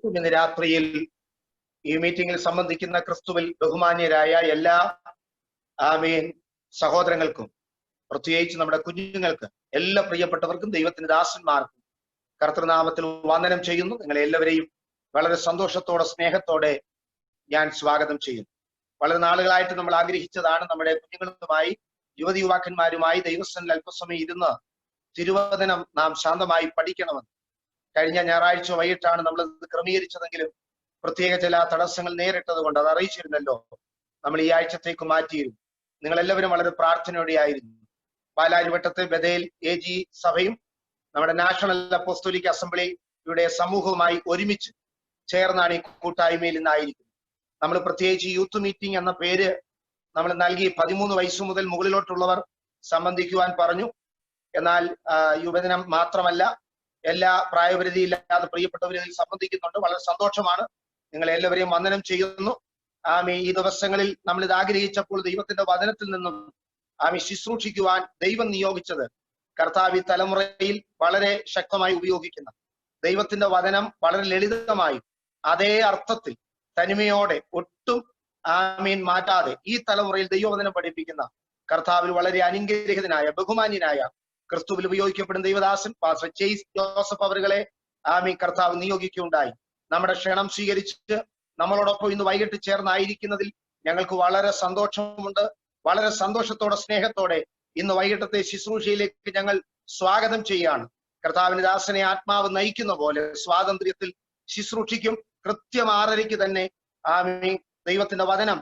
ഇന്ന് രാത്രിയിൽ ഈ മീറ്റിംഗിൽ സംബന്ധിക്കുന്ന ക്രിസ്തുവിൽ ബഹുമാന്യരായ എല്ലാ ആമീൻ സഹോദരങ്ങൾക്കും, പ്രത്യേകിച്ച് നമ്മുടെ കുഞ്ഞുങ്ങൾക്ക്, എല്ലാ പ്രിയപ്പെട്ടവർക്കും, ദൈവത്തിന്റെ ദാസന്മാർക്കും കർത്തൃനാമത്തിൽ വന്ദനം ചെയ്യുന്നു. നിങ്ങളെ എല്ലാവരെയും വളരെ സന്തോഷത്തോടെ സ്നേഹത്തോടെ ഞാൻ സ്വാഗതം ചെയ്യുന്നു. വളരെ നാളുകളായിട്ട് നമ്മൾ ആഗ്രഹിച്ചതാണ് നമ്മുടെ കുഞ്ഞുങ്ങളുമായി യുവതി യുവാക്കന്മാരുമായി ദൈവസ്ഥനിൽ അല്പസമയം ഇരുന്ന് തിരുവചനം നാം ശാന്തമായി പഠിക്കണമെന്ന്. കഴിഞ്ഞ ഞായറാഴ്ച വൈകിട്ടാണ് നമ്മൾ ക്രമീകരിച്ചതെങ്കിലും പ്രത്യേക ചില തടസ്സങ്ങൾ നേരിട്ടത് കൊണ്ട് അത് അറിയിച്ചിരുന്നല്ലോ. നമ്മൾ ഈ ആഴ്ചത്തേക്ക് മാറ്റിയിരുന്നു. നിങ്ങളെല്ലാവരും വളരെ പ്രാർത്ഥനയോടെയായിരുന്നു. പാലാരിവട്ടത്തെ ബഥേൽ AG സഭയും നമ്മുടെ നാഷണൽ അപ്പോസ്തോലിക് അസംബ്ലിയുടെ സമൂഹവുമായി ഒരുമിച്ച് ചേർന്നാണ് ഈ കൂട്ടായ്മയിൽ ഇന്നായിരിക്കുന്നത്. നമ്മൾ പ്രത്യേകിച്ച് യൂത്ത് മീറ്റിംഗ് എന്ന പേര് നമ്മൾ നൽകി. 13 വയസ്സ് മുതൽ മുകളിലോട്ടുള്ളവർ സംബന്ധിക്കുവാൻ പറഞ്ഞു. എന്നാൽ യുവജനം മാത്രമല്ല, എല്ലാ പ്രായപരിധിയില്ലാതെ പ്രിയപ്പെട്ടവരിൽ സംബന്ധിക്കുന്നുണ്ട്. വളരെ സന്തോഷമാണ്. നിങ്ങൾ എല്ലാവരെയും വന്ദനം ചെയ്യുന്നു. ഈ ദിവസങ്ങളിൽ നമ്മൾ ഇത് ആഗ്രഹിച്ചപ്പോൾ ദൈവത്തിന്റെ വചനത്തിൽ നിന്നും ശുശ്രൂഷിക്കുവാൻ ദൈവം നിയോഗിച്ചത് കർത്താവ് ഈ തലമുറയിൽ വളരെ ശക്തമായി ഉപയോഗിക്കുന്ന ദൈവത്തിന്റെ വചനം വളരെ ലളിതമായി അതേ അർത്ഥത്തിൽ തനിമയോടെ ഒട്ടും മാറ്റാതെ ഈ തലമുറയിൽ ദൈവവചനം പഠിപ്പിക്കുന്ന കർത്താവിൽ വളരെ അനുഗ്രഹീതനായ ബഹുമാന്യനായ ക്രിസ്തുവിൽ ഉപയോഗിക്കപ്പെടുന്ന ദൈവദാസൻ പാസ്റ്റർ ചേസ് ജോസഫ് അവരുകളെ കർത്താവ് നിയോഗിക്കുകയുണ്ടായി. നമ്മുടെ ക്ഷണം സ്വീകരിച്ച് നമ്മളോടൊപ്പം ഇന്ന് വൈകിട്ട് ചേർന്നായിരിക്കുന്നതിൽ ഞങ്ങൾക്ക് വളരെ സന്തോഷമുണ്ട്. വളരെ സന്തോഷത്തോടെ സ്നേഹത്തോടെ ഇന്ന് വൈകിട്ടത്തെ ശുശ്രൂഷയിലേക്ക് ഞങ്ങൾ സ്വാഗതം ചെയ്യുകയാണ്. കർത്താവിന്റെ ദാസനെ ആത്മാവ് നയിക്കുന്ന പോലെ സ്വാതന്ത്ര്യത്തിൽ ശുശ്രൂഷിക്കും. കൃത്യം 6:30 തന്നെ ദൈവത്തിന്റെ വചനം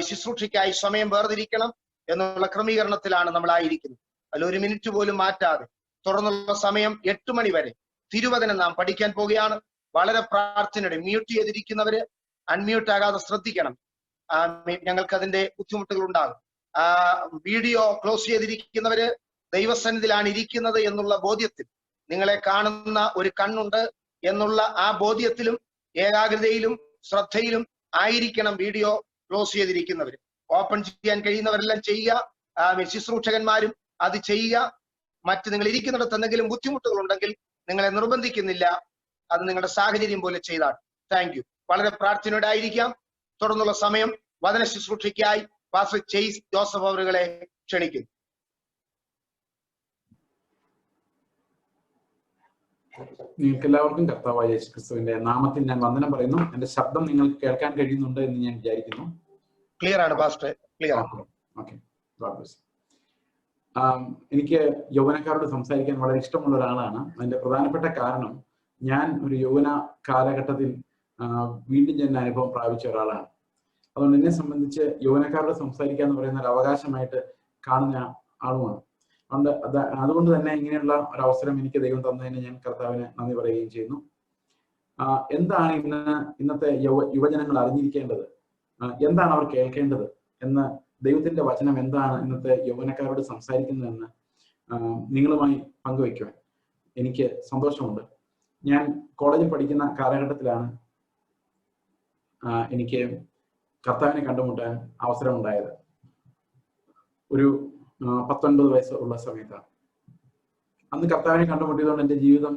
ശുശ്രൂഷയ്ക്കായി സമയം വേർതിരിക്കണം എന്നുള്ള ക്രമീകരണത്തിലാണ് നമ്മളായിരിക്കുന്നത്. അതിൽ 1 മിനിറ്റ് പോലും മാറ്റാതെ തുടർന്നുള്ള സമയം 8 മണി വരെ തിരുവചനം നാം പഠിക്കാൻ പോവുകയാണ്. വളരെ പ്രാർത്ഥനയോടെ മ്യൂട്ട് ചെയ്തിരിക്കുന്നവര് അൺമ്യൂട്ട് ആകാതെ ശ്രദ്ധിക്കണം. ഞങ്ങൾക്ക് അതിന്റെ ബുദ്ധിമുട്ടുകൾ ഉണ്ടാകും. വീഡിയോ ക്ലോസ് ചെയ്തിരിക്കുന്നവര് ദൈവസന്നിധിയിലാണ് ഇരിക്കുന്നത് എന്നുള്ള ബോധ്യത്തിൽ, നിങ്ങളെ കാണുന്ന ഒരു കണ്ണുണ്ട് എന്നുള്ള ആ ബോധ്യത്തിലും ഏകാഗ്രതയിലും ശ്രദ്ധയിലും ആയിരിക്കണം വീഡിയോ ക്ലോസ് ചെയ്തിരിക്കുന്നവര്. ഓപ്പൺ ചെയ്യാൻ കഴിയുന്നവരെല്ലാം ചെയ്യുക. ശുശ്രൂഷകന്മാരും അത് ചെയ്യുക. മറ്റ് നിങ്ങൾ ഇരിക്കുന്നിടത്ത് എന്തെങ്കിലും ബുദ്ധിമുട്ടുകൾ ഉണ്ടെങ്കിൽ നിങ്ങളെ നിർബന്ധിക്കുന്നില്ല. അത് നിങ്ങളുടെ സാഹചര്യം പോലെ ചെയ്താൽ. Thank you. വളരെ പ്രാർത്ഥനയോടെ ആയിരിക്കാം. തുടർന്നുള്ള സമയം വചന ശുശ്രൂഷയ്ക്കായി പാസ്റ്റർ ചേസ് ജോസഫ് അവരുകളെ ക്ഷണിക്കുന്നു. നിങ്ങൾക്ക് എല്ലാവർക്കും കർത്താവായ യേശു ക്രിസ്തുവിന്റെ നാമത്തിൽ ഞാൻ വന്ദനം പറയുന്നു. എന്റെ ശബ്ദം നിങ്ങൾക്ക് കേൾക്കാൻ കഴിയുന്നുണ്ട് എന്ന് ഞാൻ വിചാരിക്കുന്നു. ക്ലിയർ ആണ് പാസ്റ്റർ, ക്ലിയർ. ഓക്കെ. എനിക്ക് യൗവനക്കാരോട് സംസാരിക്കാൻ വളരെ ഇഷ്ടമുള്ള ഒരാളാണ്. അതിന്റെ പ്രധാനപ്പെട്ട കാരണം, ഞാൻ ഒരു യൗവന കാലഘട്ടത്തിൽ വീണ്ടും ഞാൻ അനുഭവം പ്രാപിച്ച ഒരാളാണ്. അതുകൊണ്ട് എന്നെ സംബന്ധിച്ച് യൗവനക്കാരോട് സംസാരിക്കുക എന്ന് പറയുന്ന ഒരു അവകാശമായിട്ട് കാണുന്ന ആളുമാണ്. അതുകൊണ്ട് തന്നെ ഇങ്ങനെയുള്ള ഒരു അവസരം എനിക്ക് ദൈവം തന്നതിന് ഞാൻ കർത്താവിന് നന്ദി പറയുകയും ചെയ്യുന്നു. എന്താണ് ഇന്നത്തെ യുവജനങ്ങൾ അറിഞ്ഞിരിക്കേണ്ടത്, എന്താണ് അവർ കേൾക്കേണ്ടത് എന്ന്, ദൈവത്തിന്റെ വചനം എന്താണ് ഇന്നത്തെ യൗവനക്കാരോട് സംസാരിക്കുന്നതെന്ന് നിങ്ങളുമായി പങ്കുവയ്ക്കുവാൻ എനിക്ക് സന്തോഷമുണ്ട്. ഞാൻ കോളേജിൽ പഠിക്കുന്ന കാലഘട്ടത്തിലാണ് എനിക്ക് കർത്താവിനെ കണ്ടുമുട്ടാൻ അവസരം ഉണ്ടായത്. ഒരു 19 വയസ്സ് ഉള്ള സമയത്താണ്. അന്ന് കർത്താവിനെ കണ്ടുമുട്ടിയതുകൊണ്ട് എൻ്റെ ജീവിതം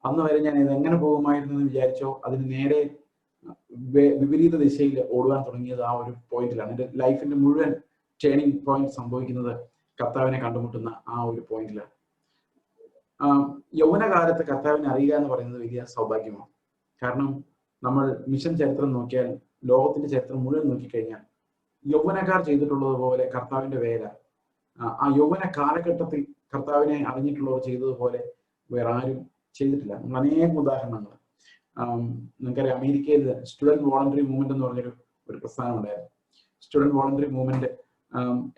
അന്ന് വരെ ഞാൻ ഇത് എങ്ങനെ പോകുമായിരുന്നു എന്ന് വിചാരിച്ചോ അതിന് നേരെ വിപരീത ദിശയിൽ ഓടുവാൻ തുടങ്ങിയത് ആ ഒരു പോയിന്റിലാണ്. എൻ്റെ ലൈഫിന്റെ മുഴുവൻ ടേണിംഗ് പോയിന്റ് സംഭവിക്കുന്നത് കർത്താവിനെ കണ്ടുമുട്ടുന്ന ആ ഒരു പോയിന്റിലാണ്. യൗവനകാലത്ത് കർത്താവിനെ അറിയുക എന്ന് പറയുന്നത് വലിയ സൗഭാഗ്യമാണ്. കാരണം നമ്മൾ മിഷൻ ചരിത്രം നോക്കിയാൽ, ലോകത്തിന്റെ ചരിത്രം മുഴുവൻ നോക്കിക്കഴിഞ്ഞാൽ, യൗവനക്കാർ ചെയ്തിട്ടുള്ളതുപോലെ കർത്താവിന്റെ വേല ആ യൗവന കാലഘട്ടത്തിൽ കർത്താവിനെ അറിഞ്ഞിട്ടുള്ളവർ ചെയ്തതുപോലെ വേറെ ആരും ചെയ്തിട്ടില്ല. നമ്മൾ അനേകം ഉദാഹരണങ്ങൾ നിങ്ങൾക്കറിയാം. അമേരിക്കയിൽ സ്റ്റുഡന്റ് വോളണ്ടറി മൂവ്മെന്റ് എന്ന് പറഞ്ഞൊരു പ്രസ്ഥാനം ഉണ്ടായിരുന്നു. സ്റ്റുഡന്റ് വോളണ്ടറി മൂവ്മെന്റ്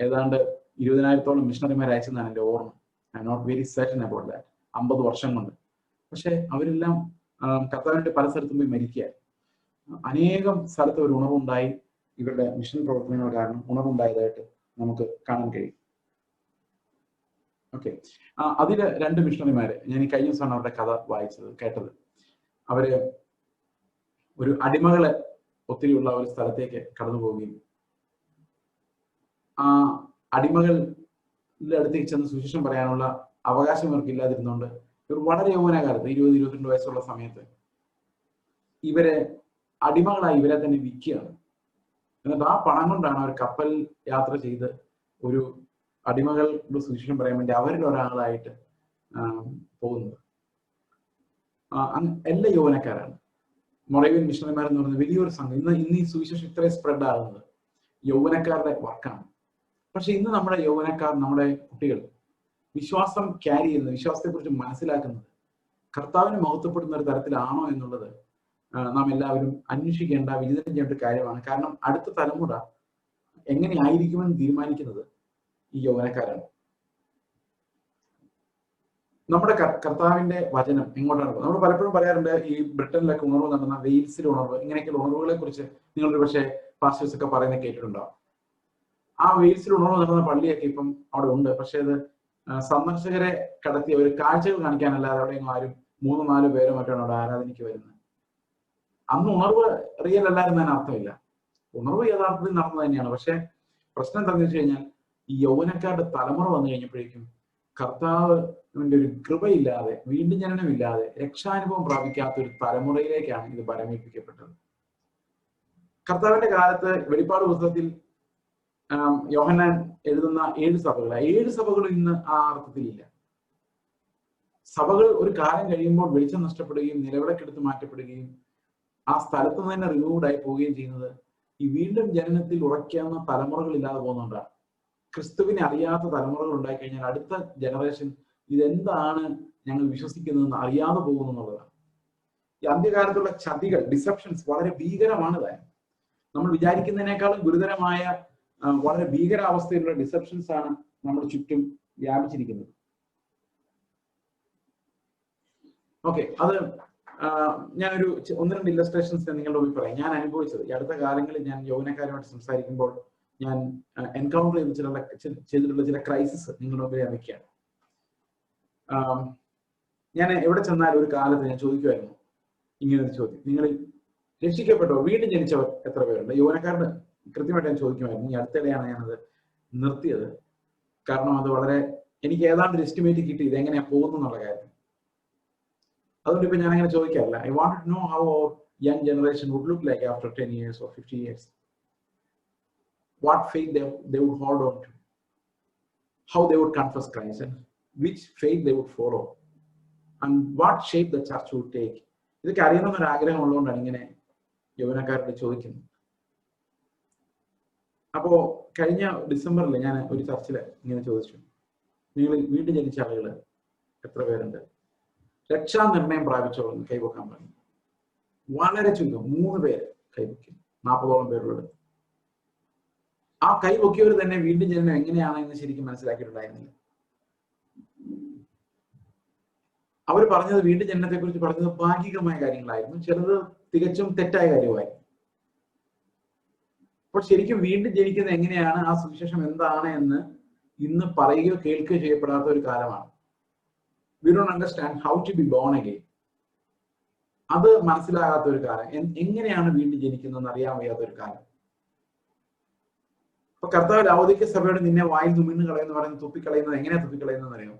ഏതാണ്ട് 20,000-ഓളം മിഷണറിമാർ അയച്ചെന്നാണ് എൻ്റെ ഓർമ്മ. I not very certain about that. 50 വർഷം കൊണ്ട്. പക്ഷെ അവരെല്ലാം കർത്താവിന്റെ പല സ്ഥലത്തും പോയി മരിക്കുക. അനേകം സ്ഥലത്ത് ഒരു ഉണർവുണ്ടായി. ഇവരുടെ മിഷൻ പ്രവർത്തനങ്ങൾ കാരണം ഉണർവുണ്ടായതായിട്ട് നമുക്ക് കാണാൻ കഴിയും. ഓക്കെ. അതില് 2 മിഷണറിമാര്, ഞാൻ ഈ കഴിഞ്ഞ ദിവസമാണ് അവരുടെ കഥ കേട്ടത്. അവര് ഒരു അടിമകളെ ഒത്തിരിയുള്ള ഒരു സ്ഥലത്തേക്ക് കടന്നു പോവുകയും ആ അടിമകളുടെ അടുത്തേക്ക് ചെന്ന് സുവിശേഷം പറയാനുള്ള അവകാശം അവർക്ക് ഇല്ലാതിരുന്നുകൊണ്ട് ഇവർ വളരെ യൗവന കാലത്ത് 20-22 വയസ്സുള്ള സമയത്ത് ഇവരെ അടിമകളായി ഇവരെ തന്നെ വിൽക്കുകയാണ്. എന്നിട്ട് ആ പണം കൊണ്ടാണ് അവർ കപ്പൽ യാത്ര ചെയ്ത് ഒരു അടിമകളുടെ സുവിശേഷം പറയാൻ വേണ്ടി അവരിൽ ഒരാളായിട്ട് പോകുന്നത്. എല്ലാ യൗവനക്കാരാണ്. മൊറേവിയൻ മിഷണറിമാർ എന്ന് പറയുന്നത് വലിയൊരു സംഘം. ഇന്ന് ഈ സുവിശേഷം ഇത്രയും സ്പ്രെഡ് ആകുന്നത് യൗവനക്കാരുടെ വർക്കാണ്. പക്ഷെ ഇന്ന് നമ്മുടെ യൗവനക്കാർ, നമ്മുടെ കുട്ടികൾ വിശ്വാസം ക്യാരി ചെയ്യുന്നത്, വിശ്വാസത്തെക്കുറിച്ച് മനസ്സിലാക്കുന്നത് കർത്താവിനെ മഹത്വപ്പെടുന്ന ഒരു തരത്തിലാണോ എന്നുള്ളത് നാം എല്ലാവരും അന്വേഷിക്കേണ്ട, വിചിന്തനം ചെയ്യേണ്ട ഒരു കാര്യമാണ്. കാരണം അടുത്ത തലമുറ എങ്ങനെയായിരിക്കുമെന്ന് തീരുമാനിക്കുന്നത് ഈ യൗവനക്കാരാണ്. നമ്മുടെ കർത്താവിന്റെ വചനം എങ്ങോട്ടാണ്? നമ്മൾ പലപ്പോഴും പറയാറുണ്ട്, ഈ ബ്രിട്ടനിലൊക്കെ ഉണർവ് നടന്ന, വെയിൽസിൽ ഉണർവ്, ഇങ്ങനെയൊക്കെയുള്ള ഉണർവുകളെ കുറിച്ച് നിങ്ങളൊരു പക്ഷേ പാസ്റ്റേഴ്സ് ഒക്കെ പറയുന്നത് കേട്ടിട്ടുണ്ടാവും. ആ വെയിൽസിൽ ഉണർവ് നടന്ന പള്ളിയൊക്കെ ഇപ്പം അവിടെ ഉണ്ട്. പക്ഷെ അത് സന്ദർശകരെ കടത്തി ഒരു കാഴ്ചകൾ കാണിക്കാനല്ലാതെ അവിടെയൊന്നും ആരും 3-4 പേരോ മറ്റാണ് അവിടെ ആരാധനയ്ക്ക് വരുന്നത്. അന്ന് ഉണർവ് റിയൽ അല്ലായിരുന്നതിന് അർത്ഥമില്ല. ഉണർവ് യഥാർത്ഥത്തിൽ നടന്നു തന്നെയാണ്. പക്ഷെ പ്രശ്നം എന്താണെന്ന് വെച്ച് കഴിഞ്ഞാൽ ഈ യൗവനക്കാരുടെ തലമുറ വന്നു കഴിഞ്ഞപ്പോഴേക്കും കർത്താവിന്റെ ഒരു കൃപയില്ലാതെ, വീണ്ടും ജനനമില്ലാതെ രക്ഷാനുഭവം പ്രാപിക്കാത്ത ഒരു തലമുറയിലേക്കാണ് ഇത് പരമേൽപ്പിക്കപ്പെട്ടത്. കർത്താവിന്റെ കാലത്ത് വെളിപ്പാട് പുസ്തകത്തിൽ യോഹന്നാൻ എഴുതുന്ന 7 സഭകൾ, 7 സഭകളും ഇന്ന് ആ അർത്ഥത്തിലില്ല. സഭകൾ ഒരു കാലം കഴിയുമ്പോൾ വെളിച്ചം നഷ്ടപ്പെടുകയും നിലവിളക്കെടുത്ത് മാറ്റപ്പെടുകയും ആ സ്ഥലത്ത് നിന്ന് തന്നെ റിമൂവ്ഡ് ആയി പോവുകയും ചെയ്യുന്നത് ഈ വീണ്ടും ജനനത്തിൽ ഉറയ്ക്കാവുന്ന തലമുറകൾ ഇല്ലാതെ പോകുന്നുണ്ടാണ്. ക്രിസ്തുവിനെ അറിയാത്ത തലമുറകൾ ഉണ്ടായിക്കഴിഞ്ഞാൽ അടുത്ത ജനറേഷൻ ഇതെന്താണ് ഞങ്ങൾ വിശ്വസിക്കുന്നതെന്ന് അറിയാതെ പോകുന്നു എന്നുള്ളതാണ്. ഈ അന്ത്യകാലത്തുള്ള ചതികൾ, ഡിസെപ്ഷൻസ് വളരെ ഭീകരമാണ് താനും. നമ്മൾ വിചാരിക്കുന്നതിനേക്കാളും ഗുരുതരമായ വളരെ ഭീകരാവസ്ഥയിലുള്ള ഡിസെപ്ഷൻസ് ആണ് നമ്മുടെ ചുറ്റും വ്യാപിച്ചിരിക്കുന്നത്. ഓക്കെ, അത് ഞാനൊരു 1-2 ഇല്ലസ്ട്രേഷൻസ് നിങ്ങളുടെ മുമ്പിൽ പറയാം. ഞാൻ അനുഭവിച്ചത് ഈ അടുത്ത കാലങ്ങളിൽ ഞാൻ യൗവനക്കാരുമായിട്ട് സംസാരിക്കുമ്പോൾ ഞാൻ എൻകൗണ്ടർ ചെയ്തിട്ടുള്ള ചില ക്രൈസിസ് നിങ്ങളുടെ മുമ്പിൽ ഞാൻ വയ്ക്കുകയാണ്. ഞാൻ എവിടെ ചെന്നാലും ഒരു കാലത്ത് ഞാൻ ചോദിക്കുമായിരുന്നു ഇങ്ങനൊരു ചോദ്യം: നിങ്ങളിൽ രക്ഷിക്കപ്പെട്ടോ, വീണ്ടും ജനിച്ചവർ എത്ര പേരുണ്ട്? യൗവനക്കാരുടെ കൃത്യമായിട്ട് ഞാൻ ചോദിക്കുമായിരുന്നു. ഈ അടുത്തിടെയാണ് ഞാനത് നിർത്തിയത്. കാരണം അത് വളരെ എനിക്ക് ഏതാണ്ട് ഒരു എസ്റ്റിമേറ്റ് കിട്ടി ഇതെങ്ങനെയാ പോകുന്നു എന്നുള്ള കാര്യം. അതുകൊണ്ട് ഇപ്പൊ ഞാൻ അങ്ങനെ ചോദിക്കാറില്ല. I want to know how our young generation would look like after 10 years or 50 years. What faith they would hold on to, how they would confess Christ, and which faith they would follow, and what shape the church would take. ഇതൊക്കെ അറിയണമെന്നൊരു ആഗ്രഹം ഉള്ളതുകൊണ്ടാണ് ഇങ്ങനെ യൗവനക്കാരോട് ചോദിക്കുന്നത്. അപ്പോ കഴിഞ്ഞ ഡിസംബറിൽ ഞാൻ ഒരു ചർച്ചിൽ ഇങ്ങനെ ചോദിച്ചു, നിങ്ങൾ വീണ്ടും ജനിച്ച ആളുകൾ എത്ര പേരുണ്ട്? രക്ഷാനിർണയം പ്രാപിച്ചോളെന്ന് കൈവക്കാൻ പറഞ്ഞു. വളരെ ചുരുക്കം 3 പേര് കൈവക്കി, 40ഓളം പേരുള്ളത്. ആ കൈവക്കിയവർ തന്നെ വീണ്ടും ജനനം എങ്ങനെയാണെന്ന് ശരിക്കും മനസ്സിലാക്കിയിട്ടുണ്ടായിരുന്നില്ല. അവർ പറഞ്ഞത്, വീണ്ടും ജനനത്തെ കുറിച്ച് പറഞ്ഞത് ഭാഗികമായ കാര്യങ്ങളായിരുന്നു, ചിലത് തികച്ചും തെറ്റായ കാര്യമായിരുന്നു. അപ്പോൾ ശരിക്കും വീണ്ടും ജനിക്കുന്നത് എങ്ങനെയാണ്, ആ സുവിശേഷം എന്താണ് എന്ന് ഇന്ന് പറയുകയോ കേൾക്കുകയോ ചെയ്യപ്പെടാത്ത ഒരു കാലമാണ്. We don't understand how to be born again. അത് മനസ്സിലാകാത്ത ഒരു കാലം. എങ്ങനെയാണ് വീണ്ടും ജനിക്കുന്നതെന്ന് അറിയാൻ വയ്യാത്ത ഒരു കാലം. അപ്പൊ കർത്താവ് ലൗദിക്യ സഭയോട് നിന്നെ വായിൽ തുമ്മിന്ന് കളയെന്ന് പറയുന്നത്, തുപ്പിക്കളയുന്നത് എങ്ങനെയാ തുപ്പിക്കളയുന്നതെന്ന് അറിയാം.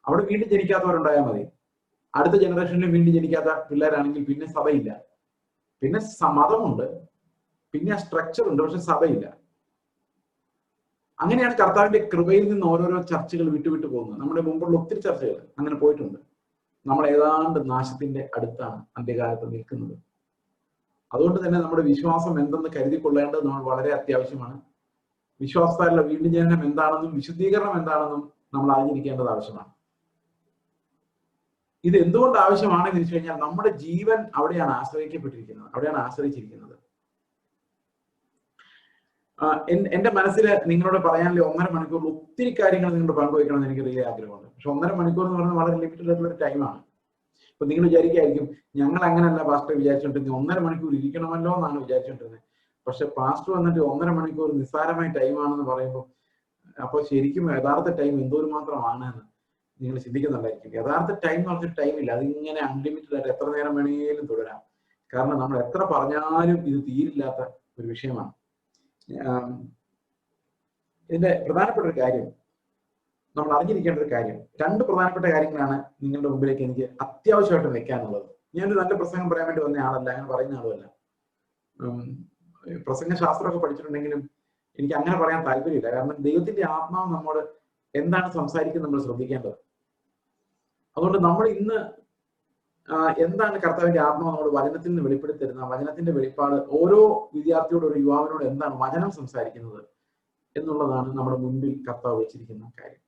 അവിടെ വീണ്ടും ജനിക്കാത്തവരുണ്ടായാൽ മതി. അടുത്ത ജനറേഷനിലും വീണ്ടും ജനിക്കാത്ത പിള്ളേരാണെങ്കിൽ പിന്നെ സഭയില്ല, പിന്നെ മതമുണ്ട്, പിന്നെ സ്ട്രക്ചർ ഉണ്ട്, പക്ഷെ സഭയില്ല. അങ്ങനെയാണ് കർത്താവിന്റെ കൃപയിൽ നിന്ന് ഓരോരോ ചർച്ചകൾ വിട്ടുവിട്ടു പോകുന്നത്. നമ്മുടെ മുമ്പുള്ള ഒത്തിരി ചർച്ചകൾ അങ്ങനെ പോയിട്ടുണ്ട്. നമ്മൾ ഏതാണ്ട് നാശത്തിന്റെ അടുത്താണ് അന്ത്യകാലത്ത് നിൽക്കുന്നത്. അതുകൊണ്ട് തന്നെ നമ്മുടെ വിശ്വാസം എന്തെന്ന് കരുതിക്കൊള്ളേണ്ടത് നമ്മൾ വളരെ അത്യാവശ്യമാണ്. വിശ്വാസത്താലുള്ള വീണ്ടും ജനനം എന്താണെന്നും വിശുദ്ധീകരണം എന്താണെന്നും നമ്മൾ അറിഞ്ഞിരിക്കേണ്ടത് ആവശ്യമാണ്. ഇത് എന്തുകൊണ്ട് ആവശ്യമാണെന്ന് വെച്ച് കഴിഞ്ഞാൽ നമ്മുടെ ജീവൻ അവിടെയാണ് ആശ്രയിക്കപ്പെട്ടിരിക്കുന്നത്, അവിടെയാണ് ആശ്രയിച്ചിരിക്കുന്നത്. എന്റെ മനസ്സിൽ നിങ്ങളോട് പറയാനുള്ള 1.5 മണിക്കൂറിൽ ഒത്തിരി കാര്യങ്ങൾ നിങ്ങളോട് പങ്കുവയ്ക്കണമെന്ന് എനിക്ക് വലിയ ആഗ്രഹമുണ്ട്. പക്ഷെ 1.5 മണിക്കൂർ എന്ന് പറയുന്നത് വളരെ ലിമിറ്റഡ് ആയിട്ടുള്ള ഒരു ടൈമാണ്. ഇപ്പൊ നിങ്ങൾ വിചാരിക്കായിരിക്കും, ഞങ്ങൾ അങ്ങനെയല്ല പാസ്റ്റർ വിചാരിച്ചോണ്ടിരുന്നത്, 1.5 മണിക്കൂർ ഇരിക്കണമല്ലോ എന്നാണ് വിചാരിച്ചോണ്ടിരുന്നത്. പക്ഷെ പാസ്റ്റർ വന്നിട്ട് 1.5 മണിക്കൂർ നിസ്സാരമായ ടൈമാണെന്ന് പറയുമ്പോൾ അപ്പൊ ശരിക്കും യഥാർത്ഥ ടൈം എന്തോരു മാത്രമാണ് എന്ന് നിങ്ങൾ ചിന്തിക്കുന്നുണ്ടായിരിക്കും. യഥാർത്ഥ ടൈം എന്ന് പറഞ്ഞൊരു ടൈമില്ല. അതിങ്ങനെ അൺലിമിറ്റഡ് ആയിട്ട് എത്ര നേരം വേണമെങ്കിലും തുടരാം. കാരണം നമ്മൾ എത്ര പറഞ്ഞാലും ഇത് തീരില്ലാത്ത ഒരു വിഷയമാണ്. ഇതിന്റെ പ്രധാനപ്പെട്ട ഒരു കാര്യം, നമ്മൾ അറിഞ്ഞിരിക്കേണ്ട ഒരു കാര്യം, 2 പ്രധാനപ്പെട്ട കാര്യങ്ങളാണ് നിങ്ങളുടെ മുമ്പിലേക്ക് എനിക്ക് അത്യാവശ്യമായിട്ട് വെക്കാനുള്ളത്. ഞാനൊരു നല്ല പ്രസംഗം പറയാൻ വേണ്ടി വന്ന ആളല്ല, അങ്ങനെ പറയുന്ന ആളുമല്ല. പ്രസംഗ ശാസ്ത്രമൊക്കെ പഠിച്ചിട്ടുണ്ടെങ്കിലും എനിക്ക് അങ്ങനെ പറയാൻ താല്പര്യമില്ല. കാരണം ദൈവത്തിന്റെ ആത്മാവ് നമ്മോട് എന്താണ് സംസാരിക്കുന്നത് നമ്മൾ ശ്രദ്ധിക്കേണ്ടത്. അതുകൊണ്ട് നമ്മൾ ഇന്ന് എന്താണ് കർത്താവിന്റെ ആത്മാവ് നമ്മുടെ വചനത്തിൽ നിന്ന് വെളിപ്പെടുത്തരുന്ന വചനത്തിന്റെ വെളിപ്പാട്, ഓരോ വിദ്യാർത്ഥിയോട് ഒരു യുവാവിനോട് എന്താണ് വചനം സംസാരിക്കുന്നത് എന്നുള്ളതാണ് നമ്മുടെ മുൻപിൽ കർത്താവ് വെച്ചിരിക്കുന്ന കാര്യം.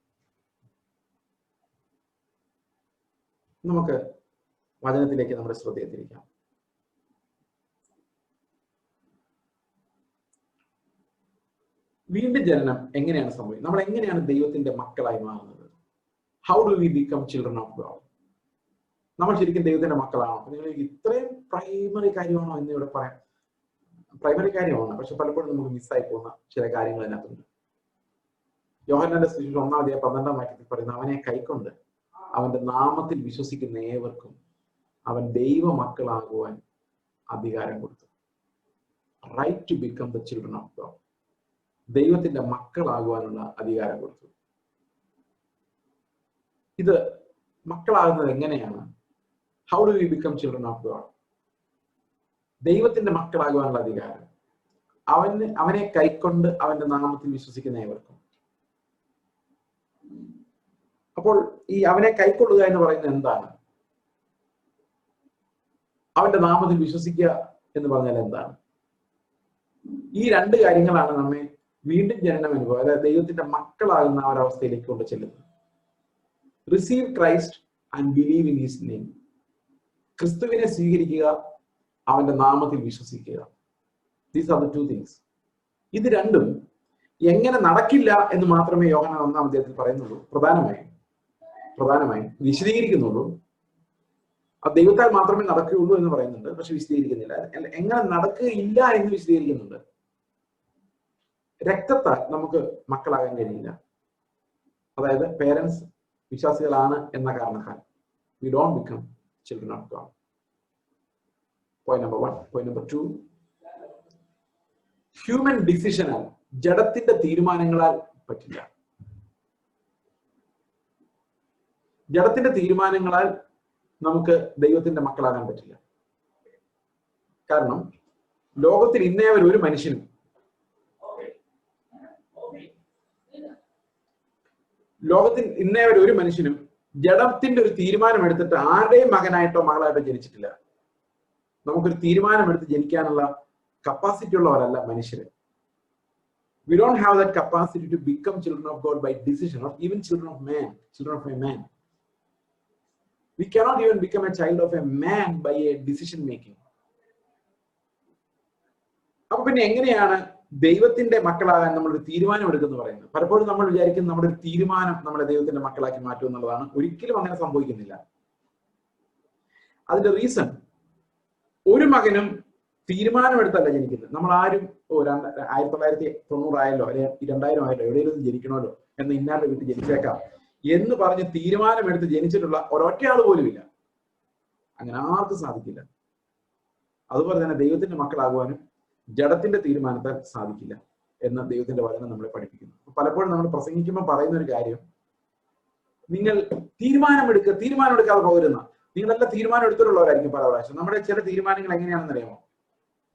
നമുക്ക് വചനത്തിലേക്ക് നമ്മുടെ ശ്രദ്ധയെ തിരിക്കാം. വീണ്ടും ജനനം എങ്ങനെയാണ് സംഭവിക്കുന്നത്? നമ്മൾ എങ്ങനെയാണ് ദൈവത്തിന്റെ മക്കളായി മാറുന്നത്? How do we become children of God? നമ്മൾ ശരിക്കും ദൈവത്തിന്റെ മക്കളാണോ? നിങ്ങൾ ഇത്രയും പ്രൈമറി കാര്യമാണോ എന്ന് ഇവിടെ പറയാം. പ്രൈമറി കാര്യമാണ്, പക്ഷെ പലപ്പോഴും നമുക്ക് മിസ്സായി പോകുന്ന ചില കാര്യങ്ങൾ അതിനകത്തുണ്ട്. യോഹന്നാന്റെ സുവിശേഷം 1:12 പറയുന്ന, അവനെ കൈക്കൊണ്ട് അവന്റെ നാമത്തിൽ വിശ്വസിക്കുന്ന ഏവർക്കും അവൻ ദൈവ മക്കളാകുവാൻ അധികാരം കൊടുത്തു. Right to become the children of God. ദൈവത്തിന്റെ മക്കളാകുവാനുള്ള അധികാരം കൊടുത്തു. ഇത് മക്കളാകുന്നത് എങ്ങനെയാണ്? How do we become children of God? ദൈവത്തിന്റെ മക്കളാകുവാനുള്ള അധികാരം അവനെ കൈക്കൊണ്ട് അവന്റെ നാമത്തിൽ വിശ്വസിക്കുന്ന ഏവർക്കും. അപ്പോൾ ഈ അവനെ കൈക്കൊള്ളുക എന്ന് പറയുന്നത് എന്താണ്? അവന്റെ നാമത്തിൽ വിശ്വസിക്കുക എന്ന് പറഞ്ഞാൽ എന്താണ്? ഈ രണ്ട് കാര്യങ്ങളാണ് നമ്മെ വീണ്ടും ജനനം അനുഭവം, അതായത് ദൈവത്തിന്റെ മക്കളാകുന്ന ആ ഒരവസ്ഥയിലേക്ക് കൊണ്ട് ചെല്ലുന്നത്. Receive Christ and believe in his name. ക്രിസ്തുവിനെ സ്വീകരിക്കുക, അവന്റെ നാമത്തിൽ വിശ്വസിക്കുക. These are the two things. ഇത് രണ്ടും എങ്ങനെ നടക്കില്ല എന്ന് മാത്രമേ യോഹന്നാൻ 1-ാം അധ്യായത്തിൽ പറയുന്നുള്ളൂ. പ്രധാനമായും വിശദീകരിക്കുന്നുള്ളൂ. അത് ദൈവത്താൽ മാത്രമേ നടക്കുകയുള്ളൂ എന്ന് പറയുന്നുണ്ട്, പക്ഷെ വിശദീകരിക്കുന്നില്ല. എങ്ങനെ നടക്കുകയില്ല എന്ന് വിശദീകരിക്കുന്നുണ്ട്. രക്തത്താൽ നമുക്ക് മക്കളാകാൻ കഴിയില്ല. അതായത് പേരൻസ് വിശ്വാസികളാണ് എന്ന കാരണത്താൽ we don't become children of God. Point number 1. Point number 2, human ഡിസിഷനാൽ, ജഡത്തിന്റെ തീരുമാനങ്ങളാൽ പറ്റില്ല. ജഡത്തിന്റെ തീരുമാനങ്ങളാൽ നമുക്ക് ദൈവത്തിന്റെ മക്കളാകാൻ പറ്റില്ല. കാരണം ലോകത്തിൽ ഇന്നേ വരെ ഒരു മനുഷ്യനും ജഡത്തിന്റെ ഒരു തീരുമാനം എടുത്തിട്ട് ആരുടെയും മകനായിട്ടോ മകളായിട്ടോ ജനിച്ചിട്ടില്ല. നമുക്കൊരു തീരുമാനമെടുത്ത് ജനിക്കാനുള്ള കപ്പാസിറ്റി ഉള്ളവരല്ല മനുഷ്യര്. We don't have that capacity to become children of God by decision, or even children of a man. We cannot even become a child of a man by a decision making. അപ്പൊ പിന്നെ എങ്ങനെയാണ് ദൈവത്തിന്റെ മക്കളാകാൻ നമ്മളൊരു തീരുമാനം എടുക്കുന്നു പറയുന്നത്? പലപ്പോഴും നമ്മൾ വിചാരിക്കും നമ്മുടെ ഒരു തീരുമാനം നമ്മളെ ദൈവത്തിന്റെ മക്കളാക്കി മാറ്റും എന്നുള്ളതാണ്. ഒരിക്കലും അങ്ങനെ സംഭവിക്കുന്നില്ല. അതിന്റെ റീസൺ, ഒരു മകനും തീരുമാനമെടുത്തല്ല ജനിക്കുന്നത്. നമ്മൾ ആരും 1990 ആയല്ലോ, അല്ലെങ്കിൽ 2000 ആയല്ലോ, എവിടെയെങ്കിലും ജനിക്കണമല്ലോ എന്ന് ഇന്നാരുടെ വീട്ടിൽ ജനിച്ചേക്കാം എന്ന് പറഞ്ഞ് തീരുമാനമെടുത്ത് ജനിച്ചിട്ടുള്ള ഒരൊറ്റയാൾ പോലും ഇല്ല. അങ്ങനെ ആർക്കും സാധിക്കില്ല. അതുപോലെ തന്നെ ദൈവത്തിന്റെ മക്കളാകുവാനും ജഡത്തിന്റെ തീരുമാനത്താൽ സാധിക്കില്ല എന്ന് ദൈവത്തിന്റെ വചനം നമ്മളെ പഠിപ്പിക്കുന്നു. പലപ്പോഴും നമ്മൾ പ്രസംഗിക്കുമ്പോൾ പറയുന്ന ഒരു കാര്യം, നിങ്ങൾ തീരുമാനമെടുക്കാതെ പോകരുന്ന. നിങ്ങളെല്ലാം തീരുമാനം എടുത്തിട്ടുള്ളവരായിരിക്കും പല പ്രാവശ്യം. നമ്മുടെ ചില തീരുമാനങ്ങൾ എങ്ങനെയാണെന്ന് അറിയാമോ?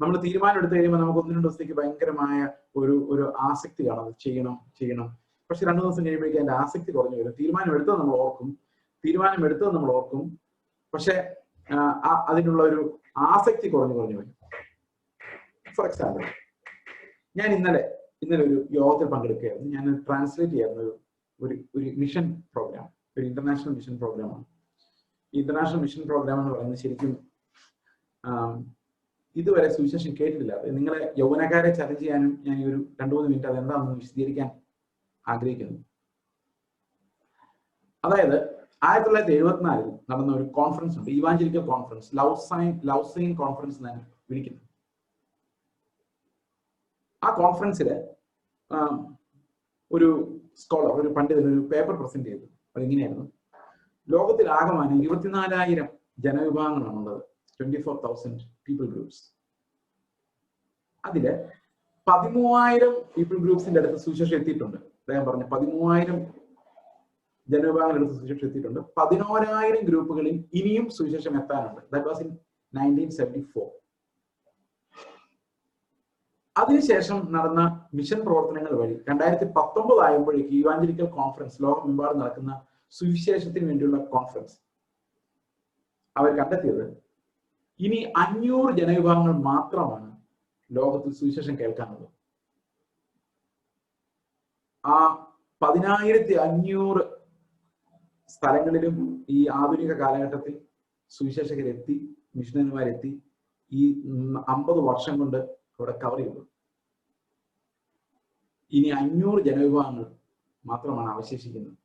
നമ്മൾ തീരുമാനം എടുത്തു കഴിയുമ്പോൾ നമുക്ക് 1-2 ദിവസത്തേക്ക് ഭയങ്കരമായ ഒരു ആസക്തി കാണും. ചെയ്യണം. പക്ഷെ 2 ദിവസം കഴിയുമ്പോഴേക്കും അതിന്റെ ആസക്തി കുറഞ്ഞു വരും. തീരുമാനം എടുത്തത് നമ്മൾ ഓർക്കും, പക്ഷെ അതിനുള്ള ഒരു ആസക്തി കുറഞ്ഞു വരും. ഫോർ എക്സാമ്പിൾ, ഞാൻ ഇന്നലെ ഒരു യോഗത്തിൽ പങ്കെടുക്കുകയായിരുന്നു. ഞാൻ ട്രാൻസ്ലേറ്റ് ചെയ്യാവുന്ന ഒരു മിഷൻ പ്രോഗ്രാം, ഒരു ഇന്റർനാഷണൽ മിഷൻ പ്രോഗ്രാമാണ്. ഇന്റർനാഷണൽ മിഷൻ പ്രോഗ്രാം എന്ന് പറയുന്നത് ശരിക്കും ഇതുവരെ സുവിശേഷം കേട്ടിട്ടില്ല. നിങ്ങളെ യൗവനക്കാരെ ചലഞ്ച് ചെയ്യാനും ഞാൻ ഈ ഒരു 2-3 മിനിറ്റ് അതെന്താണെന്ന് വിശദീകരിക്കാൻ ആഗ്രഹിക്കുന്നു. അതായത് 1974 നടന്ന ഒരു കോൺഫറൻസ് ഉണ്ട്, ഇവാഞ്ചലിക്കൽ കോൺഫറൻസ്, ലൗസൈൻ കോൺഫറൻസ് എന്നാണ് വിളിക്കുന്നത്. ആ കോൺഫറൻസില് ഒരു സ്കോളർ, ഒരു പണ്ഡിതൻ ഒരു പേപ്പർ പ്രസന്റ് ചെയ്തു. അതിങ്ങനെയായിരുന്നു: ലോകത്തിൽ ആകമാനം 24,000 ജനവിഭാഗങ്ങളാണുള്ളത്, 24,000 പീപ്പിൾ ഗ്രൂപ്പ്സ്. അതില് 13,000 പീപ്പിൾ ഗ്രൂപ്പ്സിന്റെ അടുത്ത് സുവിശേഷം എത്തിയിട്ടുണ്ട്. അദ്ദേഹം പറഞ്ഞു 13,000 ജനവിഭാഗങ്ങളെടുത്ത് സുവിശേഷം എത്തിയിട്ടുണ്ട്. 11,000 ഗ്രൂപ്പുകളിൽ ഇനിയും സുവിശേഷം എത്താനുണ്ട്. That was in 1974. അതിനുശേഷം നടന്ന മിഷൻ പ്രവർത്തനങ്ങൾ വഴി 2019 ആയപ്പോഴേക്ക് ഇവാഞ്ചലിക്കൽ കോൺഫറൻസ്, ലോകമെമ്പാടും നടക്കുന്ന സുവിശേഷത്തിന് വേണ്ടിയുള്ള കോൺഫറൻസ്, അവർ കണ്ടെത്തിയത് ഇനി 500 ജനവിഭാഗങ്ങൾ മാത്രമാണ് ലോകത്തിൽ സുവിശേഷം കേൾക്കാനുള്ളത്. ആ 10,500 സ്ഥലങ്ങളിലും ഈ ആധുനിക കാലഘട്ടത്തിൽ സുവിശേഷകരെത്തി, മിഷണറിമാരെത്തി. ഈ 50 വർഷം കൊണ്ട് അവിടെ കവർ ചെയ്തു. ഇനി 500 ജനവിഭാഗങ്ങൾ മാത്രമാണ് അവശേഷിക്കുന്നത്.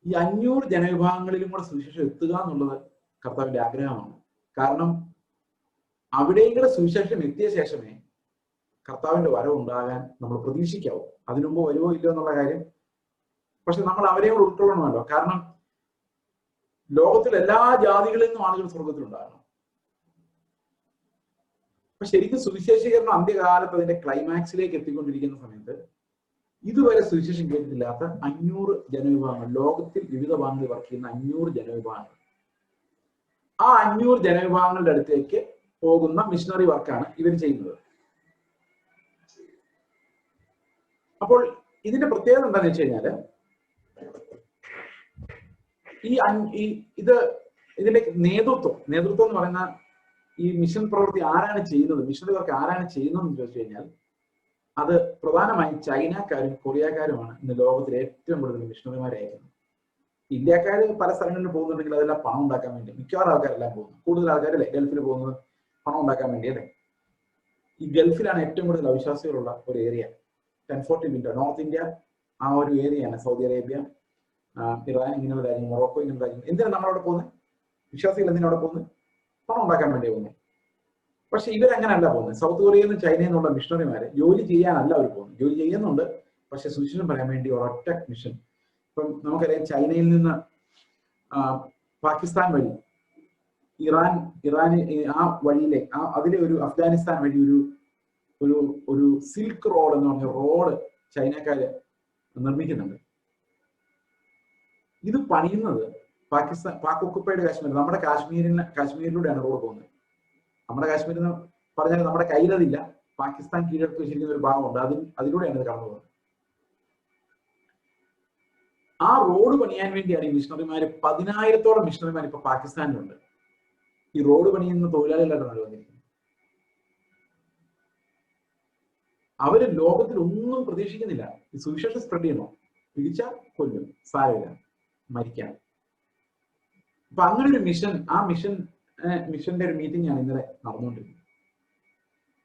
ഈ 500 ജനവിഭാഗങ്ങളിലും കൂടെ സുവിശേഷം എത്തുക എന്നുള്ളത് കർത്താവിന്റെ ആഗ്രഹമാണ്. കാരണം അവിടെയും കൂടെ സുവിശേഷം എത്തിയ ശേഷമേ കർത്താവിന്റെ വരവ് ഉണ്ടാകാൻ നമ്മൾ പ്രതീക്ഷിക്കാവൂ. അതിനുമുമ്പ് വരുമോ ഇല്ലയോ എന്നുള്ള കാര്യം. പക്ഷെ നമ്മൾ അവരെയും കൂടെ ഉൾക്കൊള്ളണമല്ലോ. കാരണം ലോകത്തിൽ എല്ലാ ജാതികളിൽ നിന്നും ആളുകൾ സ്വർഗത്തിലുണ്ടാകണം. അപ്പൊ ശരിക്കും സുവിശേഷീകരണം അന്ത്യകാലത്ത് അതിന്റെ ക്ലൈമാക്സിലേക്ക് എത്തിക്കൊണ്ടിരിക്കുന്ന സമയത്ത് ഇതുവരെ സുവിശേഷം കേട്ടിട്ടില്ലാത്ത 500 ജനവിഭാഗങ്ങൾ, ലോകത്തിൽ വിവിധ ഭാഗങ്ങളിൽ വർക്ക് ചെയ്യുന്ന 500 ജനവിഭാഗങ്ങൾ, ആ 500 ജനവിഭാഗങ്ങളുടെ അടുത്തേക്ക് പോകുന്ന മിഷണറി വർക്കാണ് ഇവർ ചെയ്യുന്നത്. അപ്പോൾ ഇതിന്റെ പ്രത്യേകത എന്താണെന്ന് വെച്ച് കഴിഞ്ഞാല്, ഇതിന്റെ നേതൃത്വം എന്ന് പറയുന്ന ഈ മിഷൻ പ്രവൃത്തി ആരാണ് ചെയ്യുന്നത്, മിഷണറി വർക്ക് ആരാണ് ചെയ്യുന്നതെന്ന് ചോദിച്ചു കഴിഞ്ഞാൽ അത് പ്രധാനമായും ചൈനക്കാരും കൊറിയക്കാരുമാണ് ഇന്ന് ലോകത്തിലെ ഏറ്റവും കൂടുതൽ മിഷണറിമാരെ അയക്കുന്നത്. ഇന്ത്യക്കാർ പല സ്ഥലങ്ങളിൽ പോകുന്നുണ്ടെങ്കിൽ അതെല്ലാം പണം ഉണ്ടാക്കാൻ വേണ്ടി മിക്കവാറും ആൾക്കാരെല്ലാം പോകുന്നു. കൂടുതൽ ആൾക്കാരല്ലേ ഗൾഫിൽ പോകുന്നത് പണം ഉണ്ടാക്കാൻ വേണ്ടി അല്ലേ. ഈ ഗൾഫിലാണ് ഏറ്റവും കൂടുതൽ അവിശ്വാസികളുള്ള ഒരു ഏരിയ. 1040 വിൻഡോ, നോർത്ത് ഇന്ത്യ ആ ഒരു ഏരിയയാണ്. സൗദി അറേബ്യ, ഇറാൻ, ഇങ്ങനെയുള്ള രാജ്യങ്ങൾ, മൊറോക്കോ, ഇങ്ങനെയുള്ള രാജ്യങ്ങൾ. എന്തിനാണ് നമ്മളവിടെ പോകുന്നത്? വിശ്വാസികൾ എന്തിനാണ് അവിടെ പോകുന്നത്? പണം ഉണ്ടാക്കാൻ വേണ്ടി പോകുന്നത്. പക്ഷെ ഇവരങ്ങനല്ല പോകുന്നത്. സൗത്ത് കൊറിയയിൽ നിന്ന് ചൈനയിൽ നിന്നുള്ള മിഷണറിമാരെ ജോലി ചെയ്യാനല്ല അവർ പോകുന്നത്. ജോലി ചെയ്യുന്നുണ്ട്, പക്ഷെ സുവിശേഷം പറയാൻ വേണ്ടി ഒരൊറ്റ മിഷൻ. ഇപ്പം നമുക്കറിയാം, ചൈനയിൽ നിന്ന് പാകിസ്ഥാൻ വഴി ഇറാന് ആ വഴിയിലെ അതിലെ ഒരു അഫ്ഗാനിസ്ഥാൻ വഴി ഒരു സിൽക്ക് റോഡ് എന്ന് പറഞ്ഞ റോഡ് ചൈനക്കാര് നിർമ്മിക്കുന്നുണ്ട്. ഇത് പണിയുന്നത് പാക് ഒക്കുപ്പൈഡ് കാശ്മീർ, നമ്മുടെ കാശ്മീരിലൂടെയാണ് റോഡ് പോകുന്നത്. നമ്മുടെ കാശ്മീർ എന്ന് പറഞ്ഞാൽ നമ്മുടെ കയ്യിലതില്ല, പാകിസ്ഥാൻ കീഴടക്കി വെച്ചിരിക്കുന്ന ഒരു ഭാഗമുണ്ട്, അതിലൂടെയാണ് ഇത് കടന്നു പോകുന്നത്. ആ റോഡ് പണിയാൻ വേണ്ടിയാണ് ഈ മിഷണറിമാര് 10,000-ഓളം മിഷണറിമാർ ഇപ്പൊ പാകിസ്ഥാനിലുണ്ട്. ഈ റോഡ് പണിയുന്ന തൊഴിലാളികളായിട്ടാണ് വന്നിരിക്കുന്നത്. അവര് ലോകത്തിൽ ഒന്നും പ്രതീക്ഷിക്കുന്നില്ല. ഈ സുവിശേഷം സ്പ്രെഡ് ചെയ്യണോ, പിടിച്ചാൽ കൊല്ലും, സാരമില്ല, മരിക്കാം. അപ്പൊ അങ്ങനെ ഒരു മിഷൻ, ആ മിഷന്റെ ഒരു മീറ്റിംഗ് ആണ് ഇന്നലെ നടന്നുകൊണ്ടിരിക്കുന്നത്.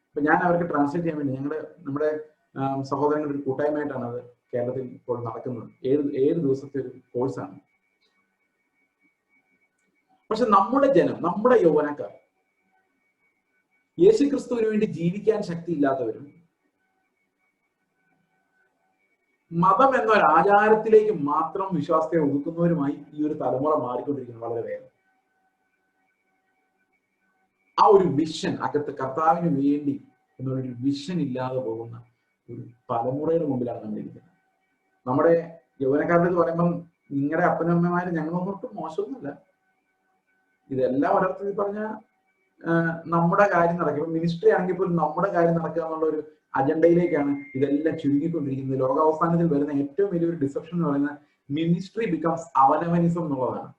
അപ്പൊ ഞാൻ അവർക്ക് ട്രാൻസ്ലേറ്റ് ചെയ്യാൻ വേണ്ടി നമ്മുടെ സഹോദരങ്ങളുടെ ഒരു കൂട്ടായ്മയായിട്ടാണ് അത് കേരളത്തിൽ ഇപ്പോൾ നടക്കുന്നത്. 7 ദിവസത്തെ ഒരു കോഴ്സാണ്. പക്ഷെ നമ്മുടെ ജനം, നമ്മുടെ യൗവനക്കാർ, യേശുക്രിസ്തുവിന് വേണ്ടി ജീവിക്കാൻ ശക്തിയില്ലാത്തവരും മതം എന്നൊരു ആചാരത്തിലേക്ക് മാത്രം വിശ്വാസത്തെ ഒതുക്കുന്നവരുമായി ഈ ഒരു തലമുറ മാറിക്കൊണ്ടിരിക്കുന്നു വളരെ വേഗം. ആ ഒരു വിഷൻ അകത്ത്, കർത്താവിന് വേണ്ടി എന്നുള്ളൊരു വിഷൻ ഇല്ലാതെ പോകുന്ന ഒരു തലമുറയുടെ മുമ്പിലാണ് നമ്മൾ ഇരിക്കുന്നത്. നമ്മുടെ യൗവനക്കാരുടെ എന്ന് പറയുമ്പം നിങ്ങളുടെ അപ്പനമ്മമാര് ഞങ്ങളൊന്നും മോശമൊന്നുമില്ല. ഇതെല്ലാം ഒരർത്ഥത്തിൽ പറഞ്ഞ നമ്മുടെ കാര്യം നടക്കും. മിനിസ്ട്രി ആണെങ്കിൽ പോലും നമ്മുടെ കാര്യം നടക്കുക എന്നുള്ള ഒരു അജണ്ടയിലേക്കാണ് ഇതെല്ലാം ചുരുങ്ങിക്കൊണ്ടിരിക്കുന്നത്. ലോകാവസാനത്തിൽ വരുന്ന ഏറ്റവും വലിയൊരു ഡിസപ്ഷൻ എന്ന് പറയുന്നത് മിനിസ്ട്രി ബിക്കംസ് അവനവനിസം എന്നുള്ളതാണ്.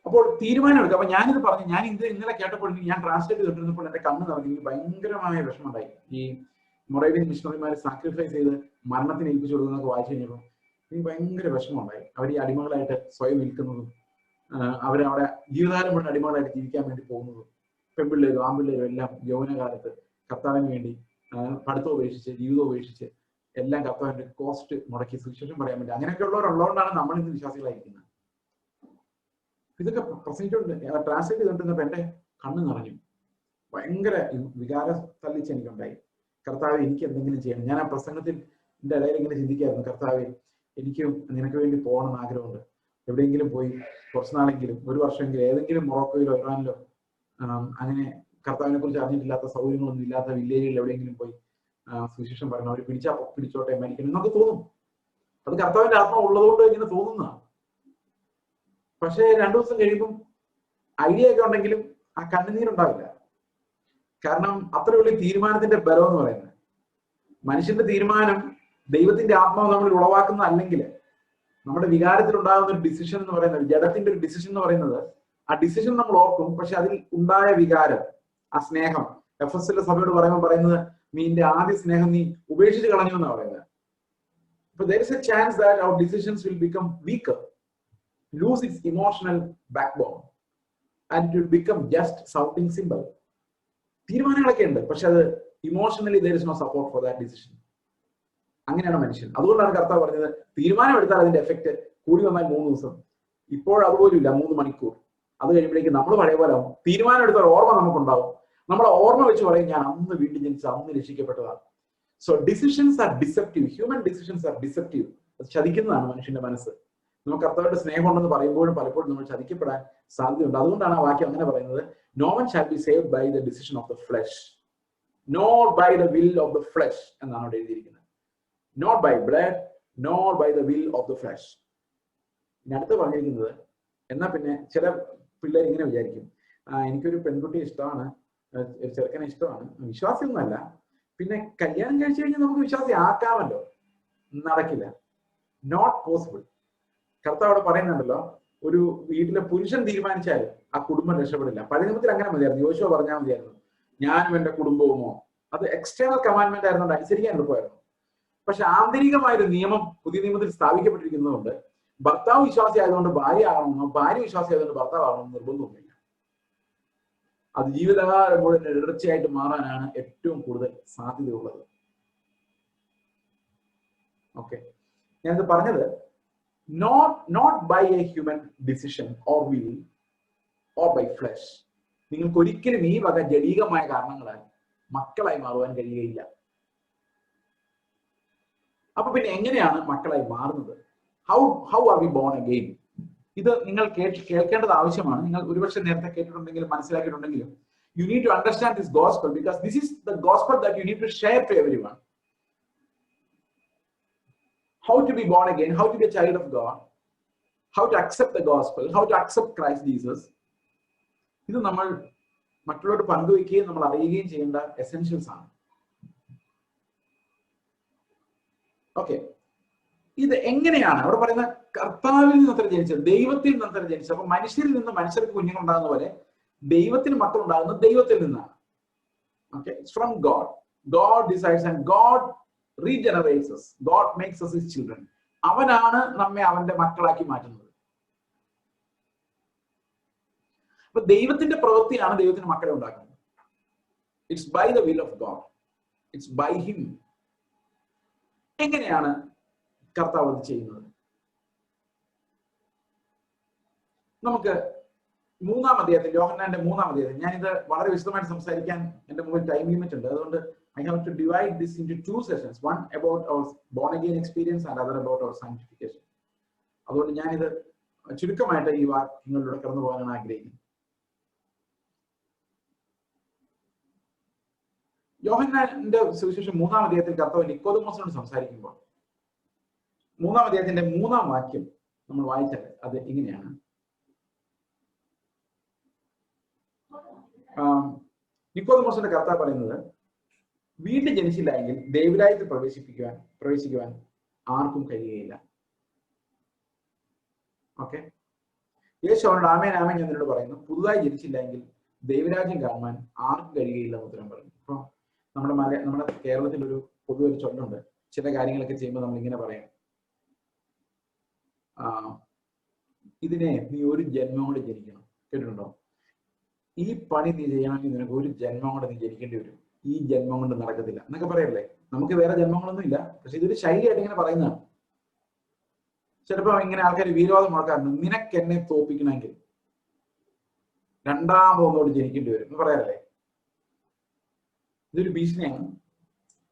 അപ്പോൾ തീരുമാനം എടുക്കുക. അപ്പൊ ഞാനിത് പറഞ്ഞു, ഞാൻ ഇന്നലെ കേട്ടപ്പോൾ ഞാൻ ട്രാൻസ്ലേറ്റ് ചെയ്തിരുന്നപ്പോൾ എന്റെ കണ്ണ് നിറഞ്ഞു. എനിക്ക് ഭയങ്കരമായ വിഷമമുണ്ടായി. ഈ മൊറേവിയൻ മിഷണറിമാർ സാക്രിഫൈസ് ചെയ്ത് മരണത്തിന് ഏൽപ്പിച്ചു കൊടുക്കുന്നതൊക്കെ വായിച്ചു കഴിഞ്ഞപ്പോൾ എനിക്ക് ഭയങ്കര വിഷമമുണ്ടായി. അവർ ഈ അടിമകളായിട്ട് സ്വയം വിൽക്കുന്നതും അവരവിടെ ജീവിതകാലം മുഴുവൻ അടിമകളായിട്ട് ജീവിക്കാൻ വേണ്ടി പോകുന്നതും, പെൺപിള്ളേരും ആൺപിള്ളേരും എല്ലാം യൗവനകാലത്ത് കർത്താവിന് വേണ്ടി പഠിത്തം ഉപേക്ഷിച്ച്, ജീവിതം ഉപേക്ഷിച്ച് എല്ലാം കർത്താവിന്റെ കോസ്റ്റ് മുടക്കി സുവിശേഷം പറയാൻ വേണ്ടി അങ്ങനെയൊക്കെ ഉള്ളവരുള്ളതുകൊണ്ടാണ് നമ്മൾ ഇന്ന് വിശ്വാസികളായിരിക്കുന്നത്. ഇതൊക്കെ പ്രസംഗിച്ചുകൊണ്ട് ട്രാൻസ്ലേറ്റ് ചെയ്തുകൊണ്ടിരുന്നപ്പോൾ എന്റെ കണ്ണ് നിറഞ്ഞു. ഭയങ്കര വികാരം തള്ളിച്ച് എനിക്കുണ്ടായി. കർത്താവ്, എനിക്ക് എന്തെങ്കിലും ചെയ്യണം. ഞാൻ ആ പ്രസംഗത്തിന്റെ ഇടയിൽ ഇങ്ങനെ ചിന്തിക്കായിരുന്നു, കർത്താവ്, എനിക്കും നിനക്ക് വേണ്ടി പോകണമെന്ന് ആഗ്രഹമുണ്ട്. എവിടെയെങ്കിലും പോയി കുറച്ച് നാളെങ്കിലും, ഒരു വർഷമെങ്കിലും ഏതെങ്കിലും മൊറോക്കോയിലോ ഇറാനിലോ അങ്ങനെ കർത്താവിനെ കുറിച്ച് അറിഞ്ഞിട്ടില്ലാത്ത, സൗകര്യങ്ങളൊന്നും ഇല്ലാത്ത വില്ലേജുകളിൽ എവിടെയെങ്കിലും പോയി സുവിശേഷം പറയുന്നത്, അവർ പിടിച്ചോട്ടെ മരിക്കണം എന്നൊക്കെ തോന്നും. അത് കർത്താവിന്റെ ആത്മാവ് ഉള്ളതുകൊണ്ട് ഇങ്ങനെ തോന്നുന്നതാണ്. പക്ഷേ 2 ദിവസം കഴിയുമ്പം ഐഡിയ ഒക്കെ ഉണ്ടെങ്കിലും ആ കണ്ണുനീരുണ്ടാവില്ല. കാരണം അത്ര വലിയ തീരുമാനത്തിന്റെ ബലം എന്ന് പറയുന്നത്, മനുഷ്യന്റെ തീരുമാനം ദൈവത്തിന്റെ ആത്മാവ് നമ്മൾ ഉളവാക്കുന്നതല്ലെങ്കിൽ നമ്മുടെ വികാരത്തിൽ ഉണ്ടാകുന്ന ഒരു ഡിസിഷൻ എന്ന് പറയുന്നത്, ജഡത്തിന്റെ ഒരു ഡിസിഷൻ എന്ന് പറയുന്നത്, ആ ഡിസിഷൻ നമ്മൾ ഓർക്കും, പക്ഷെ അതിൽ ഉണ്ടായ വികാരം, ആ സ്നേഹം, എഫെസ്യരുടെ സഭയോട് പറയുന്നത് നിന്റെ ആദ്യ സ്നേഹം നീ ഉപേക്ഷിച്ച് കളഞ്ഞു എന്നാണ് പറയുന്നത്. അപ്പൊ there is a chance that our decisions will become weaker, lose its emotional backbone, and it will become just sounding symbol. തീരുമാനങ്ങളൊക്കെ ഉണ്ട്, പക്ഷെ അത് emotionally there is no support for that decision. അങ്ങനെയാണ് മനുഷ്യൻ. അതുകൊണ്ടാണ് കർത്താവ് പറഞ്ഞത്, തീരുമാനം എടുത്താൽ അതിന്റെ എഫക്ട് കൂടി വന്നാൽ 3 ദിവസം, ഇപ്പോൾ അതുപോലും ഇല്ല 3 മണിക്കൂർ. അത് കഴിയുമ്പോഴേക്കും നമ്മൾ പഴയ പോലെ ആവും. തീരുമാനം എടുത്താൽ ഓർമ്മ നമുക്കുണ്ടാവും. നമ്മുടെ ഓർമ്മ വെച്ച് പറയും, ഞാൻ അന്ന് വീണ്ടും ജനിച്ച, അന്ന് രക്ഷിക്കപ്പെട്ടതാണ്. So decisions are deceptive. Human decisions are deceptive. അത് ചതിക്കുന്നതാണ് മനുഷ്യന്റെ മനസ്സ്. നമുക്ക് കർത്താവിന്റെ സ്നേഹം ഉണ്ടെന്ന് പറയുമ്പോഴും പലപ്പോഴും നമ്മൾ ചതിക്കപ്പെടാൻ സാധ്യതയുണ്ട്. അതുകൊണ്ടാണ് ആ വാക്യം അങ്ങനെ പറയുന്നത്, no one shall be saved by the decision of the flesh, not by the will of the flesh എന്നാണ് അവിടെ എഴുതിയിരിക്കുന്നത്. Not by blood, not by the will of the flesh. ഇനി അടുത്ത് പറഞ്ഞിരിക്കുന്നത്, എന്നാ പിന്നെ ചില പിള്ളേർ ഇങ്ങനെ വിചാരിക്കും, എനിക്കൊരു പെൺകുട്ടിയെ ഇഷ്ടമാണ്, ഒരു ചെറുക്കനെ ഇഷ്ടമാണ്, വിശ്വാസിയൊന്നുമല്ല, പിന്നെ കല്യാണം കഴിച്ചു കഴിഞ്ഞാൽ നമുക്ക് വിശ്വാസി ആക്കാമല്ലോ. നടക്കില്ല. Not possible. കർത്താവ് അവിടെ പറയുന്നുണ്ടല്ലോ, ഒരു വീട്ടിലെ പുരുഷൻ തീരുമാനിച്ചാൽ ആ കുടുംബം രക്ഷപ്പെടില്ല. പഴയ നിയമത്തിൽ അങ്ങനെ മതിയായിരുന്നു, യോശുവ പറഞ്ഞാൽ മതിയായിരുന്നു, ഞാനും എന്റെ കുടുംബവുമോ. അത് എക്സ്റ്റേണൽ കമാൻഡ്മെന്റ് ആയിരുന്നുകൊണ്ട് അനുസരിക്കാൻ എളുപ്പമായിരുന്നു. പക്ഷെ ആന്തരികമായൊരു നിയമം പുതിയ നിയമത്തിൽ സ്ഥാപിക്കപ്പെട്ടിരിക്കുന്നതുകൊണ്ട് ഭർത്താവ് വിശ്വാസി ആയതുകൊണ്ട് ഭാര്യ ആകണമെന്നോ, ഭാര്യ വിശ്വാസി ആയതുകൊണ്ട് ഭർത്താവ് ആകണമെന്ന് നിർബന്ധമൊന്നുമില്ല. അത് ജീവിതകാലം മുഴുവൻ ഇടർച്ചയായിട്ട് മാറാനാണ് ഏറ്റവും കൂടുതൽ സാധ്യതയുള്ളത്. ഓക്കെ, ഞാനിത് പറഞ്ഞത് not by a human decision or will or by flesh. നിങ്ങൾക്ക് ഒരിക്കലും ഈ വക ജഡീകമായ കാരണങ്ങളാൽ മക്കളായി മാറുവാൻ കഴിയുകയില്ല. അപ്പൊ പിന്നെ എങ്ങനെയാണ് മക്കളായി മാറുന്നത്? How are we born again? ഇത് നിങ്ങൾ കേൾക്കേണ്ടത് ആവശ്യമാണ്. നിങ്ങൾ ഒരുപക്ഷെ നേരത്തെ കേട്ടിട്ടുണ്ടെങ്കിലും മനസ്സിലാക്കിയിട്ടുണ്ടെങ്കിലും, you need to understand this gospel, because this is the gospel that you need to share to everyone. How to be born again, how to be a child of God, how to accept the gospel, how to accept Christ Jesus. ഇത് നമ്മൾ മറ്റുള്ളവരോട് പങ്കുവയ്ക്കുകയും നമ്മൾ അറിയുകയും ചെയ്യേണ്ട essentials ആണ്. Okay, ഇത് എങ്ങനെയാണ് അവിടെ പറയുന്ന കർത്താവിൽ നിന്ന് ജനിച്ചത്, ദൈവത്തിൽ നിന്ന് ജനിച്ചത്. അപ്പൊ മനുഷ്യരിൽ നിന്ന് മനുഷ്യർക്ക് കുഞ്ഞുങ്ങൾ ഉണ്ടാകുന്ന പോലെ ദൈവത്തിന് മക്കൾ ഉണ്ടാകുന്നത് ദൈവത്തിൽ നിന്നാണ്. Okay, from God. God decides and God regenerates us. God makes us his children. അവനാണ് നമ്മെ അവന്റെ മക്കളാക്കി മാറ്റുന്നത്. അപ്പൊ ദൈവത്തിന്റെ പ്രവൃത്തിയാണ് ദൈവത്തിന് മക്കളെ ഉണ്ടാക്കുന്നത്. It's by the will of God, it's by him. എങ്ങനെയാണ് കർത്താവ് അത് ചെയ്യുന്നത്? നമുക്ക് 3-ാം അധ്യായത്തിൽ, യോഹന്നാന്റെ 3-ാം അധ്യായത്തിൽ, ഞാനിത് വളരെ വിശദമായിട്ട് സംസാരിക്കാൻ എന്റെ മുമ്പിൽ ടൈം ലിമിറ്റ് ഉണ്ട്. അതുകൊണ്ട് I have to divide this into 2 sessions, one about our born again experience and other about our sanctification. അതുകൊണ്ട് ഞാനിത് ചുരുക്കമായിട്ട് ഈ വാക്യങ്ങളിലൂടെ കടന്നു പോകാനാണ് ആഗ്രഹിക്കുന്നത്. യോഹന്നാന്റെ സുവിശേഷം 3-ാം അധ്യായത്തിൽ കർത്താവ് നിക്കോദെമോസിനോട് സംസാരിക്കുമ്പോൾ 3-ാം അധ്യായത്തിന്റെ 3-ാം വാക്യം നമ്മൾ വായിച്ചാൽ അത് ഇങ്ങനെയാണ്. നിക്കോദെമോസിന്റെ കർത്താവ് പറയുന്നത്, വീണ്ടും ജനിച്ചില്ല എങ്കിൽ ദൈവരാജ്യത്തിൽ പ്രവേശിക്കുവാൻ ആർക്കും കഴിയുകയില്ല. ഓക്കെ, യേശു അവനോട് ആമേൻ ആമേൻ ഞാൻ നിന്നോട് പറയുന്നു, പുതുതായി ജനിച്ചില്ല എങ്കിൽ ദൈവരാജ്യം കാണുവാൻ ആർക്കും കഴിയുകയില്ല എന്ന് ഉത്തരം പറഞ്ഞു. ഇപ്പൊ നമ്മുടെ കേരളത്തിൽ ഒരു പൊതുവൊരു ചൊല്ലുണ്ട്, ചില കാര്യങ്ങളൊക്കെ ചെയ്യുമ്പോൾ നമ്മൾ ഇങ്ങനെ പറയാം, ഇതിനെ നീ ഒരു ജന്മം കൊണ്ട് ജനിക്കണം. കേട്ടിട്ടുണ്ടോ? ഈ പണി നീ ചെയ്യണമെങ്കിൽ നിനക്ക് ഒരു ജന്മം കൊണ്ട് നീ ജനിക്കേണ്ടി വരും, ഈ ജന്മം കൊണ്ട് നടക്കത്തില്ല എന്നൊക്കെ പറയല്ലേ. നമുക്ക് വേറെ ജന്മങ്ങളൊന്നും ഇല്ല, പക്ഷെ ഇതൊരു ശൈലിയായിട്ട് ഇങ്ങനെ പറയുന്നതാണ്. ചിലപ്പോ ഇങ്ങനെ ആൾക്കാർ വീരവാദം മുഴക്കാറുണ്ട്, നിനക്ക് എന്നെ തോപ്പിക്കണമെങ്കിൽ രണ്ടാമതൊന്നോട് ജനിക്കേണ്ടി വരും എന്ന് പറയാറില്ലേ. ഇതൊരു ഭീഷണിയാണ്.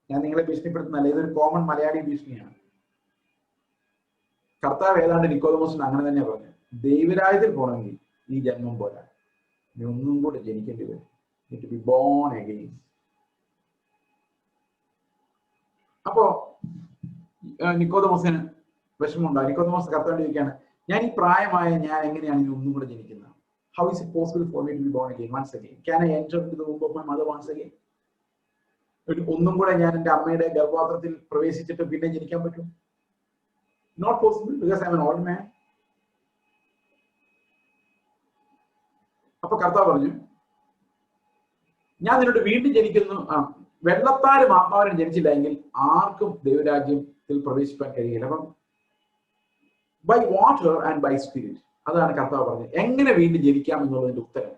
ഞാൻ നിങ്ങളെ ഭീഷണിപ്പെടുത്തുന്നല്ല, ഇതൊരു കോമൺ മലയാളി ഭീഷണിയാണ്. കർത്താവ് ഏതാണ്ട് നിക്കോദെമോസിന് അങ്ങനെ തന്നെ പറഞ്ഞു, ദൈവരാജ്യത്തിൽ പോകണമെങ്കിൽ ഈ ജന്മം പോരാ, നീ ഒന്നും കൂടെ ജനിക്കേണ്ടി വരും. നീ ടു ബി ബോൺ അഗെയിൻ. അപ്പോ നിക്കോദെമോസിന് വിഷമമുണ്ടാകും. നിക്കോദെമോസ് കർത്താവിനോട് ചോദിക്കുകയാണ്, ഞാൻ ഈ പ്രായമായ ഞാൻ എങ്ങനെയാണ് ഇനി ഒന്നും കൂടെ ജനിക്കുന്നത്? How is it possible for me to be born again once again? Can I enter into the womb of my mother once again? ഒന്നും കൂടെ ഞാൻ എൻ്റെ അമ്മയുടെ ഗർഭപാത്രത്തിൽ പ്രവേശിച്ചിട്ട് പിന്നെ ജനിക്കാൻ പറ്റും? Not possible because I am an old man. അപ്പൊ കർത്താവ് പറഞ്ഞു, ഞാൻ നിന്നോട് വീണ്ടും ജനിക്കുന്നു. വെള്ളത്താലും ആത്മാവിനും ജനിച്ചില്ല എങ്കിൽ ആർക്കും ദൈവരാജ്യത്തിൽ പ്രവേശിക്കാൻ കഴിയില്ല. അപ്പം by water and by spirit, അതാണ് കർത്താവ് പറഞ്ഞത്. എങ്ങനെ വീണ്ടും ജനിക്കാം എന്നുള്ളതിന്റെ ഉത്തരം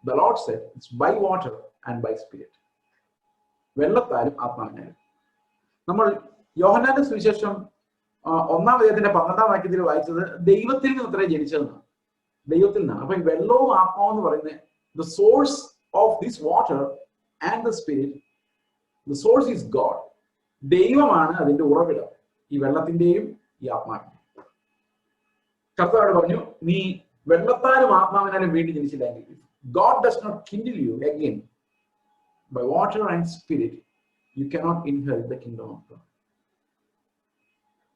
the Lord said it's by water and by spirit. വെള്ളത്താലും ആത്മാവിനാലും. നമ്മൾ യോഹന്നാന്റെ സുവിശേഷം 1-ാം അധ്യായത്തിന്റെ 12-ാം വാക്യത്തിൽ വായിച്ചത് ദൈവത്തിൽ നിന്ന് അത്രേ ജനിച്ചതെന്നാണ്, ദൈവത്തിൽ നിന്നാണ്. അപ്പൊ ഈ വെള്ളവും ആത്മാവും എന്ന് പറയുന്നത് the source of this water and the spirit, the source is God. ദൈവമാണ് അതിന്റെ ഉറവിടം, ഈ വെള്ളത്തിന്റെയും ഈ ആത്മാവിന്റെയും. കർത്താവ് പറഞ്ഞു, നീ വെള്ളത്താലും ആത്മാവിനാലും വീണ്ടും ജനിച്ചില്ലെങ്കിൽ, God does not kindle you again by water and spirit, you cannot inherit the kingdom of God.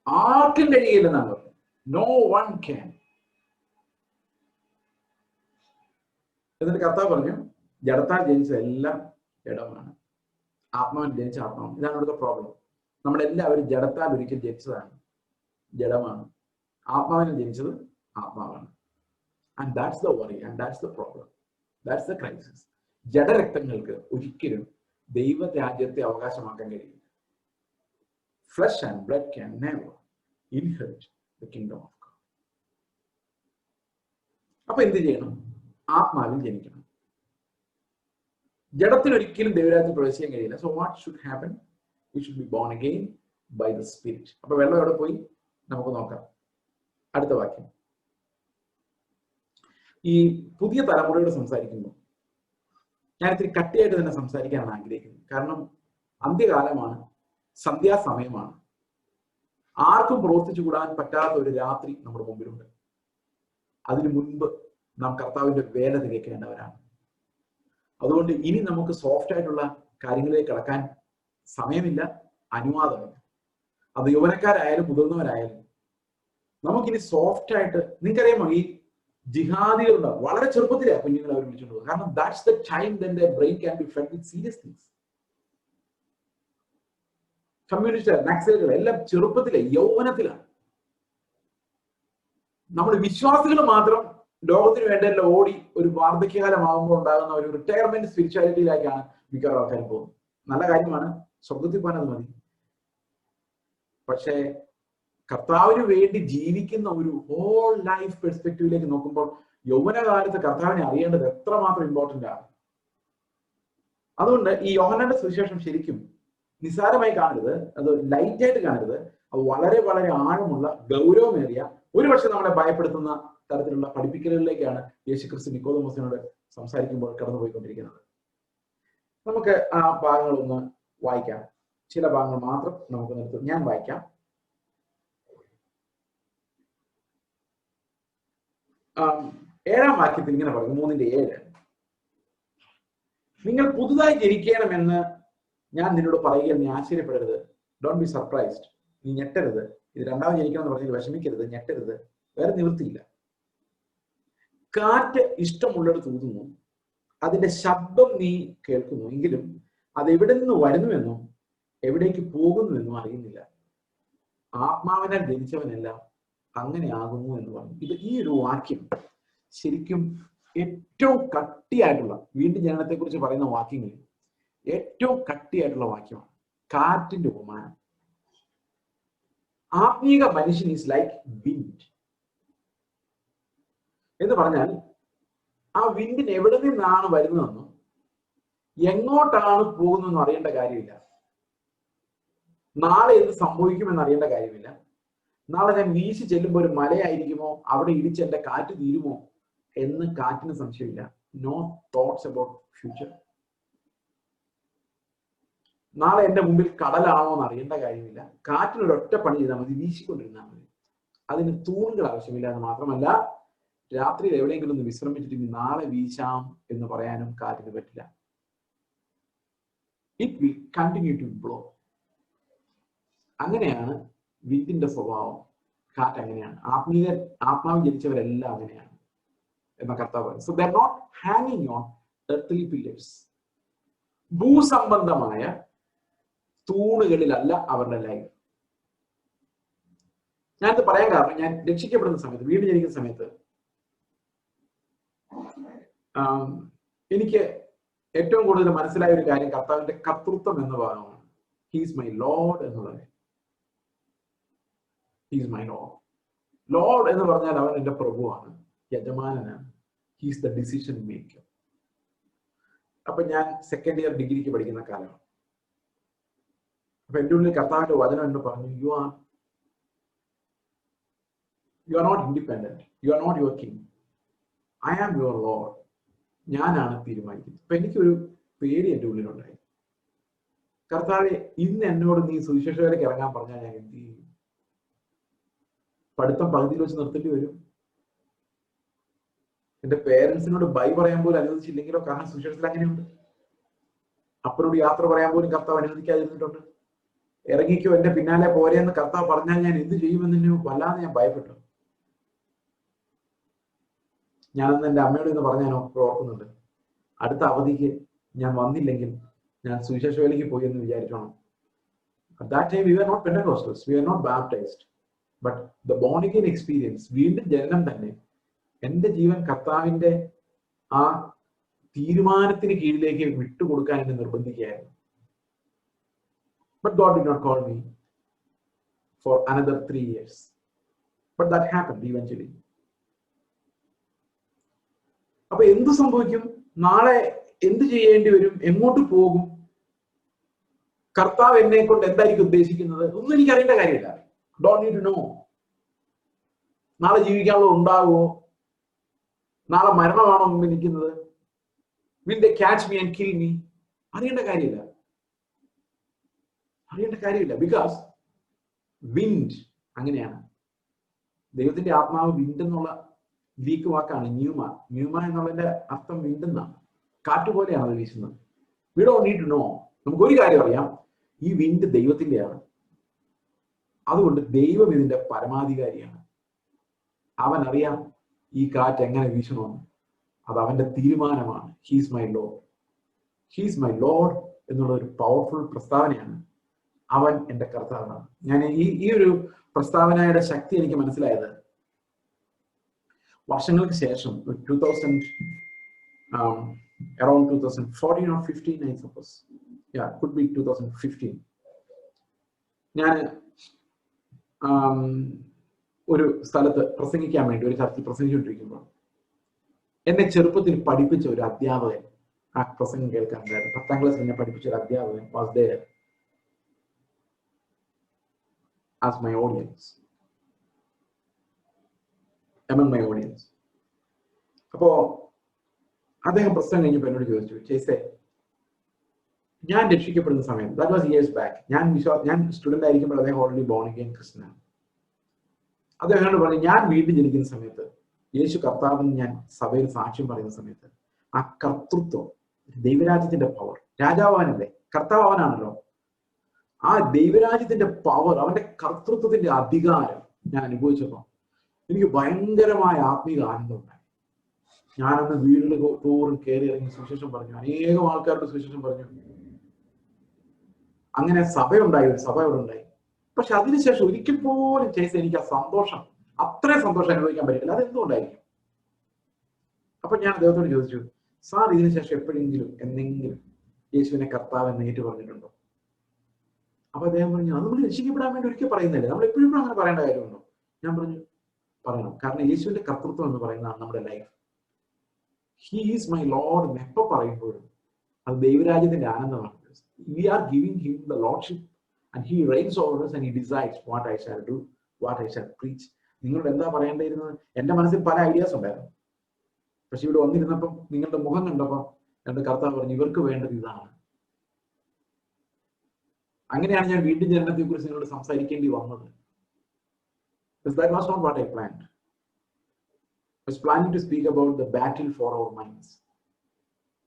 ആർക്കും കഴിയില്ലെന്നാണ് പറഞ്ഞത്. No one can. എന്നിട്ട് കർത്താവ് പറഞ്ഞു, ജഡത്താൽ ജനിച്ച എല്ലാം ജഡമാണ്, ആത്മാവിൽ ജനിച്ച ആത്മാവാണ്. ഇതാണ് ഇവിടുത്തെ പ്രോബ്ലം. നമ്മളെല്ലാവരും ജഡത്താൽ ഒരിക്കൽ ജനിച്ചതാണ്, ജഡമാണ്. ആത്മാവിനെ ജനിച്ചത് ആത്മാവാണ്. And that's the worry and that's the problem. That's the crisis. ജഡരക്തങ്ങൾക്ക് ഒരിക്കലും ദൈവരാജ്യത്തെ അവകാശമാക്കാൻ കഴിയില്ല. Flesh and blood can never inherit the kingdom of God. അപ്പൊ എന്ത് ചെയ്യണം? ആത്മാവിൽ ജനിക്കണം. ജഡത്തിന് ഒരിക്കലും ദൈവരാജ്യത്തിൽ പ്രവേശിക്കാൻ കഴിയില്ല. So what should happen? We should be born again by the spirit. അപ്പൊ വെള്ളം എവിടെ പോയി? നമുക്ക് നോക്കാം. അടുത്ത വാക്യം. ഈ പുതിയ തലമുറയോട് സംസാരിക്കുമ്പോൾ ഞാൻ ഇത്തിരി കട്ടിയായിട്ട് തന്നെ സംസാരിക്കാനാണ് ആഗ്രഹിക്കുന്നത്. കാരണം അന്ത്യകാലമാണ്, സന്ധ്യാസമയമാണ്. ആർക്കും പ്രവർത്തിച്ചു കൂടാൻ പറ്റാത്ത ഒരു രാത്രി നമ്മുടെ മുമ്പിലുണ്ട്. അതിനു മുൻപ് നാം കർത്താവിന്റെ വേല തികയ്ക്കേണ്ടവരാണ്. അതുകൊണ്ട് ഇനി നമുക്ക് സോഫ്റ്റ് ആയിട്ടുള്ള കാര്യങ്ങളിലേക്ക് കടക്കാൻ സമയമില്ല, അനുവാദമില്ല. അത് യൗവനക്കാരായാലും മുതിർന്നവരായാലും നമുക്കിനി സോഫ്റ്റ് ആയിട്ട്, നിങ്ങൾക്കറിയാമോ, ഈ ജിഹാദികളുണ്ട്, വളരെ ചെറുപ്പത്തിലാണ് കുഞ്ഞുങ്ങളെ അവർ വിളിച്ചുകൊണ്ട് പോകുന്നത്. കാരണം that's the time then their brain can be fed with serious things. Communist നക്സലുകൾ എല്ലാം ചെറുപ്പത്തിലെ, യൗവനത്തിലാണ്. നമ്മൾ വിശ്വാസികൾ മാത്രം ലോകത്തിന് വേണ്ടല്ലോ ഓടി ഒരു വാർദ്ധക്യകാലമാകുമ്പോൾ ഉണ്ടാകുന്ന ഒരു റിട്ടയർമെന്റ് സ്പിരിച്വാലിറ്റിയിലേക്കാണ് മിക്കവാറും ആൾക്കാർ പോകുന്നത്. നല്ല കാര്യമാണ്, സ്വർഗത്തിൽ പോകാൻ അത് മതി. പക്ഷേ കർത്താവിന് വേണ്ടി ജീവിക്കുന്ന ഒരു ഹോൾ ലൈഫ് പെർസ്പെക്റ്റീവിലേക്ക് നോക്കുമ്പോൾ യൗവനകാലത്ത് കർത്താവിനെ അറിയേണ്ടത് എത്രമാത്രം ഇമ്പോർട്ടന്റ് ആണ്. അതുകൊണ്ട് ഈ യോഹന്നാന്റെ സുവിശേഷം ശരിക്കും നിസ്സാരമായി കാണരുത്, അത് ലൈറ്റായിട്ട് കാണരുത്. അത് വളരെ വളരെ ആഴമുള്ള, ഗൗരവമേറിയ, ഒരുപക്ഷെ നമ്മളെ ഭയപ്പെടുത്തുന്ന തരത്തിലുള്ള പഠിപ്പിക്കലുകളിലേക്കാണ് യേശുക്രിസ്തു നിക്കോദെമോസിനോട് സംസാരിക്കുമ്പോൾ കടന്നുപോയിക്കൊണ്ടിരിക്കുന്നത്. നമുക്ക് ആ ഭാഗങ്ങളൊന്ന് വായിക്കാം. ചില ഭാഗങ്ങൾ മാത്രം നമുക്ക് നിർത്തും. ഞാൻ വായിക്കാം. 7-ാം വാക്യത്തിൽ ഇങ്ങനെ പറയും, 3:7, നിങ്ങൾ പുതുതായി ജനിക്കണമെന്ന് ഞാൻ നിന്നോട് പറയുക, നീ ആശ്ചര്യപ്പെടരുത്. Don't be surprised. നീ ഞെട്ടരുത്. ഇത് രണ്ടാമത് ജനിക്കണം എന്ന് പറഞ്ഞാൽ വിഷമിക്കരുത്, ഞെട്ടരുത്. വേറെ നിവൃത്തിയില്ല. കാറ്റ് ഇഷ്ടമുള്ളിടത്ത് ഊതുന്നു, അതിന്റെ ശബ്ദം നീ കേൾക്കുന്നു, എങ്കിലും അത് എവിടെ നിന്ന് വരുന്നുവെന്നും എവിടേക്ക് പോകുന്നുവെന്നും അറിയുന്നില്ല. ആത്മാവിനാൽ ജനിച്ചവനെല്ലാം അങ്ങനെ ആകുന്നു എന്ന് പറഞ്ഞു. ഈ ഒരു വാക്യം ശരിക്കും ഏറ്റവും കട്ടിയായിട്ടുള്ള, വീണ്ടും ജനനത്തെ കുറിച്ച് പറയുന്ന വാക്യങ്ങളിൽ ഏറ്റവും കട്ടിയായിട്ടുള്ള വാക്യമാണ്. കാറ്റിന്റെ ഉപമാനം. ആത്മീക മനുഷ്യൻ ഈസ് ലൈക്ക് വിൻഡ് എന്ന് പറഞ്ഞാൽ, ആ വിൻഡിന് എവിടെ നിന്നാണ് വരുന്നതെന്നും എങ്ങോട്ടാണ് പോകുന്നതെന്നും അറിയേണ്ട കാര്യമില്ല. നാളെ എന്ത് സംഭവിക്കുമെന്ന് അറിയേണ്ട കാര്യമില്ല. നാളെ ഞാൻ വീശി ചെല്ലുമ്പോൾ ഒരു മലയായിരിക്കുമോ, അവിടെ ഇടിച്ച് എന്റെ കാറ്റ് തീരുമോ എന്ന് കാറ്റിന് സംശയമില്ല. No thoughts about future. നാളെ എന്റെ മുമ്പിൽ കടലാണോ എന്ന് അറിയേണ്ട കാര്യമില്ല. കാറ്റിനൊരൊറ്റ പണി ചെയ്താൽ മതി, വീശിക്കൊണ്ടിരുന്നാൽ മതി. അതിന് തൂണുകൾ ആവശ്യമില്ല. എന്ന് മാത്രമല്ല, രാത്രിയിൽ എവിടെയെങ്കിലും ഒന്ന് വിശ്രമിച്ചിട്ട് നാളെ വീശാം എന്ന് പറയാനും കാറ്റിന് പറ്റില്ല. It will continue to blow. അങ്ങനെയാണ് വിൻഡിന്റെ സ്വഭാവം. കാറ്റ് അങ്ങനെയാണ്. ആത്മാവ് ജനിച്ചവരെല്ലാം അങ്ങനെയാണ് എന്ന കർത്താവ് പറയും. സോ ദേ ആർ നോട്ട് ഹാങ്ങിങ് ഓൺ earthly pillars. ഭൂസംബന്ധമായ തൂണുകളിലല്ല അവരുടെ ലൈഫ്. ഞാനിത് പറയാൻ കാരണം, ഞാൻ രക്ഷിക്കപ്പെടുന്ന സമയത്ത്, വീണ്ടും ജനിക്കുന്ന സമയത്ത് എനിക്ക് ഏറ്റവും കൂടുതൽ മനസ്സിലായ ഒരു കാര്യം കർത്താവിന്റെ കർത്തൃത്വം എന്ന ഭാഗമാണ്. ഹീസ് മൈ ലോർഡ് എന്നുള്ളത്. He's my lord. ലോർഡ് എന്ന് പറഞ്ഞാൽ അവൻ എന്റെ പ്രഭുവാണ്, യജമാനനാണ്. He's the decision maker. അപ്പൊ ഞാൻ സെക്കൻഡ് ഇയർ ഡിഗ്രിക്ക് പഠിക്കുന്ന കാലമാണ്. അപ്പൊ എൻ്റെ ഉള്ളിൽ കർത്താവിന്റെ വചനം എന്ന് പറഞ്ഞു, you are not independent, you are not your king, I am your Lord. ഞാനാണ് തീരുമാനിക്കുന്നത്. അപ്പൊ എനിക്കൊരു പേടി എൻ്റെ ഉള്ളിലുണ്ടായി. കർത്താവെ, ഇന്ന് എന്നോട് നീ സുവിശേഷകർക്ക് ഇറങ്ങാൻ പറഞ്ഞാൽ ഞാൻ എന്ത് ചെയ്യും? പഠിത്തം പകുതിയിൽ വെച്ച് നിർത്തേണ്ടി വരും. എന്റെ പേരൻസിനോട് ബൈ പറയാൻ പോലും അനുവദിച്ചില്ലെങ്കിലോ, കാരണം സുവിശേഷത്തിൽ അങ്ങനെയുണ്ട്. അപ്പനോട് യാത്ര പറയാൻ പോലും കർത്താവ് അനുവദിക്കാതിരുന്നിട്ടുണ്ട്. ഇറങ്ങിക്കോ, എന്റെ പിന്നാലെ പോരെയെന്ന് കർത്താവ് പറഞ്ഞാൽ ഞാൻ എന്ത് ചെയ്യുമെന്നു വല്ലാതെ ഞാൻ ഭയപ്പെട്ടു. ഞാനന്ന് എൻ്റെ അമ്മയോട് ഇന്ന് പറഞ്ഞാൽ ഓർക്കുന്നുണ്ട്, അടുത്ത അവധിക്ക് ഞാൻ വന്നില്ലെങ്കിൽ ഞാൻ സുവിശേഷ വേലയ്ക്ക് പോയി എന്ന് വിചാരിച്ചോണം. At that time we were not Pentecostals, we were not baptized, but the born again experience, വീണ്ടും ജനനം തന്നെ എന്റെ ജീവൻ കർത്താവിന്റെ ആ തീരുമാനത്തിന് കീഴിലേക്ക് വിട്ടുകൊടുക്കാൻ എന്നെ നിർബന്ധിക്കുകയായിരുന്നു. But God did not call me for another 3 years. But that happened eventually. അപ്പൊ എന്ത് സംഭവിക്കും? നാളെ എന്ത് ചെയ്യേണ്ടി വരും? എങ്ങോട്ട് പോകും? കർത്താവ് എന്നെ കൊണ്ട് എന്തായിരിക്കും ഉദ്ദേശിക്കുന്നത്? ഒന്നും എനിക്ക് അറിയേണ്ട കാര്യമില്ല. Don't need to know. നാളെ ജീവിക്കാനുള്ള ഉണ്ടാവുമോ? നാളെ മരണമാണോ മുമ്പിൽ നിൽക്കുന്നത്? Will they catch me and kill me? അറിയേണ്ട കാര്യമില്ല. ബിക്കോസ് വിൻഡ് അങ്ങനെയാണ്. ദൈവത്തിന്റെ ആത്മാവ് വിൻഡ് എന്നുള്ള ഗ്രീക്ക് വാക്കാണ് ന്യൂമ. ന്യൂമ എന്നുള്ളതിന്റെ അർത്ഥം വിൻഡ് എന്നാണ്. കാറ്റ് പോലെയാണ് അത് വീശുന്നത്. We don't need to know. നമുക്കൊരു കാര്യം അറിയാം, ഈ വിൻഡ് ദൈവത്തിന്റെയാണ്. അതുകൊണ്ട് ദൈവം ഇതിന്റെ പരമാധികാരിയാണ്. അവൻ അറിയാം ഈ കാറ്റ് എങ്ങനെ വീശണമെന്ന്. അത് അവന്റെ തീരുമാനമാണ്. He's my Lord. He's my Lord എന്നുള്ള ഒരു പവർഫുൾ പ്രസ്താവനയാണ്. അവൻ എന്റെ കർത്താവാണ്. ഞാൻ ഈ ഒരു പ്രസ്താവനയുടെ ശക്തി എനിക്ക് മനസ്സിലായത് വർഷങ്ങൾക്ക് ശേഷം, 2000 around 2014 or 15 I suppose, yeah, could be 2015. ഞാൻ ഒരു സ്ഥലത്ത് പ്രസംഗിക്കാൻ വേണ്ടി ഒരു ചർച്ചയിൽ പ്രസംഗിച്ചുകൊണ്ടിരിക്കുമ്പോൾ എന്നെ ചെറുപ്പത്തിൽ പഠിപ്പിച്ച ഒരു അധ്യാപകൻ ആ പ്രസംഗം കേൾക്കാനുണ്ടായിരുന്നു. 10ാം ക്ലാസ്സിൽ എന്നെ പഠിപ്പിച്ച ഒരു അധ്യാപകൻ was there as my audience, among my audience. അപ്പോ അദ്ദേഹം പ്രസംഗം കഴിഞ്ഞപ്പോൾ എന്നോട് ചോദിച്ചു, ചേസേ, ഞാൻ രക്ഷിക്കപ്പെടുന്ന സമയം, that was years back, ഞാൻ സ്റ്റുഡന്റ് ആയിരിക്കുമ്പോൾ അദ്ദേഹം ഓൾറെഡി ബോൺ അഗെയിൻ ക്രിസ്ത്യനാണ്. അദ്ദേഹം എന്നോട് പറഞ്ഞു, ഞാൻ വീണ്ടും ജനിക്കുന്ന സമയത്ത്, യേശു കർത്താവെന്ന് ഞാൻ സഭയിൽ സാക്ഷ്യം പറയുന്ന സമയത്ത്, ആ കർത്തൃത്വം, ദൈവരാജ്യത്തിന്റെ പവർ, രാജാവാനല്ലേ, കർത്താവ് അവനാണല്ലോ, ആ ദൈവരാജ്യത്തിന്റെ പവർ, അവന്റെ കർത്തൃത്വത്തിന്റെ അധികാരം ഞാൻ അനുഭവിച്ചപ്പോൾ എനിക്ക് ഭയങ്കരമായ ആത്മീക ആനന്ദം ഉണ്ടായി. ഞാനന്ന് വീടുകൾ തോറും കയറി ഇറങ്ങി സുവിശേഷം പറഞ്ഞു, അനേകം ആൾക്കാരുടെ സുവിശേഷം പറഞ്ഞു. അങ്ങനെ സഭയുണ്ടായി, ഒരു സഭ അവിടെ ഉണ്ടായി. പക്ഷെ അതിനുശേഷം ഒരിക്കൽ പോലും ചെയ്ത് എനിക്ക് ആ സന്തോഷം, അത്രയും സന്തോഷം അനുഭവിക്കാൻ പറ്റില്ല. അതെന്തുകൊണ്ടായിരിക്കും? അപ്പൊ ഞാൻ അദ്ദേഹത്തോട് ചോദിച്ചു, സാർ ഇതിനുശേഷം എപ്പോഴെങ്കിലും എന്തെങ്കിലും യേശുവിനെ കർത്താവ് എന്ന് ഏറ്റു പറഞ്ഞിട്ടുണ്ടോ? അപ്പൊ അദ്ദേഹം പറഞ്ഞു, അത് നമ്മൾ രക്ഷിക്കപ്പെടാൻ വേണ്ടി ഒരിക്കൽ പറയുന്നില്ലേ, നമ്മൾ എപ്പോഴും അങ്ങനെ പറയേണ്ട കാര്യമുണ്ടോ? ഞാൻ പറഞ്ഞു, പറയണം. കാരണം യേശുവിന്റെ കർത്തൃത്വം എന്ന് പറയുന്നതാണ് നമ്മുടെ life. He is my lord എന്ന് എപ്പോ പറയുമ്പോഴും അത് ദൈവരാജ്യത്തിന്റെ ആനന്ദമാണ്. We are giving him the lordship and he reigns over us and he decides what I shall do, what I shall preach. നിങ്ങളോട് എന്താ പറയേണ്ടിയിരുന്നത്? എന്റെ മനസ്സിൽ പല ഐഡിയാസ് ഉണ്ടായിരുന്നു. പക്ഷെ ഇവിടെ വന്നിരുന്നപ്പം നിങ്ങളുടെ മുഖം കണ്ടപ്പോൾ എന്റെ കർത്താവ് പറഞ്ഞു, ഇവർക്ക് വേണ്ടത് ഇതാണ്. അങ്ങനെയാണ് ഞാൻ വീണ്ടും ജനനത്തെ കുറിച്ച് നിങ്ങളോട് സംസാരിക്കേണ്ടി വന്നത്. That was not what I planned. I was planning to speak about the battle for our minds,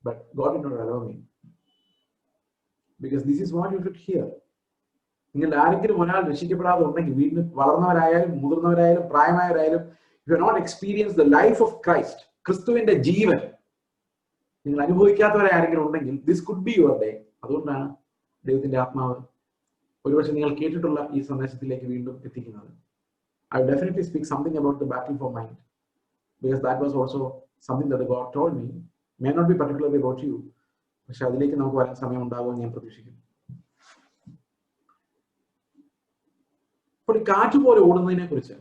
but God did not allow me, because this is what you should hear. നിങ്ങൾ ആരെങ്കിലും ഒരാൾ രക്ഷിക്കപ്പെടാതെ ഉണ്ടെങ്കിൽ, വീണ്ടും വളർന്നവരായാലും മുതിർന്നവരായാലും പ്രായമായവരായാലും, you have not experience the life of Christ, ക്രിസ്തുവിന്റെ ജീവൻ നിങ്ങൾ അനുഭവിക്കാത്തവരെ ആരെങ്കിലും ഉണ്ടെങ്കിൽ, this could be your day. അതുകൊണ്ടാണ് ദൈവത്തിന്റെ ആത്മാവ് ഒരുപക്ഷെ നിങ്ങൾ കേട്ടിട്ടുള്ള ഈ സന്ദേശത്തിലേക്ക് വീണ്ടും എത്തിക്കുന്നത്. I will definitely speak something about the battle for mind, because that was also something that God told me. May not be particularly about you, പക്ഷെ അതിലേക്ക് നമുക്ക് വരാൻ സമയം ഉണ്ടാകുമെന്ന് ഞാൻ പ്രതീക്ഷിക്കുന്നു. അപ്പോൾ ഈ കാറ്റ് പോലെ ഓടുന്നതിനെ കുറിച്ച്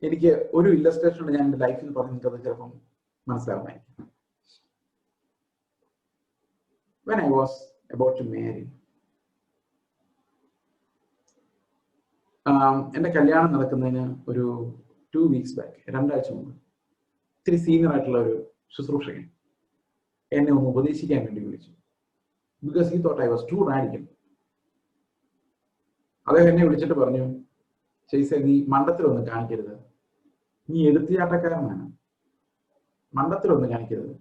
എനിക്ക് ഒരു ഇല്ലസ്ട്രേഷൻ ഞാൻ എൻ്റെ ലൈഫിൽ പറഞ്ഞ് നിൽക്കുന്നത് ചിലപ്പം മനസ്സിലാവുമായിരിക്കും. When I was about to marry, എൻ്റെ കല്യാണം നടക്കുന്നതിന് ഒരു 2 weeks ബാക്ക്, 2 ആഴ്ച മുമ്പ്, ഇത്തിരി സീനിയർ ആയിട്ടുള്ള ഒരു ശുശ്രൂഷകൻ എന്നെ ഒന്ന് ഉപദേശിക്കാൻ വേണ്ടി വിളിച്ചു. Because he thought I was too radical. അദ്ദേഹം എന്നെ വിളിച്ചിട്ട് പറഞ്ഞു, ചെയ്സേ, നീ മണ്ടത്തിലൊന്നും കാണിക്കരുത്, നീ എടുത്തുചാട്ടക്കാരനാണ്, മണ്ടത്തിലൊന്നും കാണിക്കരുത്.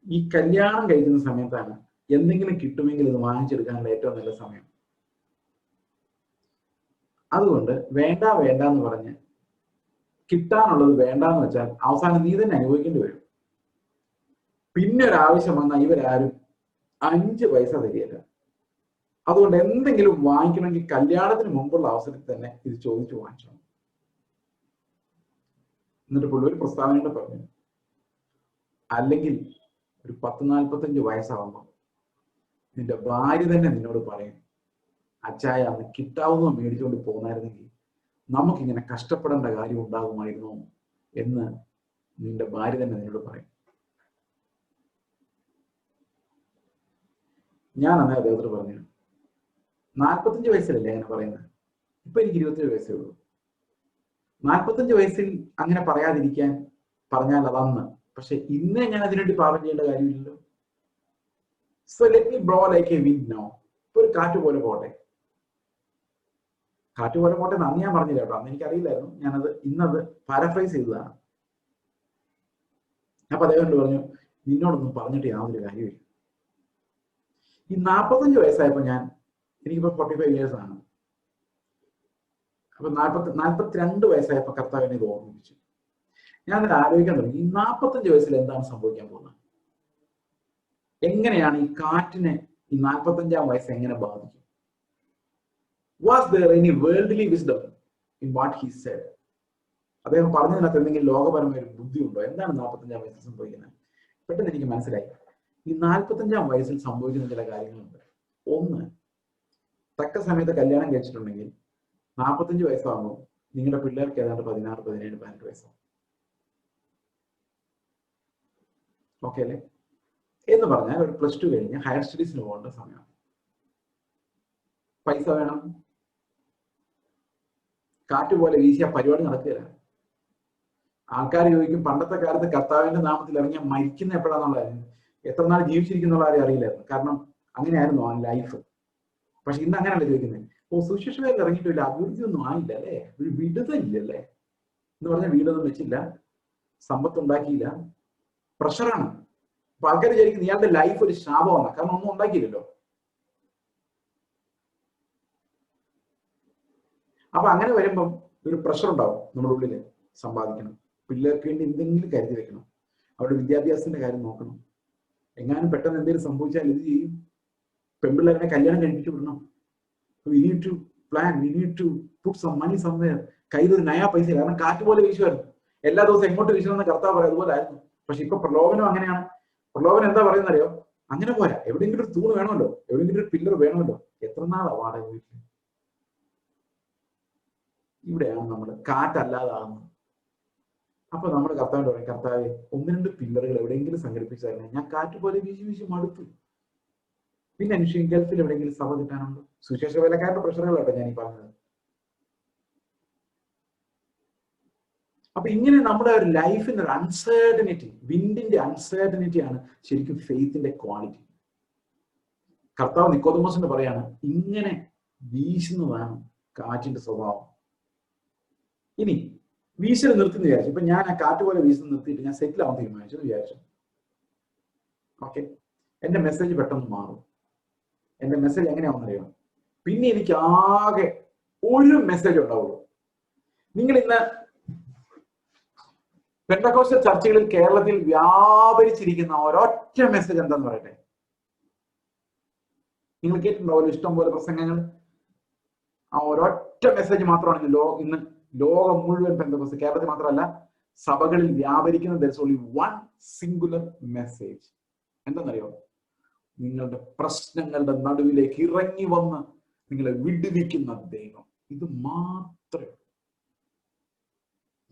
ഈ കല്യാണം കഴിക്കുന്ന സമയത്താണ് എന്തെങ്കിലും കിട്ടുമെങ്കിൽ ഇത് വാങ്ങിച്ചെടുക്കാനുള്ള ഏറ്റവും നല്ല സമയം. അതുകൊണ്ട് വേണ്ട വേണ്ട എന്ന് പറഞ്ഞ് കിട്ടാനുള്ളത് വേണ്ടാന്ന് വെച്ചാൽ അവസാനം നീ തന്നെ അനുഭവിക്കേണ്ടി വരും. പിന്നെ ഒരാവശ്യം വന്നാൽ ഇവരാരും 5 പൈസ തരികയില്ല. അതുകൊണ്ട് എന്തെങ്കിലും വാങ്ങിക്കണമെങ്കിൽ കല്യാണത്തിന് മുമ്പുള്ള അവസരത്തിൽ തന്നെ ഇത് ചോദിച്ചു വാങ്ങിച്ചോണം. എന്നിട്ട് പുള്ളി ഒരു പ്രസ്താവനയോടെ പറഞ്ഞു, അല്ലെങ്കിൽ ഒരു 40-45 വയസ്സാവുമ്പോൾ നിന്റെ ഭാര്യ തന്നെ നിന്നോട് പറയും, അച്ചായ അന്ന് കിട്ടാവുന്ന മേടിച്ചുകൊണ്ട് പോകുന്നായിരുന്നെങ്കിൽ നമുക്കിങ്ങനെ കഷ്ടപ്പെടേണ്ട കാര്യം ഉണ്ടാകുമായിരുന്നോ എന്ന് നിന്റെ ഭാര്യ തന്നെ നിന്നോട് പറയും. ഞാൻ അന്നേ അദ്ദേഹത്തോട് പറഞ്ഞു, 45 വയസ്സിലല്ലേ അങ്ങനെ പറയുന്നത്, ഇപ്പൊ എനിക്ക് 27 വയസ്സേ ഉള്ളൂ. 45 വയസ്സിൽ അങ്ങനെ പറയാതിരിക്കാൻ പറഞ്ഞാൽ അതന്ന്, പക്ഷെ ഇന്നേ ഞാൻ അതിനുവേണ്ടി പാപം ചെയ്യേണ്ട കാര്യമില്ലല്ലോ. So let me blow like A wind now. ഇപ്പൊ ഒരു കാറ്റ് പോലെ പോട്ടെ. കാറ്റ് പോലെ പോട്ടെ എന്ന് അന്ന് ഞാൻ പറഞ്ഞില്ല കേട്ടോ, അന്ന് എനിക്കറിയില്ലായിരുന്നു. ഞാനത് ഇന്നത് പാരഫ്രൈസ് ചെയ്തതാണ്. അപ്പൊ അദ്ദേഹം പറഞ്ഞു, നിന്നോടൊന്നും പറഞ്ഞിട്ട് യാതൊരു കാര്യമില്ല. ഈ 45 വയസ്സായപ്പോ എനിക്കിപ്പോ 45 years ആണ്. അപ്പൊ 42 വയസ്സായപ്പോ കർത്താവിനെ ഇത് ഓർമ്മിപ്പിച്ചു. ഞാൻ അതിൽ ആലോചിക്കാൻ തുടങ്ങി, ഈ 45 വയസ്സിൽ എന്താണ് സംഭവിക്കാൻ പോകുന്നത്? എങ്ങനെയാണ് ഈ കാറ്റിനെ ഈ 45-ാം വയസ്സ് എങ്ങനെ ബാധിക്കും? Was there any worldly wisdom in what he said? അദ്ദേഹം പറഞ്ഞതിനകത്ത് എന്തെങ്കിലും ലോകപരമായ ഒരു ബുദ്ധി ഉണ്ടോ? എന്താണ് 45-ാം വയസ്സിൽ സംഭവിക്കുന്നത്? പെട്ടെന്ന് എനിക്ക് മനസ്സിലായി, ഈ 45-ാം വയസ്സിൽ സംഭവിക്കുന്ന ചില കാര്യങ്ങളുണ്ട്. ഒന്ന്, തക്ക സമയത്ത് കല്യാണം കഴിച്ചിട്ടുണ്ടെങ്കിൽ 45 വയസ്സാകുമ്പോൾ നിങ്ങളുടെ പിള്ളേർക്ക് ഏതാണ്ട് 16, 17, 18 വയസ്സാവും. ഓക്കെ അല്ലേ? എന്ന് പറഞ്ഞാൽ ഒരു +2 കഴിഞ്ഞ് ഹയർ സ്റ്റഡീസിന് പോകേണ്ട സമയമാണ്. പൈസ വേണം, കാറ്റ് പോലെ വീശിയ പരിപാടി നടക്കുകയില്ല. ആൾക്കാർ ചോദിക്കും, പണ്ടത്തെ കാലത്ത് കർത്താവിന്റെ നാമത്തിൽ ഇറങ്ങിയ മരിക്കുന്ന എപ്പോഴാന്നുള്ളത്, എത്ര നാൾ ജീവിച്ചിരിക്കുന്നുള്ള ആരും അറിയില്ലായിരുന്നു. കാരണം അങ്ങനെയായിരുന്നു ആ ലൈഫ്. പക്ഷെ ഇന്ന് അങ്ങനെയല്ല ചോദിക്കുന്നത്. സുശേഷവേല ഇറങ്ങിയിട്ടില്ല, അഭിവൃദ്ധി ഒന്നും ആയില്ല അല്ലേ, ഒരു വിടുതലില്ലല്ലേ എന്ന് പറഞ്ഞാൽ വീടൊന്നും വെച്ചില്ല, സമ്പത്തുണ്ടാക്കിയില്ല, പ്രഷറാണ്. അപ്പൊ ആൾക്കാർ വിചാരിക്കുന്നത് ഇയാളുടെ ലൈഫ് ഒരു ശാപമാണ്, കാരണം ഒന്നും ഉണ്ടാക്കിയില്ലല്ലോ. അപ്പൊ അങ്ങനെ വരുമ്പം ഒരു പ്രഷർ ഉണ്ടാവും നമ്മുടെ ഉള്ളില്. സമ്പാദിക്കണം, പിള്ളേർക്ക് വേണ്ടി എന്തെങ്കിലും കരുതി വെക്കണം, അവരുടെ വിദ്യാഭ്യാസത്തിന്റെ കാര്യം നോക്കണം. എങ്ങാനും പെട്ടെന്ന് എന്തെങ്കിലും സംഭവിച്ചാൽ ഇത് ചെയ്യും. പെൺപിള്ളേരെ കല്യാണം കഴിപ്പിച്ചു വിടണം. We need to plan, we need to put some money somewhere. കയ്യിൽ ഒരു നയാ പൈസ, കാരണം കാറ്റ് പോലെ വീശുമായിരുന്നു. എല്ലാ ദിവസവും എങ്ങോട്ട് വീശണമെന്ന് കർത്താവ് പറയും, അതുപോലെ ആയിരുന്നു. പക്ഷെ ഇപ്പൊ പ്രലോഭനം അങ്ങനെയാണ്. പ്രലോഭനം എന്താ പറയുന്നറിയോ? അങ്ങനെ പോരാ, എവിടെയെങ്കിലും ഒരു തൂണ് വേണമല്ലോ, എവിടെയെങ്കിലും ഒരു പില്ലർ വേണമല്ലോ. എത്ര നാളാ വാടക വീട്ടിൽ? ഇവിടെയാണ് നമ്മൾ കാറ്റല്ലാതാകുന്നത്. അപ്പൊ നമ്മൾ കർത്താവിന്റെ പറയും, കർത്താവെ 1-2 പില്ലറുകൾ എവിടെയെങ്കിലും സംഘടിപ്പിച്ചു തരണേ, ഞാൻ കാറ്റ് പോലെ വീശി വീശി മടുത്തു. പിന്നെ അനുഷ്ഠിക്കും, ഗൾഫിൽ എവിടെയെങ്കിലും സഭ കിട്ടാനുണ്ടോ? സുശേഷ വേലക്കാരുടെ പ്രഷറുകളാട്ടോ ഞാൻ ഈ പറഞ്ഞത്. അപ്പൊ ഇങ്ങനെ നമ്മുടെ ഒരു ലൈഫിന്റെ ഒരു അൺസർട്ടനിറ്റി, വിൻഡിന്റെ അൺസർട്ടനിറ്റിയാണ് ശരിക്കും ഫെയ്ത്തിന്റെ ക്വാളിറ്റി. കർത്താവ് നിക്കോദെമോസിന് പറയാണ്, ഇങ്ങനെ വീശുന്നതാണ് കാറ്റിന്റെ സ്വഭാവം. ഇനി വീശൽ നിർത്തുന്ന വിചാരിച്ചു. ഇപ്പൊ ഞാൻ ആ കാറ്റ് പോലെ വീശുന്ന നിർത്തിയിട്ട് ഞാൻ സെറ്റിൽ ആവാൻ തീരുമാനിച്ചു എന്ന് വിചാരിച്ചു. ഓക്കെ, എന്റെ മെസ്സേജ് പെട്ടെന്ന് മാറും. എന്റെ മെസ്സേജ് എങ്ങനെയാണെന്നറിയാം. പിന്നെ എനിക്ക് ആകെ ഒരു മെസ്സേജ് ഉണ്ടാവുള്ളൂ. നിങ്ങൾ ഇന്ന് പെന്തക്കോസ്റ്റൽ ചർച്ചകളിൽ കേരളത്തിൽ വ്യാപരിച്ചിരിക്കുന്ന ഒരൊറ്റ മെസ്സേജ് എന്താന്ന് പറയട്ടെ. നിങ്ങൾ കേട്ടിട്ടുണ്ടാവുമല്ലോ ഇഷ്ടം പോലെ പ്രസംഗങ്ങൾ. ആ ഒരൊറ്റ മെസ്സേജ് മാത്രമാണ് ഇന്ന് ലോകം മുഴുവൻ പെന്തക്കോസ്റ്റ്, കേരളത്തിൽ മാത്രമല്ല സഭകളിൽ വ്യാപരിക്കുന്ന there is only one singular message. എന്താണെന്നറിയോ? നിങ്ങളുടെ പ്രശ്നങ്ങളുടെ നടുവിലേക്ക് ഇറങ്ങി വന്ന് നിങ്ങളെ വിടുവിക്കുന്ന ദൈവം. ഇത് മാത്രമേ.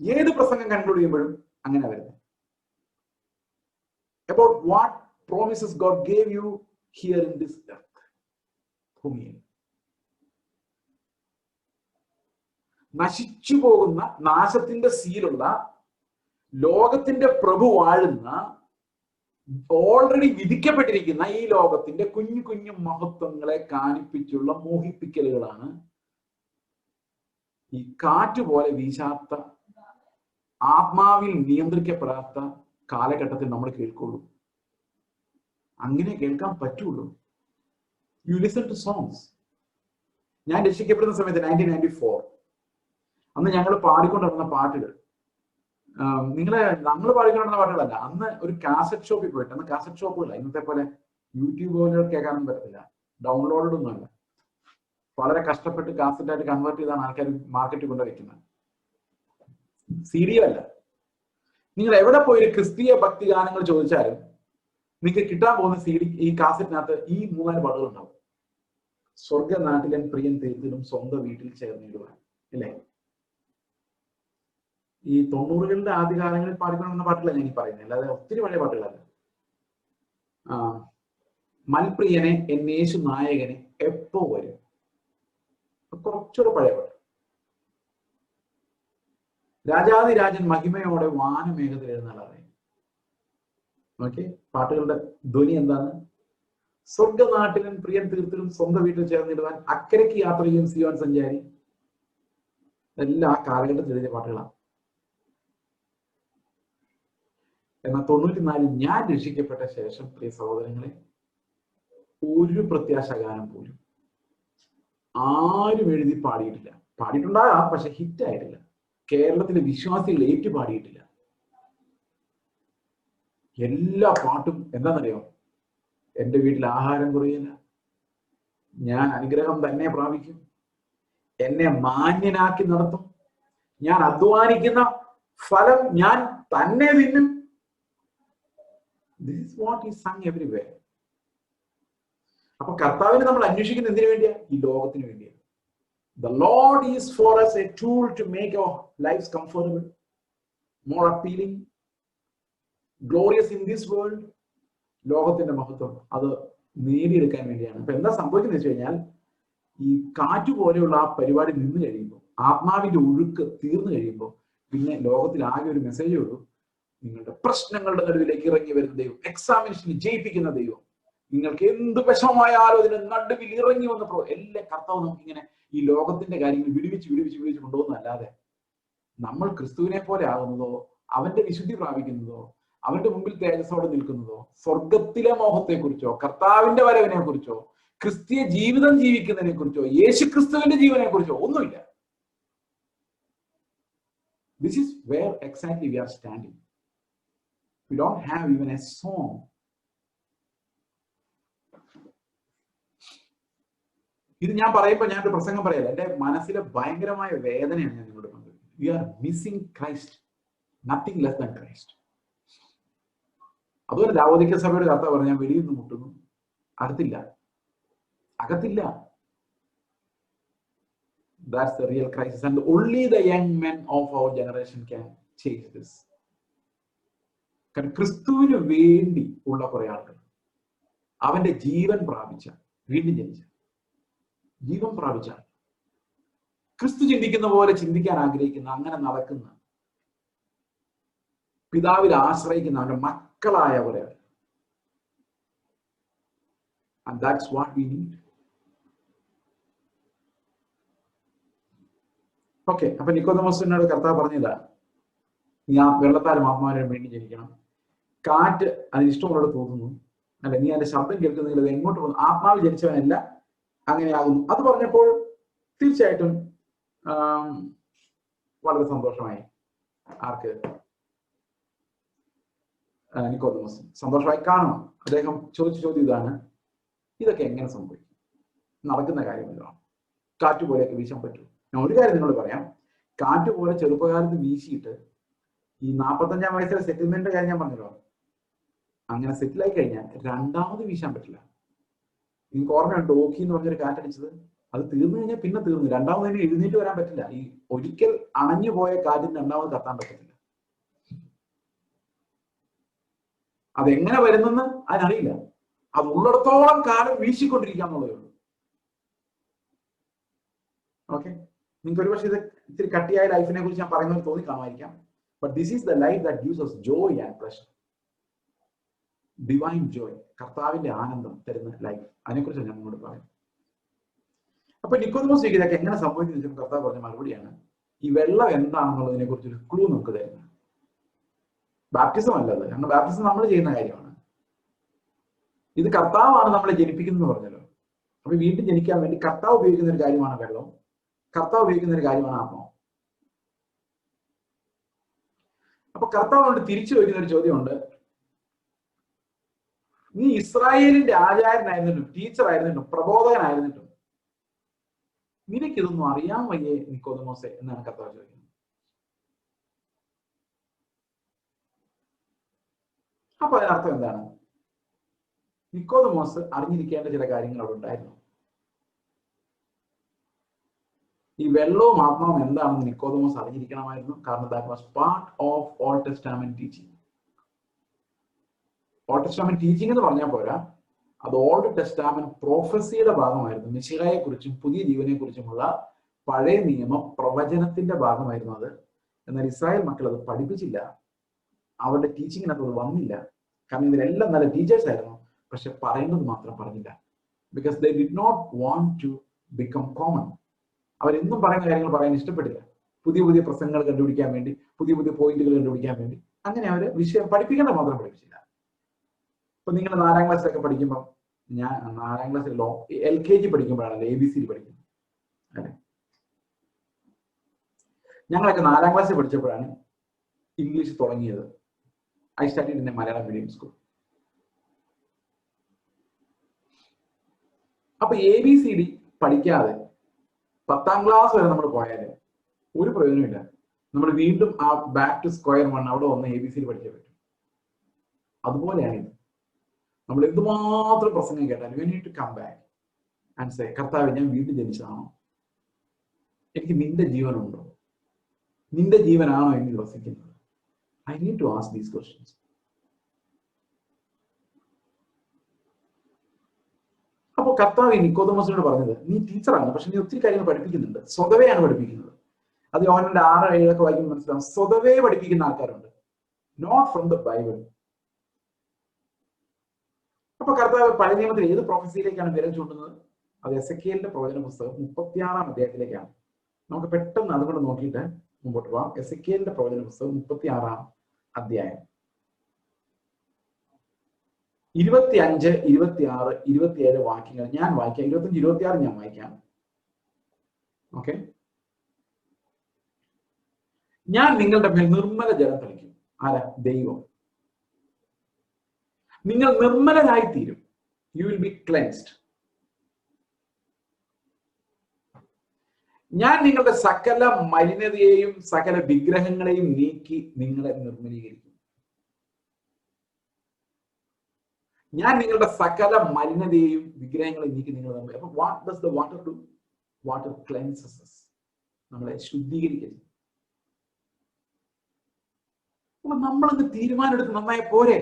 ഏത് പ്രസംഗം കൺക്ലൂഡ് ചെയ്യുമ്പോഴും അങ്ങനെ വരുന്നത്. About what promises God gave you here in this earth. ഭൂമിയിൽ നശിച്ചു പോകുന്ന, നാശത്തിന്റെ സീലുള്ള, ലോകത്തിന്റെ പ്രഭു വാഴുന്ന, ഓൾറെഡി വിധിക്കപ്പെട്ടിരിക്കുന്ന ഈ ലോകത്തിന്റെ കുഞ്ഞു കുഞ്ഞു മഹത്വങ്ങളെ കാണിപ്പിച്ചുള്ള മോഹിപ്പിക്കലുകളാണ് ഈ കാറ്റുപോലെ വീശാത്ത, ആത്മാവിൽ നിയന്ത്രിക്കപ്പെടാത്ത കാലഘട്ടത്തിൽ നമ്മൾ കേൾക്കുള്ളൂ. അങ്ങനെ കേൾക്കാൻ പറ്റുള്ളൂ. You listen to songs. ഞാൻ രക്ഷിക്കപ്പെടുന്ന സമയത്ത് 1994 അന്ന് ഞങ്ങൾ പാടിക്കൊണ്ടിരുന്ന പാട്ടുകൾ, നമ്മൾ പാടിക്കൊണ്ടിരുന്ന പാട്ടുകളല്ല, അന്ന് ഒരു കാസറ്റ് ഷോപ്പിൽ പോയിട്ട്, അന്ന് കാസറ്റ് ഷോപ്പുകളല്ല, ഇന്നത്തെ പോലെ യൂട്യൂബ് പോലെ കേൾക്കാനും പറ്റത്തില്ല, ഡൗൺലോഡ് ഒന്നുമല്ല, വളരെ കഷ്ടപ്പെട്ട് കാസറ്റായിട്ട് കൺവേർട്ട് ചെയ്താണ് ആൾക്കാർ മാർക്കറ്റിൽ കൊണ്ടുവയ്ക്കുന്നത്. സീഡിയോ അല്ല. നിങ്ങൾ എവിടെ പോയി ക്രിസ്തീയ ഭക്തി ഗാനങ്ങൾ ചോദിച്ചാലും നിങ്ങൾക്ക് കിട്ടാൻ പോകുന്ന CD, ഈ കാസറ്റിനകത്ത് ഈ 3-4 പാട്ടുകൾ ഉണ്ടാവും. സ്വർഗനാട്ടിലൻ പ്രിയൻ തീർത്തിലും സ്വന്തം വീട്ടിൽ ചേർന്നിടുവാൻ, അല്ലേ? ഈ 90കളുടെ ആദ്യകാലങ്ങളിൽ പാടിക്കൊണ്ടിരുന്ന പാട്ടുകളാണ് ഞാൻ ഈ പറയുന്നത്, അല്ലാതെ ഒത്തിരി പഴയ പാട്ടുകളല്ല. മൽപ്രിയനെ എന്നേശു നായകനെ എപ്പോ വരും, കുറച്ചുകൂടെ പഴയ പാട്ട്. രാജാതിരാജൻ മഹിമയോടെ വാനമേഘത്തിൽ എഴുന്നള്ളാറേ. ഓക്കെ, പാട്ടുകളുടെ ധ്വനി എന്താണ്? സ്വർഗനാട്ടിലും പ്രിയൻ തീർത്തിലും സ്വന്തം വീട്ടിൽ ചേർന്നിടുവാൻ, അക്കരയ്ക്ക് യാത്ര ചെയ്യും സിയോൻ സഞ്ചാരി. എല്ലാം ആ കാലഘട്ടത്തിൽ എഴുതിയ പാട്ടുകളാണ്. എന്നാൽ 94 ഞാൻ രക്ഷിക്കപ്പെട്ട ശേഷം, പ്രിയ സഹോദരങ്ങളെ, ഒരു പ്രത്യാശാഗാനം പോലും ആരും എഴുതി പാടിയിട്ടില്ല. പാടിയിട്ടുണ്ടാകാം, പക്ഷെ ഹിറ്റ് ആയിട്ടില്ല. കേരളത്തിലെ വിശ്വാസികൾ ഏറ്റുപാടിയിട്ടില്ല. എല്ലാ പാട്ടും എന്താണെന്നറിയോ? എൻ്റെ വീട്ടിൽ ആഹാരം കുറയില്ല, ഞാൻ അനുഗ്രഹം തന്നെ പ്രാപിക്കും, എന്നെ മാന്യനാക്കി നടത്തും, ഞാൻ അധ്വാനിക്കുന്ന ഫലം ഞാൻ തന്നെ തിന്നും. This is what is sung everywhere. അപ്പൊ കർത്താവിനെ നമ്മൾ അന്വേഷിക്കുന്ന എന്തിനു വേണ്ടിയാ? ഈ ലോകത്തിന് വേണ്ടിയാ. The Lord is for us a tool to make our lives comfortable, more appealing, glorious in this world. ലോകത്തിന്റെ മഹത്വം അത് നേടിയെടുക്കാൻ വേണ്ടിയാണ്. അപ്പൊ എന്താ സംഭവിക്കുന്നത് വെച്ച് കഴിഞ്ഞാൽ, ഈ കാറ്റ് പോലെയുള്ള ആ പരിപാടി നിന്ന് കഴിയുമ്പോൾ, ആത്മാവിന്റെ ഒഴുക്ക് തീർന്നു കഴിയുമ്പോൾ, പിന്നെ ലോകത്തിൽ ആകെ ഒരു മെസ്സേജേ ഉള്ളൂ: നിങ്ങളുടെ പ്രശ്നങ്ങളുടെ നടുവിലേക്ക് ഇറങ്ങി വരുന്ന ദൈവം, എക്സാമിനേഷനിൽ ജയിപ്പിക്കുന്ന ദൈവം, നിങ്ങൾക്ക് എന്ത് വിഷമമായാലും അതിന് നടുവിൽ ഇറങ്ങി വന്നപ്പോൾ എല്ലാ കർത്താവ് നമുക്കിങ്ങനെ ഈ ലോകത്തിന്റെ കാര്യങ്ങൾ വിടുവിച്ച് കൊണ്ടുപോകുന്നതല്ലാതെ, നമ്മൾ ക്രിസ്തുവിനെ പോലെ ആകുന്നതോ, അവന്റെ വിശുദ്ധി പ്രാപിക്കുന്നതോ, അവന്റെ മുമ്പിൽ തേജസ്സോടെ നിൽക്കുന്നതോ, സ്വർഗത്തിലെ മോഹത്തെക്കുറിച്ചോ, കർത്താവിന്റെ വരവിനെ കുറിച്ചോ, ക്രിസ്തീയ ജീവിതം ജീവിക്കുന്നതിനെ കുറിച്ചോ, യേശു ക്രിസ്തുവിന്റെ ജീവനെ കുറിച്ചോ ഒന്നുമില്ല. This is where exactly we are standing. We don't have even a song. ഇത് ഞാൻ പറയുമ്പോൾ ഞാനൊരു പ്രസംഗം പറയല്ല, എൻ്റെ മനസ്സിലെ ഭയങ്കരമായ വേദനയാണ് ഞാൻ നിങ്ങളോട് പങ്കുവെക്കുന്നത്. We are missing Christ, nothing less than Christ. അതുപോലെ ലാവോദിക്യ സഭയുടെ കർത്താവ് പറഞ്ഞു, ഞാൻ വെളിയിൽ നിന്ന് മുട്ടുന്നു, അകത്തില്ല. That's the real crisis, and only the young men of our generation can change this. കാരണം ക്രിസ്തുവിന് വേണ്ടി ഉള്ള കുറെ ആളുകൾ, അവന്റെ ജീവൻ പ്രാപിച്ച, വീണ്ടും ജനിച്ച, ജീവൻ പ്രാപിച്ച, ക്രിസ്തു ചിന്തിക്കുന്ന പോലെ ചിന്തിക്കാൻ ആഗ്രഹിക്കുന്ന, അങ്ങനെ നടക്കുന്ന, പിതാവിൽ ആശ്രയിക്കുന്ന അവന്റെ മക്കളായ കുറെ ആളുകൾ. And that's what we need. Okay, അപ്പൊ നിക്കോദെമോസിനോട് കർത്താവ് പറഞ്ഞതാ, നീ ആ വെള്ളത്താലും ആത്മാവിനും വേണ്ടി ജനിക്കണം. കാറ്റ് അതിന് ഇഷ്ടമുള്ളവരോട് തോന്നുന്നു, അല്ലെ, നീ അതിന്റെ ശബ്ദം കേൾക്കുന്നെങ്കിൽ അത് എങ്ങോട്ട് പോകുന്നു, ആത്മാവ് ജനിച്ചവനല്ല അങ്ങനെയാകുന്നു. അത് പറഞ്ഞപ്പോൾ തീർച്ചയായിട്ടും വളരെ സന്തോഷമായി. ആർക്ക്? നിക്കോദമോസ് സന്തോഷമായി കാണും. അദ്ദേഹം ചോദിച്ച ചോദ്യം ഇതാണ്, ഇതൊക്കെ എങ്ങനെ സംഭവിക്കും? നടക്കുന്ന കാര്യമല്ലോ, കാറ്റുപോലെയൊക്കെ വീശാൻ പറ്റും. ഞാൻ ഒരു കാര്യം നിങ്ങളോട് പറയാം, കാറ്റുപോലെ ചെറുപ്പകാലത്ത് വീശിയിട്ട് ഈ 45-ാം വയസ്സിലെ സെറ്റിൽമെന്റിന്റെ കാര്യം ഞാൻ പറഞ്ഞല്ലോ, അങ്ങനെ സെറ്റിലായി കഴിഞ്ഞാൽ രണ്ടാമത് വീശാൻ പറ്റില്ല. നിങ്ങൾക്ക് ഓർമ്മയുണ്ട് ഓഖി എന്ന് പറഞ്ഞൊരു കാറ്റടിച്ചത്? അത് തീർന്നു കഴിഞ്ഞാൽ പിന്നെ തീർന്നു, രണ്ടാമത് തന്നെ എഴുന്നേറ്റ് വരാൻ പറ്റില്ല. ഈ ഒരിക്കൽ അണഞ്ഞു പോയ കാറ്റിന് രണ്ടാമത് കത്താൻ പറ്റത്തില്ല. അതെങ്ങനെ വരുന്നെന്ന് അതിനറിയില്ല. അത് ഉള്ളിടത്തോളം കാലം വീശിക്കൊണ്ടിരിക്കാന്നുള്ളതേ ഉള്ളൂ. ഓക്കെ, നിങ്ങൾക്ക് ഒരുപക്ഷെ ഇത് ഇത്തിരി കട്ടിയായ ലൈഫിനെ കുറിച്ച് ഞാൻ പറയുന്നത് തോന്നി കാണുമായിരിക്കാം. But this is the life that gives us joy and pleasure. Divine joy, കർത്താവിന്റെ ആനന്ദം തരുന്ന ലൈഫ്, അതിനെക്കുറിച്ച് ഞാൻ നിങ്ങളോട് പറയും. അപ്പൊ നിക്കോദമോസ് ഇതൊക്കെ എങ്ങനെ സംഭവിക്കുന്നു കർത്താവ് പറഞ്ഞ മറുപടിയാണ് ഈ വെള്ളം എന്താണെന്നുള്ളതിനെ കുറിച്ചൊരു ക്ലൂ നമുക്ക് തരുന്നത്. ബാപ്റ്റിസം അല്ലത്, കാരണം ബാപ്റ്റിസം നമ്മൾ ചെയ്യുന്ന കാര്യമാണ്. ഇത് കർത്താവാണ് നമ്മളെ ജനിപ്പിക്കുന്നത് പറഞ്ഞല്ലോ. അപ്പൊ വീണ്ടും ജനിക്കാൻ വേണ്ടി കർത്താവ് ഉപയോഗിക്കുന്ന ഒരു കാര്യമാണ് വെള്ളം, കർത്താവ് ഉപയോഗിക്കുന്ന ഒരു കാര്യമാണ് ആത്മാവ്. അപ്പൊ കർത്താവിനോട് തിരിച്ചു ചോദിക്കുന്ന ഒരു ചോദ്യമുണ്ട്, നീ ഇസ്രായേലിന്റെ ആചാര്യനായിരുന്നിട്ടും ടീച്ചറായിരുന്നിട്ടും പ്രബോധകനായിരുന്നിട്ടും നിനക്കിതൊന്നും അറിയാൻ വയ്യേ നിക്കോദമോസെ എന്നാണ് കർത്താവ് ചോദിക്കുന്നത്. അപ്പൊ അതിനർത്ഥം എന്താണ്? നിക്കോദമോസ് അറിഞ്ഞിരിക്കേണ്ട ചില കാര്യങ്ങൾ അവിടെ ഉണ്ടായിരുന്നു. ഈ വെള്ളവും ആത്മാവും എന്താണെന്ന് നിക്കോദമോസ് അറിഞ്ഞിരിക്കണമായിരുന്നു. കാരണം that was part of old testament teaching. Old testament teaching എന്ന് പറഞ്ഞാൽ പോരാ, അത് ഓൾഡ് ടെസ്റ്റാമെന്റ് പ്രോഫസിയുടെ ഭാഗമായിരുന്നു. മിശിഹായെ കുറിച്ചും പുതിയ ജീവനെ കുറിച്ചുമുള്ള പഴയ നിയമ പ്രവചനത്തിന്റെ ഭാഗമായിരുന്നു അത്. എന്നാൽ ഇസ്രായേൽ മക്കൾ അത് പഠിപ്പിച്ചില്ല, അവരുടെ ടീച്ചിങ്ങിനകത്ത് അത് വന്നില്ല. കാരണം ഇവരെല്ലാം നല്ല ടീച്ചേഴ്സ് ആയിരുന്നു, പക്ഷെ പറയുന്നത് മാത്രം പറഞ്ഞില്ല. Because they did not want to become common. അവരെന്നും പറയുന്ന കാര്യങ്ങൾ പറയാൻ ഇഷ്ടപ്പെട്ടില്ല. പുതിയ പുതിയ പ്രസംഗങ്ങൾ കണ്ടുപിടിക്കാൻ വേണ്ടി, പുതിയ പുതിയ പോയിന്റുകൾ കണ്ടുപിടിക്കാൻ വേണ്ടി, അങ്ങനെ അവർ വിഷയം പഠിപ്പിക്കേണ്ട മാത്രം പഠിപ്പിച്ചില്ല. ഇപ്പൊ നിങ്ങൾ 4-ാം ക്ലാസ്സിലൊക്കെ പഠിക്കുമ്പോൾ, ഞാൻ 4-ാം ക്ലാസ്സിൽ LKG പഠിക്കുമ്പോഴാണല്ലോ ABC പഠിക്കുന്നത് അല്ലെ. ഞങ്ങളൊക്കെ 4-ാം ക്ലാസ്സിൽ പഠിച്ചപ്പോഴാണ് ഇംഗ്ലീഷ് തുടങ്ങിയത്. I studied in A Malayalam medium school. അപ്പൊ ABCD പഠിക്കാതെ 10-ാം ക്ലാസ് വരെ നമ്മൾ പോയാല് ഒരു പ്രയോജനമില്ല. നമ്മൾ വീണ്ടും ആ ബാക്ക് ടു സ്ക്വയർ വൺ അവിടെ വന്ന് ABCD പഠിക്കാൻ പറ്റും. അതുപോലെയാണ് ഇത്. നമ്മൾ എന്തുമാത്രം പ്രസംഗം കേട്ടാൽ you need to come back and say, കർത്താവേ ഞാൻ വീണ്ടും ജനിച്ചതാണോ? എനിക്ക് നിന്റെ ജീവനുണ്ടോ? നിന്റെ ജീവനാണോ എന്നിൽ വസിക്കുന്നത്? I need to ask these questions. അപ്പോൾ കർത്താവ് നിക്കോദമോസിനോട് പറഞ്ഞത്, നീ ടീച്ചറാണ്, പക്ഷെ നീ ഒത്തിരി കാര്യങ്ങൾ പഠിപ്പിക്കുന്നുണ്ട്, സ്വതവേയാണ് പഠിപ്പിക്കുന്നത്. അത് യോഹന്നാന്റെ 6-7 വായിക്കുമ്പോൾ മനസ്സിലാവും. സ്വതവേ പഠിപ്പിക്കുന്ന ആൾക്കാരുണ്ട്, നോട്ട് ഫ്രം ദ ബൈബിൾ. അപ്പൊ കർത്താവ് പഴയ നിയമത്തിൽ ഏത് പ്രൊഫസിയിലേക്കാണ് വിരൽ ചൂണ്ടുന്നത്? അത് എസെക്കിയേലിന്റെ പ്രവചന പുസ്തകം 36-ാം അധ്യായത്തിലേക്കാണ്. നമുക്ക് പെട്ടെന്ന് അതുകൊണ്ട് നോക്കിയിട്ട് മുമ്പോട്ട് പോവാം. എസെക്കിയേലിന്റെ പ്രവചന പുസ്തകം 36-ാം അധ്യായം 25, 26, 27 വാക്യങ്ങൾ ഞാൻ വായിക്കാം. 25, 26 ഞാൻ വായിക്കാം. ഓക്കെ. ഞാൻ നിങ്ങളുടെ മേൽ നിർമ്മല ജലം തളിക്കും. ആരാ? ദൈവം. നിങ്ങൾ നിർമ്മലരായി തീരും. U will B cleansed. ഞാൻ നിങ്ങളുടെ സകല മലിനതയെയും സകല വിഗ്രഹങ്ങളെയും നീക്കി നിങ്ങളെ നിർമ്മലീകരിക്കും. ഞാൻ നിങ്ങളുടെ സകല മലിനതയെയും വിഗ്രഹങ്ങളെയും നീക്കി നിങ്ങളെ നിർമ്മലീകരിക്കും. അപ്പൊ what does the water do? Water cleanses us. നമ്മളെ ശുദ്ധീകരിക്കുന്നു. അപ്പൊ നമ്മളങ്ങ് തീരുമാനം എടുത്ത് നന്നായി പോരെ?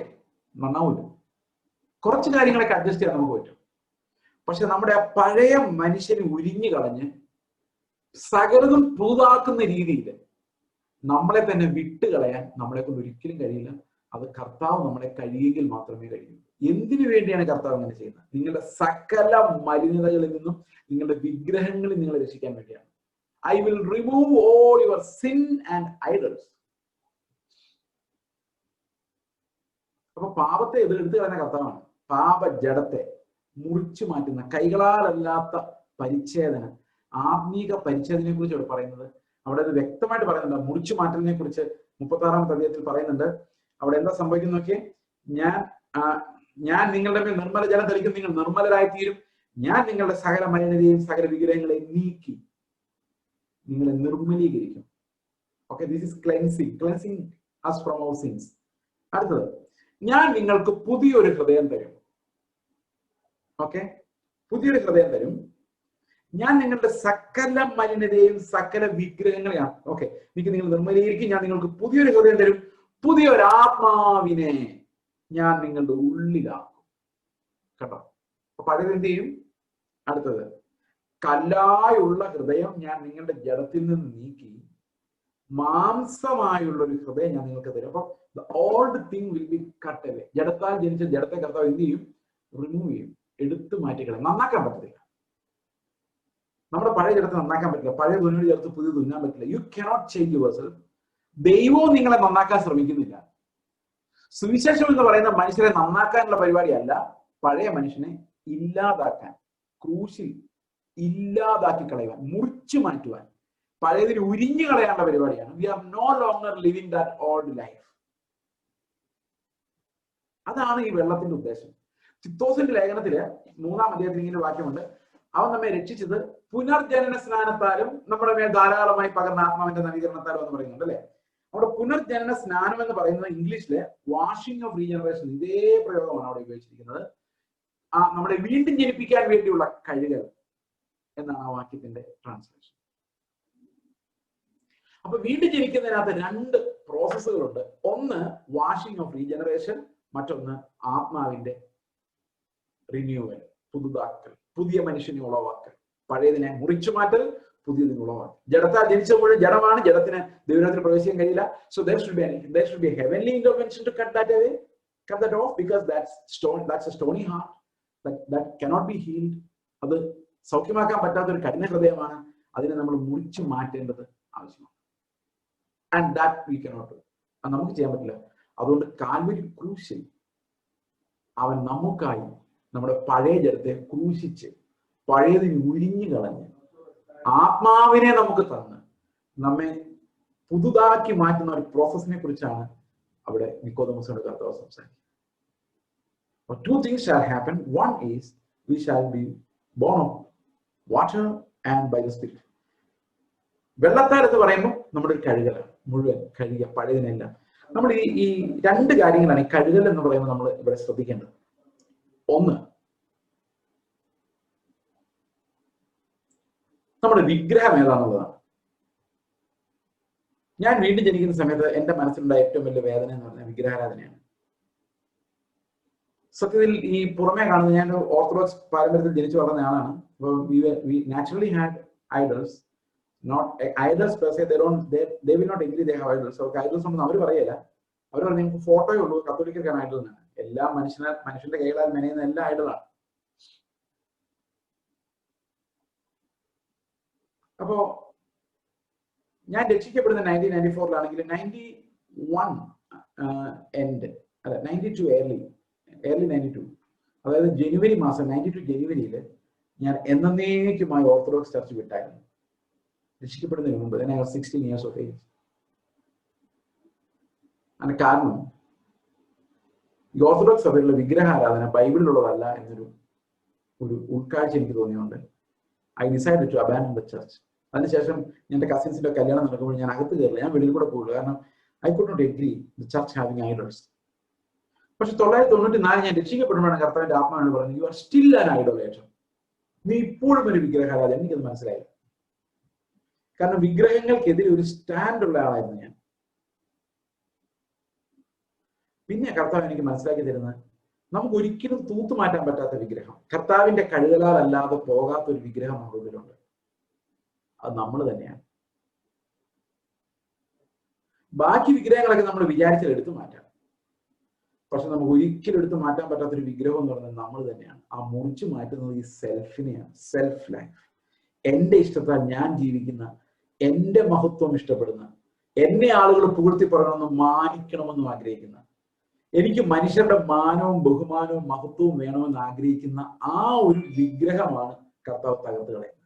നന്നാവില്ല. കുറച്ച് കാര്യങ്ങളൊക്കെ അഡ്ജസ്റ്റ് ചെയ്യാൻ നമുക്ക് പറ്റും. പക്ഷെ നമ്മുടെ ആ പഴയ മനുഷ്യനെ ഉരിഞ്ഞു കളഞ്ഞ് സകലതും പൂതാക്കുന്ന രീതിയിൽ നമ്മളെ തന്നെ വിട്ടുകളയാൻ നമ്മളെ കൊണ്ട് ഒരിക്കലും കഴിയില്ല. അത് കർത്താവ് നമ്മളെ കഴിയുമെങ്കിൽ മാത്രമേ കഴിയൂ. എന്തിനു വേണ്ടിയാണ് കർത്താവ് അങ്ങനെ ചെയ്യുന്നത്? നിങ്ങളുടെ സകല മലിനതകളിൽ നിന്നും നിങ്ങളുടെ വിഗ്രഹങ്ങളിൽ നിങ്ങളെ രക്ഷിക്കാൻ വേണ്ടിയാണ്. I will remove all your sin and idols. അപ്പൊ പാപത്തെ എടുത്തു കളയുന്ന കർത്താവാണ്. പാപ ജഡത്തെ മുറിച്ചു മാറ്റുന്ന കൈകളാലല്ലാത്ത പരിച്ഛേദന, ആത്മീക പരിച്ഛേദനയെ കുറിച്ച് അവിടെ പറയുന്നത്. അവിടെ അത് വ്യക്തമായിട്ട് പറയുന്നുണ്ട്. മുറിച്ചു മാറ്റലിനെ കുറിച്ച് 36-ാമത്തെ അധ്യായത്തിൽ പറയുന്നുണ്ട്. അവിടെ എന്താ സംഭവിക്കുന്ന നോക്കിയേ, ഞാൻ നിങ്ങളുടെ മേൽ നിർമ്മല ജലം തെളിക്കും, നിങ്ങൾ നിർമ്മലരായി തീരും. ഞാൻ നിങ്ങളുടെ സകല മലിനതയും സകല വിഗ്രഹങ്ങളെയും നീക്കി നിങ്ങളെ നിർമ്മലീകരിക്കും. Okay, this is cleansing us from our sins. അടുത്തത്, ഞാൻ നിങ്ങൾക്ക് പുതിയൊരു ഹൃദയം തരും. ഓക്കെ, പുതിയൊരു ഹൃദയം തരും. ഞാൻ നിങ്ങളുടെ സകല മലിനതയും സകല വിഗ്രഹങ്ങളെയാണ്. ഓക്കെ, നിങ്ങൾ നിർമ്മലീകരിക്കും. ഞാൻ നിങ്ങൾക്ക് പുതിയൊരു ഹൃദയം തരും, പുതിയൊരു ആത്മാവിനെ ഞാൻ നിങ്ങളുടെ ഉള്ളിലാക്കും. കേട്ടോ, അപ്പൊ പഴയത് എന്ത് ചെയ്യും? അടുത്തത്, കല്ലായുള്ള ഹൃദയം ഞാൻ നിങ്ങളുടെ ജഡത്തിൽ നിന്ന് നീക്കി മാംസമായുള്ള ഒരു ഹൃദയം ഞാൻ നിങ്ങൾക്ക് തരും. അപ്പൊ the old thing will be cut away. ജഡത്താൽ ജനിച്ച ജഡത്തെ കർത്താവ് എന്ത് ചെയ്യും? റിമൂവ് ചെയ്യും, എടുത്തു മാറ്റിക്കളയും. നന്നാക്കാൻ പറ്റത്തില്ല. നമ്മുടെ പഴയ ജഡത്തെ നന്നാക്കാൻ പറ്റില്ല. പഴയ തുന്നൽ ചേർത്ത് പുതിയ തുന്നാൻ പറ്റില്ല. You cannot change yourself. ദൈവവും നിങ്ങളെ നന്നാക്കാൻ ശ്രമിക്കുന്നില്ല. സുവിശേഷം എന്ന് പറയുന്ന മനുഷ്യരെ നന്നാക്കാനുള്ള പരിപാടിയല്ല, പഴയ മനുഷ്യനെ ഇല്ലാതാക്കാൻ, ക്രൂശിൽ ഇല്ലാതാക്കി കളയുവാൻ, മുറിച്ചു മാറ്റുവാൻ, പഴയതിൽ ഉരിഞ്ഞു കളയാനുള്ള പരിപാടിയാണ്. We are no longer living that old life. അതാണ് ഈ വെള്ളത്തിന്റെ ഉദ്ദേശം. തിത്തോസിന്റെ ലേഖനത്തില് 3-ാം അധ്യായത്തിൽ ഇങ്ങനെ വാക്യമുണ്ട്, അവൻ നമ്മെ രക്ഷിച്ചത് പുനർജനന സ്നാനത്താലും നമ്മുടെ മേൽ ധാരാളമായി പകർന്ന ആത്മാവിന്റെ നവീകരണത്താലും എന്ന് പറയുന്നുണ്ട് അല്ലെ. അവിടെ പുനർജനന സ്നാനം എന്ന് പറയുന്നത് ഇംഗ്ലീഷിലെ വാഷിംഗ് ഓഫ് റീജനറേഷൻ, ഇതേ പ്രയോഗമാണ് അവിടെ ഉപയോഗിച്ചിരിക്കുന്നത്. നമ്മളെ വീണ്ടും ജനിപ്പിക്കാൻ വേണ്ടിയുള്ള കഴുകൽ എന്നാണ് ആ വാക്യത്തിന്റെ ട്രാൻസ്ലേഷൻ. അപ്പൊ വീണ്ടും ജനിക്കുന്നതിനകത്ത് 2 പ്രോസസ്സുകളുണ്ട്. ഒന്ന് വാഷിംഗ് ഓഫ് റീജനറേഷൻ, മറ്റൊന്ന് ആത്മാവിന്റെ റിന്യൂവൽ, പുതുതാക്കൽ, പുതിയ മനുഷ്യനെ ഉളവാക്കൽ. പഴയതിനെ മുറിച്ചു മാറ്റൽ, പുതിയതിനെ ഉളവാക്കൽ. ജഡത്താൽ ജനിച്ചപ്പോൾ ജഡമാണ്, ജഡത്തിന് ദൈവത്തിൽ പ്രവേശിക്കാൻ കഴിയില്ല. So there should be a heavenly intervention to cut that away, cut that off, because that's a stony heart that cannot be healed. അത് സൗഖ്യമാക്കാൻ പറ്റാത്ത ഒരു കഠിന ഹൃദയമാണ്. അതിനെ നമ്മൾ മുറിച്ചു മാറ്റേണ്ടത് ആവശ്യമാണ്. And that we cannot do. അത് നമുക്ക് ചെയ്യാൻ പറ്റില്ല. അതുകൊണ്ട് കാൽവരി ക്രൂശിൽ അവൻ നമുക്കായി നമ്മുടെ പഴയ ജഡത്തെ ക്രൂശിച്ച് പഴയതിന് ഉരിഞ്ഞു കളഞ്ഞ് ആത്മാവിനെ നമുക്ക് തന്ന് നമ്മെ പുതുതാക്കി മാറ്റുന്ന ഒരു പ്രോസസ്സിനെ കുറിച്ചാണ് അവിടെ നിക്കോദെമോസിനോട് കർത്താവ് സംസാരിക്കുന്നത്. 2 things shall happen. One is we shall be born of water and by the Spirit. വെള്ളത്താൽ എന്ന് പറയുമ്പോൾ നമ്മുടെ ഒരു കഴുകലാണ്, മുഴുവൻ കഴുകുക, പഴയതിനെല്ലാം. നമ്മൾ ഈ 2 കാര്യങ്ങളാണ് ഈ കഴുകൽ എന്ന് പറയുമ്പോൾ നമ്മൾ ഇവിടെ ശ്രദ്ധിക്കേണ്ടത്. ഒന്ന്, നമ്മുടെ വിഗ്രഹം ഏതാണെന്നുള്ളതാണ്. ഞാൻ വീണ്ടും ജനിക്കുന്ന സമയത്ത് എന്റെ മനസ്സിലുണ്ടായ ഏറ്റവും വലിയ വേദന എന്ന് പറഞ്ഞാൽ വിഗ്രഹാരാധനയാണ്. സത്യത്തിൽ ഈ പുറമേ കാണുന്ന, ഞാൻ ഓർത്തഡോക്സ് പാരമ്പര്യത്തിൽ ജനിച്ചു വളർന്ന ആളാണ്. അപ്പോൾ we naturally had idols, not idols per se. They will not agree they have idols. So idols ഒന്നും അവർ പറയല്ല. അവർ പറഞ്ഞു നിങ്ങൾക്ക് ഫോട്ടോയേ ഉള്ളൂ, കത്തോലിക്കർക്കാണ് ഐഡൽ എന്നാണ്. എല്ലാ മനുഷ്യന്റെ കൈകളാൽ മെനയുന്ന എല്ലാ ഐഡലാണ്. അപ്പോ ഞാൻ രക്ഷിക്കപ്പെടുന്ന 1994 91 എൻഡ്, അല്ല 92 ഏർലി 92, അതായത് ജനുവരി മാസം 92 ജനുവരിയിൽ ഞാൻ എന്നേക്കുമായി ഓർത്തഡോക്സ് ചർച്ച് വിട്ടായിരുന്നു. രക്ഷിക്കപ്പെടുന്നതിന് മുമ്പ് തന്നെ 16 years of age. അതിന് കാരണം ഈ ഓർത്തഡോക്സ് സഭയിലുള്ള വിഗ്രഹാരാധന ബൈബിളിലുള്ളതല്ല എന്നൊരു ഉൾക്കാഴ്ച എനിക്ക് തോന്നിയുണ്ട്. I decided to abandon the church. അതിനുശേഷം എന്റെ കസിൻസിന്റെ കല്യാണം നടക്കുമ്പോൾ ഞാൻ അകത്ത് കയറില്ല, ഞാൻ വെളിയിൽ കൂടെ പോകുള്ളൂ. കാരണം I could not agree the church having idols. പക്ഷെ 1994 ഞാൻ രക്ഷിക്കപ്പെടുമ്പോഴാണ് കർത്താവിന്റെ ആത്മാവിനോട് പറഞ്ഞത്, you are still an idolater. നീ ഇപ്പോഴും ഒരു വിഗ്രഹാരാധന. എനിക്കത് മനസ്സിലായി. കാരണം വിഗ്രഹങ്ങൾക്കെതിരെ ഒരു സ്റ്റാൻഡ് ഉള്ള ആളായിരുന്നു ഞാൻ. പിന്നെ കർത്താവ് എനിക്ക് മനസ്സിലാക്കി തരുന്നത്, നമുക്ക് ഒരിക്കലും തൂത്തു മാറ്റാൻ പറ്റാത്ത വിഗ്രഹം, കർത്താവിന്റെ കഴുകലാൽ അല്ലാതെ പോകാത്ത ഒരു വിഗ്രഹം നമ്മുടെ ഉള്ളിലുണ്ട്. അത് നമ്മൾ തന്നെയാണ്. ബാക്കി വിഗ്രഹങ്ങളൊക്കെ നമ്മൾ വിചാരിച്ചാൽ എടുത്തു മാറ്റാം. പക്ഷെ നമുക്ക് ഒരിക്കലും എടുത്തു മാറ്റാൻ പറ്റാത്തൊരു വിഗ്രഹം എന്ന് പറയുന്നത് നമ്മൾ തന്നെയാണ്. ആ മുറിച്ചു മാറ്റുന്നത് ഈ സെൽഫിനെയാണ്. സെൽഫ് ലൈഫ്, എന്റെ ഇഷ്ടത്താൽ ഞാൻ ജീവിക്കുന്ന, എന്റെ മഹത്വം ഇഷ്ടപ്പെടുന്ന, എന്നെ ആളുകൾ പുകഴ്ത്തി പറയണമെന്നും മാനിക്കണമെന്നും ആഗ്രഹിക്കുന്ന, എനിക്ക് മനുഷ്യരുടെ മാനവും ബഹുമാനവും മഹത്വവും വേണമെന്ന് ആഗ്രഹിക്കുന്ന ആ ഒരു വിഗ്രഹമാണ് കർത്താവ് തകർത്ത് കളയുന്നത്.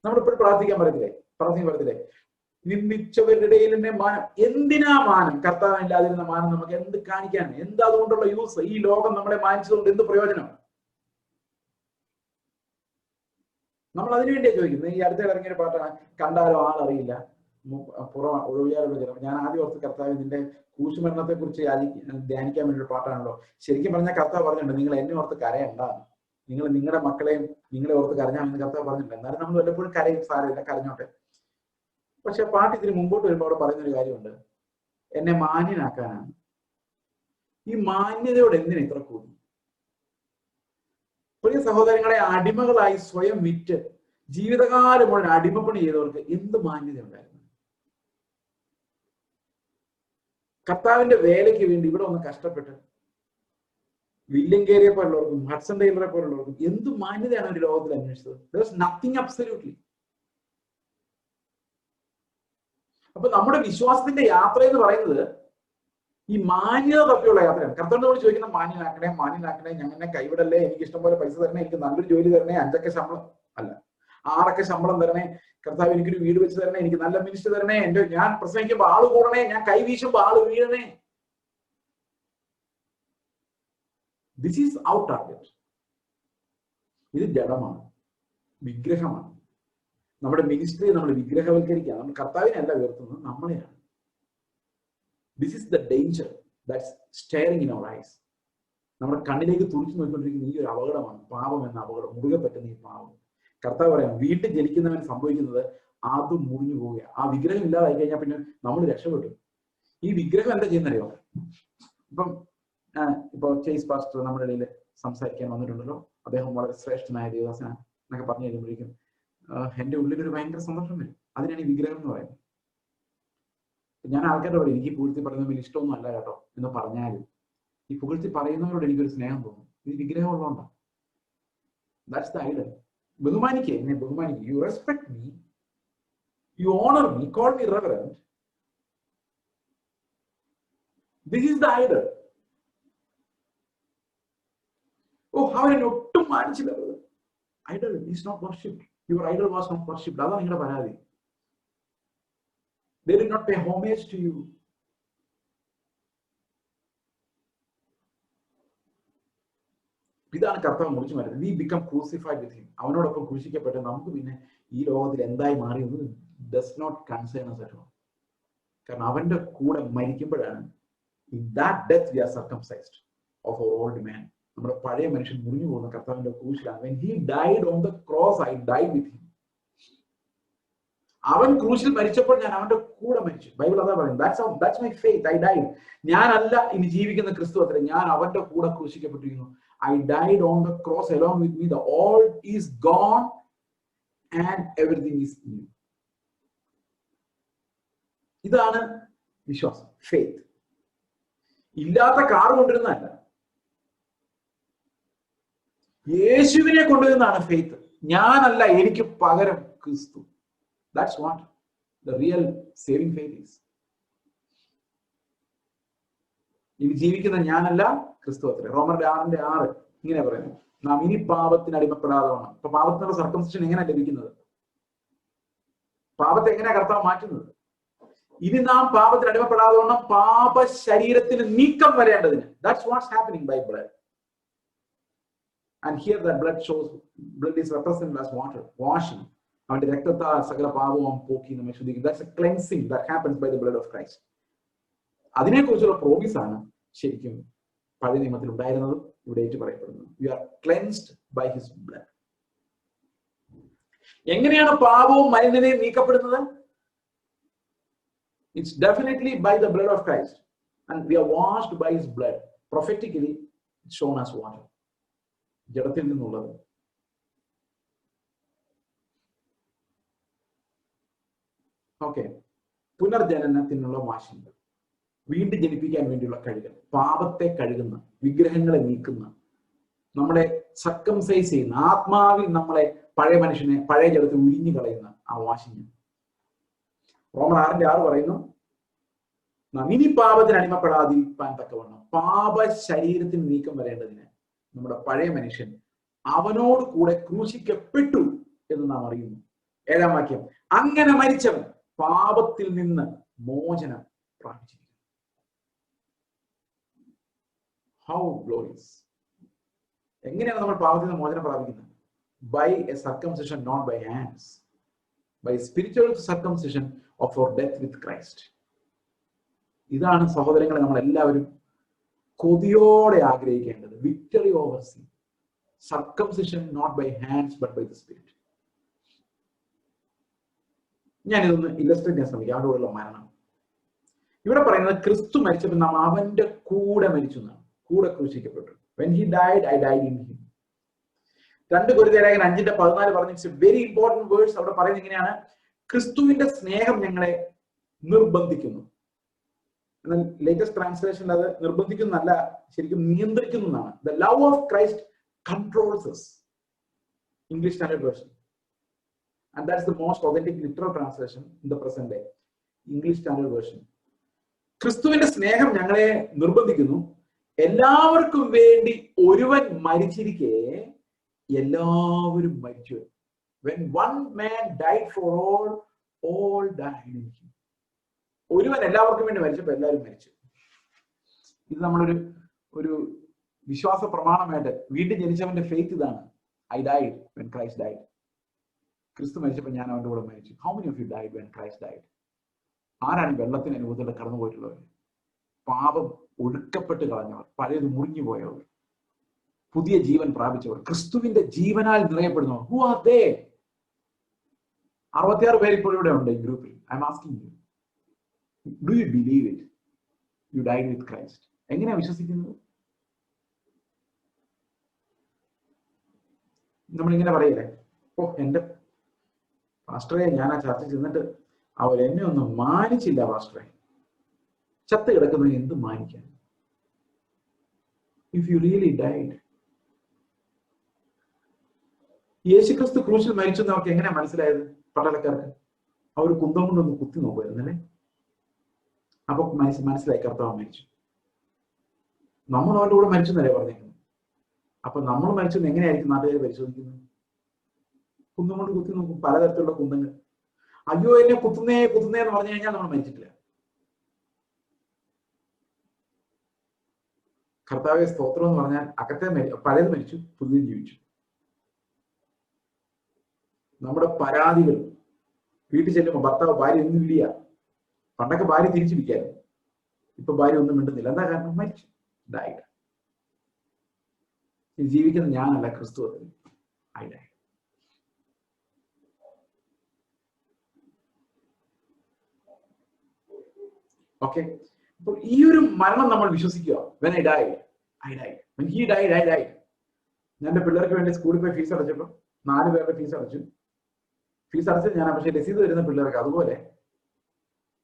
നമ്മളിപ്പോഴും പ്രാർത്ഥിക്കാൻ പറയത്തില്ലേ, നിന്ദിച്ചവരുടെ ഇടയിൽ തന്നെ മാനം. എന്തിനാ മാനം? കർത്താവില്ലാതിരുന്ന മാനം നമുക്ക് എന്ത് കാണിക്കാൻ? എന്താ അതുകൊണ്ടുള്ള യൂസ്? ഈ ലോകം നമ്മളെ മാനിച്ചതുകൊണ്ട് എന്ത് പ്രയോജനം? നമ്മൾ അതിനുവേണ്ടിയാ ചോദിക്കുന്നത്. ഈ അടുത്ത ഇറങ്ങിയ പാട്ടാണ് കണ്ടാലോ ആളറിയില്ല പുറം ഒഴിയാലുള്ള ജനം. ഞാൻ ആദ്യം ഓർത്ത് കർത്താവ് നിന്റെ കൂശുമരണത്തെ കുറിച്ച് ധ്യാനിക്കാൻ വേണ്ടി പാട്ടാണല്ലോ. ശരിക്കും പറഞ്ഞാൽ കർത്താവ് പറഞ്ഞിട്ടുണ്ട്, നിങ്ങൾ എന്നെ ഓർത്ത് കരയണ്ട, നിങ്ങൾ നിങ്ങളുടെ മക്കളെയും നിങ്ങളെ ഓർത്ത് കരഞ്ഞാൽ കർത്താവ് പറഞ്ഞിട്ടുണ്ട്. എന്നാലും നമ്മൾ വല്ലപ്പോഴും കരയും, സാരമില്ല, കരഞ്ഞോട്ടെ. പക്ഷെ പാട്ട് ഇതിന് മുമ്പോട്ട് വരുമ്പോൾ അവിടെ പറയുന്നൊരു കാര്യമുണ്ട്, എന്നെ മാന്യനാക്കാനാണ്. ഈ മാന്യതയോട് എന്തിനാ ഇത്ര കൂടി? പ്രിയ സഹോദരങ്ങളെ, അടിമകളായി സ്വയം വിറ്റ് ജീവിതകാലം മുഴുവൻ അടിമപ്പണി ചെയ്തവർക്ക് എന്ത് മാന്യത ഉണ്ടായിരുന്നു? കർത്താവിന്റെ വേലയ്ക്ക് വേണ്ടി ഇവിടെ ഒന്ന് കഷ്ടപ്പെട്ട് വില്യം കേരിയെ പോലുള്ളവർക്കും ഹഡ്സൺ ടൈലറെ പോലുള്ളവർക്കും എന്ത് മാന്യതയാണ് ഒരു ലോകത്തിൽ അന്വേഷിച്ചത്? There was nothing absolutely. അപ്പൊ നമ്മുടെ വിശ്വാസത്തിന്റെ യാത്ര എന്ന് പറയുന്നത് ഈ മാന്യത തപ്പിയുള്ള യാത്രയാണ്. കർത്താവിനോട് ചോദിക്കുന്ന മാന്യനാക്കണേ, ഞങ്ങനെ കൈവിടല്ലേ, എനിക്ക് ഇഷ്ടംപോലെ പൈസ തരണേ, എനിക്ക് നല്ലൊരു ജോലി തരണേ, 5 ശമ്പളം അല്ല 6 ശമ്പളം തരണേ, കർത്താവ് എനിക്കൊരു വീട് വെച്ച് തരണേ, എനിക്ക് നല്ല മിനിസ്റ്റർ തരണേ, ഞാൻ പ്രസംഗിക്കുമ്പോൾ ആള് കൂടണേ, ഞാൻ കൈ വീശുമ്പോൾ ആള് വീഴണേ. This is out target. ഇത് ജഡമാണ്, വിഗ്രഹമാണ്. നമ്മുടെ മിനിസ്ട്രി നമ്മൾ വിഗ്രഹവൽക്കരിക്കുക. നമ്മൾ കർത്താവിനല്ല ഉയർത്തുന്നത്, നമ്മളെയാണ്. This is the danger that's staring in our eyes. നമ്മുടെ കണ്ണിലേക്ക് തുറിച്ചു നോക്കിക്കൊണ്ടിരിക്കുന്ന ഈ ഒരു അപകടമാണ് പാപം എന്ന അപകടം, മുറുകെ പറ്റുന്ന ഈ പാപം. കർത്താവ് പറയാം, വീട്ടിൽ ജനിക്കുന്നവൻ സംഭവിക്കുന്നത് അത് മുറിഞ്ഞു പോവുക. ആ വിഗ്രഹം ഇല്ലാതായി കഴിഞ്ഞാൽ പിന്നെ നമ്മൾ രക്ഷപ്പെട്ടു. ഈ വിഗ്രഹം എന്താ ചെയ്യുന്നറിയോ? ഇപ്പൊ ചേസ് പാസ്റ്റർ നമ്മുടെ ഇടയിൽ സംസാരിക്കാൻ വന്നിട്ടുണ്ടല്ലോ. അദ്ദേഹം വളരെ ശ്രേഷ്ഠനായ ദേവദാസനാണ് എന്നൊക്കെ പറഞ്ഞു കഴിയുമ്പോഴേക്കും എന്റെ ഉള്ളിലൊരു ഭയങ്കര സന്തോഷം വരും. അതിനാണ് ഈ വിഗ്രഹം എന്ന് പറയുന്നത്. ഞാൻ ആൾക്കാരുടെ പറയും, എനിക്ക് ഈ പുകഴ്ത്തി പറയുന്നതിൽ ഇഷ്ടമൊന്നും അല്ല കേട്ടോ എന്ന് പറഞ്ഞാലും ഈ പുകഴ്ത്തി പറയുന്നവരോട് എനിക്കൊരു സ്നേഹം തോന്നും. ഇത് വിഗ്രഹം ഉള്ളതുകൊണ്ടാണ്. That's the idol. ബഹുമാനിക്കുക, എന്നെ ബഹുമാനിക്കുക. You respect me, you honour me, call me reverend. This is the idol. അവനെ ഒട്ടും മാനിച്ചില്ല. Idol is not worshipped. Your idol was not worshipped. അതാണ് നിങ്ങളുടെ പരാതി. They did not pay homage to you. ഇതാണ് കർത്താവ് മുറിച്ചു മാറ്റുന്നത്. We become crucified with him. അവനോടൊപ്പം ക്രൂശിക്കപ്പെട്ട് നമുക്ക് പിന്നെ ഈ ലോകത്തിൽ എന്തായി മാറിയെന്ന് does not concern us at all. കാരണം അവന്റെ കൂടെ മരിക്കുമ്പോഴാണ് in that death we are circumcised of our old man. നമ്മുടെ പഴയ മനുഷ്യൻ മുറിഞ്ഞു പോകുന്ന കർത്താവിന്റെ ക്രൂശിലാണ്. When he died on the cross, I died with him. അവൻ ക്രൂശിൽ മരിച്ചപ്പോൾ ഞാൻ അവന്റെ കൂടെ മരിച്ചു. ബൈബിൾ അതാ പറയുന്നത്. That's my faith. I died. ഞാനല്ല ഇനി ജീവിക്കുന്ന ക്രിസ്തു അത്ര, ഞാൻ അവന്റെ കൂടെ ക്രൂശിക്കപ്പെട്ടിരിക്കുന്നു. I died on the cross along with me. The old is gone and everything is new. ഇതാണ് വിശ്വാസം, faith. ഇല്ലാത്ത കാർ കൊണ്ടിരുന്നതല്ല, യേശുവിനെ കൊണ്ടുവരുന്നതാണ് ഫെയ്ത്ത്. ഞാനല്ല, എനിക്ക് പകരം ക്രിസ്തു. That's what the real saving faith is. ഇനി ജീവിക്കുന്ന ഞാനല്ല, ക്രിസ്തു അത്രേ. റോമർ 6:6 ഇങ്ങനെ പറയുന്നു, നാം ഇനി പാപത്തിന് അടിമപ്പെടാതെ വേണം. അപ്പൊ പാപത്തിനുള്ള സർക്കംസിഷൻ എങ്ങനെ ലഭിക്കുന്നത്? പാപത്തെ എങ്ങനെയാ കർത്താവ് മാറ്റുന്നത്? ഇനി നാം പാപത്തിന് അടിമപ്പെടാതെ വേണം, പാപ ശരീരത്തിന് നീക്കം വരേണ്ടതിന്. That's what's happening by blood. And here the blood is represented as water, washing. അവന്റെ രക്തത്താൽ സകല പാപവും പോക്കി നമ്മെ ശുദ്ധിക്കും. That's a cleansing that happens by the blood of Christ. അതിനെക്കുറിച്ചുള്ള പ്രോമിസ് ആണ് ശരിക്കും പഴയ നിയമത്തിൽ ഉണ്ടായിരുന്നതും ഇവിടെ ഏറ്റു പറയപ്പെടുന്നത്. We are cleansed by his blood. എങ്ങനെയാണ് പാപവും മലിനതയും നീക്കപ്പെടുന്നത്? It's definitely by the blood of Christ, and we are washed by his blood. Prophetically, it's shown as water. ജഡത്തിൽ നിന്നുള്ളത്. ഓക്കെ, പുനർജനനത്തിനുള്ള വാശിയുണ്ട്, വീണ്ടും ജനിപ്പിക്കാൻ വേണ്ടിയുള്ള കഴുകൽ, പാപത്തെ കഴുകുന്ന, വിഗ്രഹങ്ങളെ നീക്കുന്ന, നമ്മളെ സർക്കംസൈസ് ചെയ്യുന്ന, ആത്മാവിൽ നമ്മളെ പഴയ മനുഷ്യനെ പഴയ ജലത്തിൽ ഉരിഞ്ഞു കളയുന്ന ആ വാശിങ്. റോമർ 6:6 പറയുന്നു, നാം ഇനി പാപത്തിന് അടിമപ്പെടാതിരിക്കാൻ തക്കവണ്ണം പാപ ശരീരത്തിന് നീക്കം വരേണ്ടതിന് നമ്മുടെ പഴയ മനുഷ്യൻ അവനോട് കൂടെ ക്രൂശിക്കപ്പെട്ടു എന്ന് നാം അറിയുന്നു. 7-ാം വാക്യം, അങ്ങനെ മരിച്ചവൻ പാപത്തിൽ നിന്ന് മോചനം പ്രാപിച്ചിരിക്കുന്നു. How glorious! എങ്ങനെയാണ് നമ്മൾ പാപത്തിൽ നിന്ന് മോചനം പ്രാപിക്കുന്നത്? By a circumcision not by hands, by spiritual circumcision of our death with Christ. ഇതാണ് സഹോദരങ്ങളെ നമ്മൾ എല്ലാവരും കൊതിയോടെ ആഗ്രഹിക്കേണ്ടത്. Victory over sin, circumcision not by hands but by the spirit. ഞാനിതൊന്ന് ഇല്ലസ്ട്രേറ്റ് ചെയ്യാൻ ശ്രമിക്കാം. അവരോടുള്ള മരണം ഇവിടെ പറയുന്നത് ക്രിസ്തു മരിച്ചപ്പോൾ നാം അവന്റെ കൂടെ മരിച്ചു എന്നാണ്, കൂടെ ക്രൂശിക്കപ്പെട്ടു. When he died, I died in him. 2 കൊരിന്ത്യർ 5:14 പറഞ്ഞു. It's a very important verse. അവിടെ പറയുന്നത് ഇങ്ങനെയാണ്, ക്രിസ്തുവിന്റെ സ്നേഹം ഞങ്ങളെ നിർബന്ധിക്കുന്നു. എന്നാൽ ലേറ്റസ്റ്റ് ട്രാൻസ്ലേഷനിൽ അത് നിർബന്ധിക്കുന്നല്ല, ശരിക്കും നിയന്ത്രിക്കുന്നു എന്നാണ്. The love of Christ controls us. English Standard Version. And that's the most authentic literal translation in the present day. English Standard Version. ക്രിസ്തുവിന്റെ സ്നേഹം ഞങ്ങളെ നിർബന്ധിക്കുന്നു, എല്ലാവർക്കും വേണ്ടി ഒരുവൻ മരിച്ചിരിക്കെ എല്ലാവരും മരിച്ചു. When one man died for all died in him. ഒരുവൻ എല്ലാവർക്കും വേണ്ടി മരിച്ചപ്പോൾ എല്ലാവരും മരിച്ചു. ഇത് നമ്മളൊരു വിശ്വാസ പ്രമാണമായിട്ട് വീണ്ടും ജനിച്ചവന്റെ ഫെയ്ത്ത് ഇതാണ്. I died when Christ died. ക്രിസ്തു മരിച്ചപ്പോൾ ഞാൻ അവന്റെ കൂടെ മരിച്ചു. How many of you died when Christ died? ആരാണ് വെള്ളത്തിന് അനുഭവത്തിലൂടെ കടന്നു പോയിട്ടുള്ളവർ? പാപം ഒഴുക്കപ്പെട്ട് കളഞ്ഞവർ, പഴയത് മുറിഞ്ഞു പോയവർ, പുതിയ ജീവൻ പ്രാപിച്ചവർ, ക്രിസ്തുവിന്റെ ജീവനാൽ നിറയപ്പെടുന്നവർ. Who are they? 66 പേര് ഇപ്പോൾ ഇവിടെ ഉണ്ട് ഈ ഗ്രൂപ്പിൽ. I am asking you, do you believe it? You died with Christ. എങ്ങനെയാ വിശ്വസിക്കുന്നത്? നമ്മളിങ്ങനെ പറയല്ലേ, എന്റെ പാസ്റ്ററെ, ഞാൻ ആ ചർച്ച ചെന്നിട്ട് അവരെന്നെ ഒന്നും മാനിച്ചില്ല പാസ്റ്ററെ. ചത്ത് കിടക്കുന്നതിന് എന്ത് മാനിക്കാൻ? If you really died. യേശുക്രിസ്തു ക്രൂശിൽ മരിച്ചു എന്ന് അവർക്ക് എങ്ങനെയാ മനസ്സിലായത്? പട്ടാളക്കാർക്ക് അവർ കുന്തം കൊണ്ടൊന്ന് കുത്തി നോക്കുമായിരുന്നല്ലേ. അപ്പൊ മനസ്സിലായി കർത്താവ് മരിച്ചു. നമ്മൾ അവരുടെ കൂടെ മരിച്ചു എന്നല്ലേ പറഞ്ഞേക്കുന്നത്. അപ്പൊ നമ്മൾ മരിച്ചെന്ന് എങ്ങനെയായിരിക്കും നാട്ടുകാർ പരിശോധിക്കുന്നത്? കുന്തം കൊണ്ട് കുത്തി നോക്കും, പലതരത്തിലുള്ള കുന്തങ്ങൾ. അയ്യോ എന്നെ കുത്തുന്നേ എന്ന് പറഞ്ഞു കഴിഞ്ഞാൽ നമ്മൾ മരിച്ചിട്ടില്ല. കർത്താവെ സ്തോത്രം എന്ന് പറഞ്ഞാൽ അകത്തെ പഴയത് മരിച്ചു, പുതിയത് ജീവിച്ചു. നമ്മുടെ പരാതികൾ വീട്ടിൽ ചെല്ലുമ്പോൾ ഭർത്താവ് ഭാര്യ ഒന്നും ഇടിയ. പണ്ടൊക്കെ ഭാര്യ തിരിച്ചിരിക്കായിരുന്നു, ഇപ്പൊ ഭാര്യ ഒന്നും മിണ്ടുന്നില്ല. എന്താ കാരണം? മരിച്ചു, ഡൈഡ്. ജീവിക്കുന്നത് ഞാനല്ല, ക്രിസ്തു ഐ ഡൈഡ്. ഓക്കെ, അപ്പോൾ ഈ ഒരു മരണം നമ്മൾ വിശ്വസിക്കുക. When I died, I died. When he died, I died. ഞാൻ എന്റെ പിള്ളേർക്ക് വേണ്ടി സ്കൂളിൽ പോയി ഫീസ് അടച്ചപ്പോൾ 4 പേരുടെ ഫീസ് അടച്ചു. ഫീസ് അടച്ചത് ഞാനാ, പക്ഷെ രസീത് വരുന്ന പിള്ളേർക്ക്. അതുപോലെ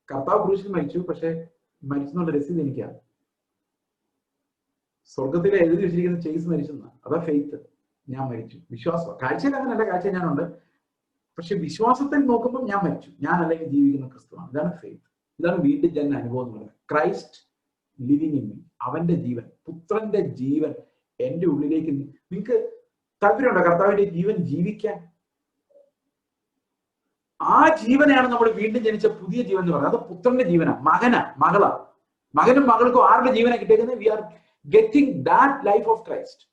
കർത്താവ് ക്രൂശിൽ മരിച്ചു, പക്ഷെ മരിച്ചെന്നുള്ള രസീത് എനിക്കാണ്. സ്വർഗത്തിലെ എഴുതി വെച്ചിരിക്കുന്ന ചെയ്സ് മരിച്ചെന്ന, അതാ ഫെയ്ത്ത്. ഞാൻ മരിച്ചു, വിശ്വാസം. കാഴ്ചയിൽ അങ്ങനെയല്ല, കാഴ്ച ഞാനുണ്ട്, പക്ഷെ വിശ്വാസത്തിൽ നോക്കുമ്പോൾ ഞാൻ മരിച്ചു. ഞാൻ അല്ലെങ്കിൽ ജീവിക്കുന്ന ക്രിസ്തുവാണ്. ഇതാണ് ഫെയ്ത്ത്. ഇതാണ് വീണ്ടും ജനന അനുഭവം എന്ന് പറയുന്നത്. Christ living in me. അവന്റെ ജീവൻ, പുത്രന്റെ ജീവൻ എന്റെ ഉള്ളിലേക്ക്. നിങ്ങൾക്ക് താല്പര്യമുണ്ടോ കർത്താവിന്റെ ജീവൻ ജീവിക്കാൻ? ആ ജീവനെയാണ് നമ്മൾ വീണ്ടും ജനിച്ച പുതിയ ജീവൻ എന്ന് പറയുന്നത്. അത് പുത്രന്റെ ജീവനാ, മകളാ. മകനും മകൾക്കും ആരുടെ ജീവനെ കിട്ടിയിരിക്കുന്നത്? We are getting that life of Christ.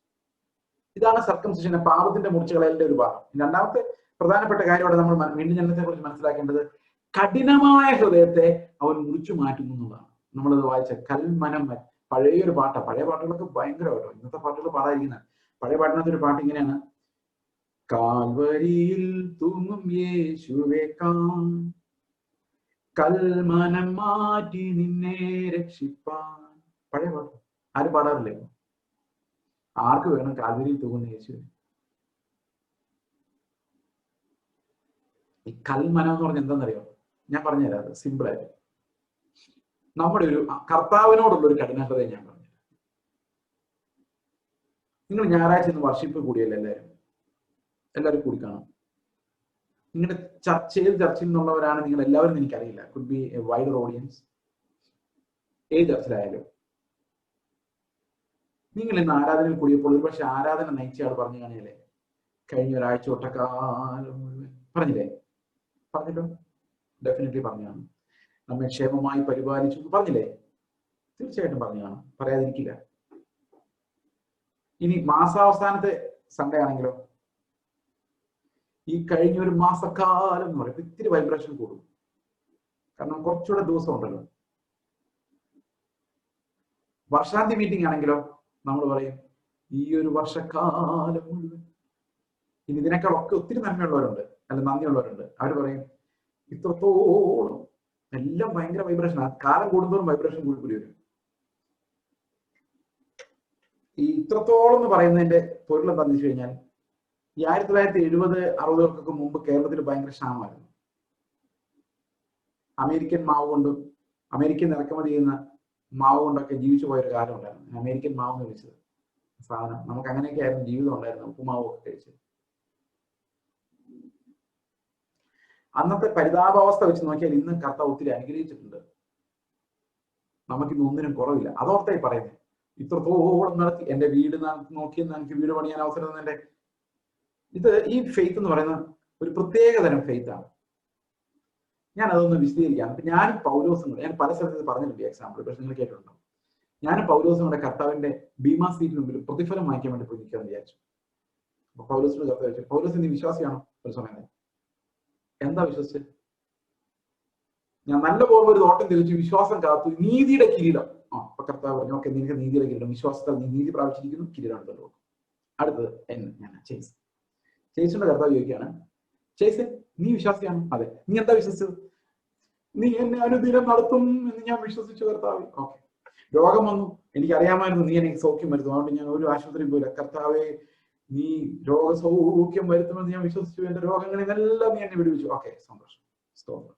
ഇതാണ് സർക്കംസിഷൻ, പാപത്തിന്റെ മുറിച്ചുകളയലിന്റെ ഒരു ഭാഗം. രണ്ടാമത്തെ പ്രധാനപ്പെട്ട കാര്യം അവിടെ നമ്മൾ വീണ്ടും ജനനത്തെ കുറിച്ച് മനസ്സിലാക്കേണ്ടത്, കഠിനമായ ഹൃദയത്തെ അവൻ മുറിച്ചു മാറ്റുന്നു എന്നുള്ളതാണ്. നമ്മളത് വായിച്ച കൽമനം. പഴയൊരു പാട്ടാ. പഴയ പാട്ടുകളൊക്കെ ഭയങ്കരമായിട്ടോ, ഇന്നത്തെ പാട്ടുകൾ പാടാതിരിക്കുന്ന. പഴയ പാട്ടിനകത്തൊരു പാട്ട് ഇങ്ങനെയാണ്: കാൽവരിയിൽ തൂങ്ങും യേശുവേ കാൺ, കൽമനം മാറ്റി നിന്നെ രക്ഷിപ്പാൻ. പഴയ പാട്ട് ആരും പാടാറില്ലേ? ആർക്ക് വേണം കാൽവരിയിൽ തൂങ്ങുന്ന യേശുവേ? ഈ കൽമനം എന്ന് പറഞ്ഞാൽ എന്താണെന്നറിയോ? ഞാൻ പറഞ്ഞുതരാം, അത് സിമ്പിൾ ആയിട്ട്. നമ്മുടെ ഒരു കർത്താവിനോടുള്ള ഒരു കഠിനഹൃദയം ഞാൻ പറഞ്ഞു. നിങ്ങൾ ഞായറാഴ്ച ഇന്ന് വർഷിപ്പ് കൂടിയല്ലേ എല്ലാവരും കൂടി കാണും. നിങ്ങളുടെ ചർച്ചയിൽ നിന്നുള്ളവരാണ് നിങ്ങൾ എല്ലാവരും എനിക്കറിയില്ല. Could be A wider audience. ഏത് ചർച്ചിലായാലും നിങ്ങൾ ഇന്ന് ആരാധനയിൽ കൂടിയപ്പോൾ ഒരുപക്ഷെ ആരാധന നയിച്ചയാൾ പറഞ്ഞു കാണിയല്ലേ, കഴിഞ്ഞ ഒരാഴ്ച ഒട്ടക്കാലം മുഴുവൻ പറഞ്ഞില്ലേ? പറഞ്ഞിട്ടോ? ഡെഫിനറ്റ്ലി പറഞ്ഞാണ്. നമ്മെ ക്ഷേമമായി പരിപാലിച്ചു പറഞ്ഞില്ലേ? തീർച്ചയായിട്ടും പറഞ്ഞാണ്, പറയാതിരിക്കില്ല. ഇനി മാസാവസാനത്തെ സൺഡേ ആണെങ്കിലോ, ഈ കഴിഞ്ഞ ഒരു മാസക്കാലം എന്ന് പറയുമ്പോൾ ഇത്തിരി വൈബ്രേഷൻ കൂടും. കാരണം കുറച്ചുകൂടെ ദിവസം ഉണ്ടല്ലോ. വർഷാന്തി മീറ്റിംഗ് ആണെങ്കിലോ നമ്മൾ പറയും ഈ ഒരു വർഷക്കാലം മുഴുവൻ. ഇനി ഇതിനേക്കാളൊക്കെ ഒത്തിരി നന്മയുള്ളവരുണ്ട്, അല്ല നന്ദിയുള്ളവരുണ്ട്. അവർ പറയും ഇത്രത്തോളം. എല്ലാം ഭയങ്കര വൈബ്രേഷൻ. കാലം കൂടുന്തോറും വൈബ്രേഷൻ കൂടി കൂടി വരും. ഈ ഇത്രത്തോളം എന്ന് പറയുന്നതിന്റെ പൊരുൾ എന്താണെന്ന് വെച്ച് കഴിഞ്ഞാൽ, ഈ 1970-60 മുമ്പ് കേരളത്തിൽ ഭയങ്കര ക്ഷാമമായിരുന്നു. അമേരിക്കൻ മാവ് കൊണ്ടും അമേരിക്കൻ ഇറക്കുമതി ചെയ്യുന്ന മാവ് കൊണ്ടൊക്കെ ജീവിച്ചു പോയൊരു കാലം ഉണ്ടായിരുന്നു. അമേരിക്കൻ മാവ് എന്ന് വിളിച്ചത് സാധനം. നമുക്ക് അങ്ങനെയൊക്കെ ആയിരുന്നു ജീവിതം ഉണ്ടായിരുന്നു, ഉപ്പുമാവ് ഒക്കെ കഴിച്ചത്. അന്നത്തെ പരിതാപാവസ്ഥ വെച്ച് നോക്കിയാൽ ഇന്ന് കർത്താവ് ഒത്തിരി അനുഗ്രഹിച്ചിട്ടുണ്ട്. നമുക്കിന്ന് ഒന്നിനും കുറവില്ല. അതോർത്തായി പറയുന്നത്. ഇത്രത്തോളം നടത്തി എന്റെ വീട് നോക്കിയെന്ന് എനിക്ക് വീട് പണിയാൻ അവസരം തന്നെ. ഈ ഫെയ്ത്ത് എന്ന് പറയുന്ന ഒരു പ്രത്യേക തരം ഫെയ്ത്താണ്. ഞാൻ അതൊന്ന് വിശദീകരിക്കാം. ഞാനും പൗലോസും കൂടെ, ഞാൻ പല സ്ഥലത്ത് പറഞ്ഞിട്ടുണ്ട് എക്സാമ്പിൾ, പക്ഷെ നിങ്ങൾ കേട്ടിട്ടുണ്ടോ? ഞാനും പൗലോസും കൂടെ കർത്താവിന്റെ ബീമാ സീറ്റിന് മുമ്പിൽ പ്രതിഫലം വാങ്ങിക്കാൻ വേണ്ടി പോയി നിൽക്കാന്ന് വിചാരിച്ചു. അപ്പൊ പൗലോസിനോട് കർത്താവ് ചോദിച്ചു, പൗലോസ് നീ വിശ്വാസിയാണോ? ഒരു സമയം എന്താ വിശ്വസിച്ച്? ഞാൻ നല്ല പോലെ ഒരു തോട്ടം തിരിച്ചു, വിശ്വാസം കാത്തു, നീതിയുടെ കിരീടം. അപ്പൊ കർത്താവ് പറഞ്ഞു, ഓക്കെ, നിനക്ക് നീതിയുടെ കിരീടം, വിശ്വാസത്താൽ നീ നീതി പ്രാപിച്ചിരിക്കുന്നു, കിരീടം എടുത്തല്ലോ. അടുത്തത് ഞാൻ ചേച്ചിയുടെ കർത്താവ് ചോദിക്കുകയാണ്, ചേച്ചി നീ വിശ്വാസിയാണ്? അതെ. നീ എന്താ വിശ്വസിച്ചത്? നീ എന്നെ അനുദിനം നടത്തും എന്ന് ഞാൻ വിശ്വസിച്ചു കർത്താവ്. ഓക്കെ. രോഗം വന്നു, എനിക്കറിയാമായിരുന്നു നീ എനിക്ക് സൗഖ്യം വരുത്തും, അതുകൊണ്ട് ഞാൻ ഒരു ആശുപത്രിയും പോയില്ല. കർത്താവെ നീ രോഗസൗഖ്യം വരുത്തുമെന്ന് ഞാൻ വിശ്വസിച്ചു, എന്റെ രോഗങ്ങളിൽ നിന്നെല്ലാം നീ എന്നെ വിടുവിച്ചു. ഓക്കെ, സന്തോഷം, സ്തോത്രം.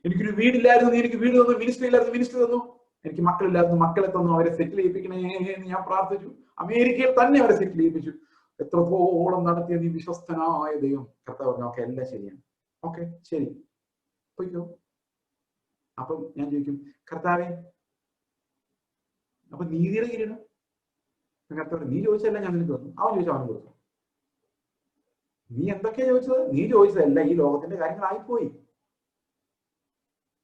എനിക്കൊരു വീടില്ലായിരുന്നു, നീ എനിക്ക് വീട് തന്നു. മിനിസ്റ്ററി ഇല്ലായിരുന്നു, മിനിസ്റ്ററി തന്നു. എനിക്ക് മക്കളില്ലായിരുന്നു, മക്കളെ തന്നു. അവരെ സെറ്റിൽ ചെയ്യിപ്പിക്കണേ എന്ന് ഞാൻ പ്രാർത്ഥിച്ചു. അമേരിക്കയിൽ തന്നെ അവരെ സെറ്റിൽ ചെയ്യിപ്പിച്ചു. എത്രത്തോളം നടത്തിയ നീ വിശ്വസ്തനായ ദൈവം. കർത്താവ് പറഞ്ഞു, ഓക്കെ, എല്ലാം ശരിയാണ്. ഓക്കെ, ശരി, പോയിക്കോ. അപ്പം ഞാൻ ചോദിക്കും, കർത്താവെ അപ്പൊ നീതിയുടെ കിരീടം? കർത്താവ്, നീ ചോദിച്ചതല്ല ഞാൻ നിനക്ക് തന്നു. അവൻ ചോദിച്ചു, അവൻ കൊടുത്തു. നീ എന്തൊക്കെയാ ചോദിച്ചത്? നീ ചോദിച്ചതല്ല, ഈ ലോകത്തിന്റെ കാര്യങ്ങളായിപ്പോയി.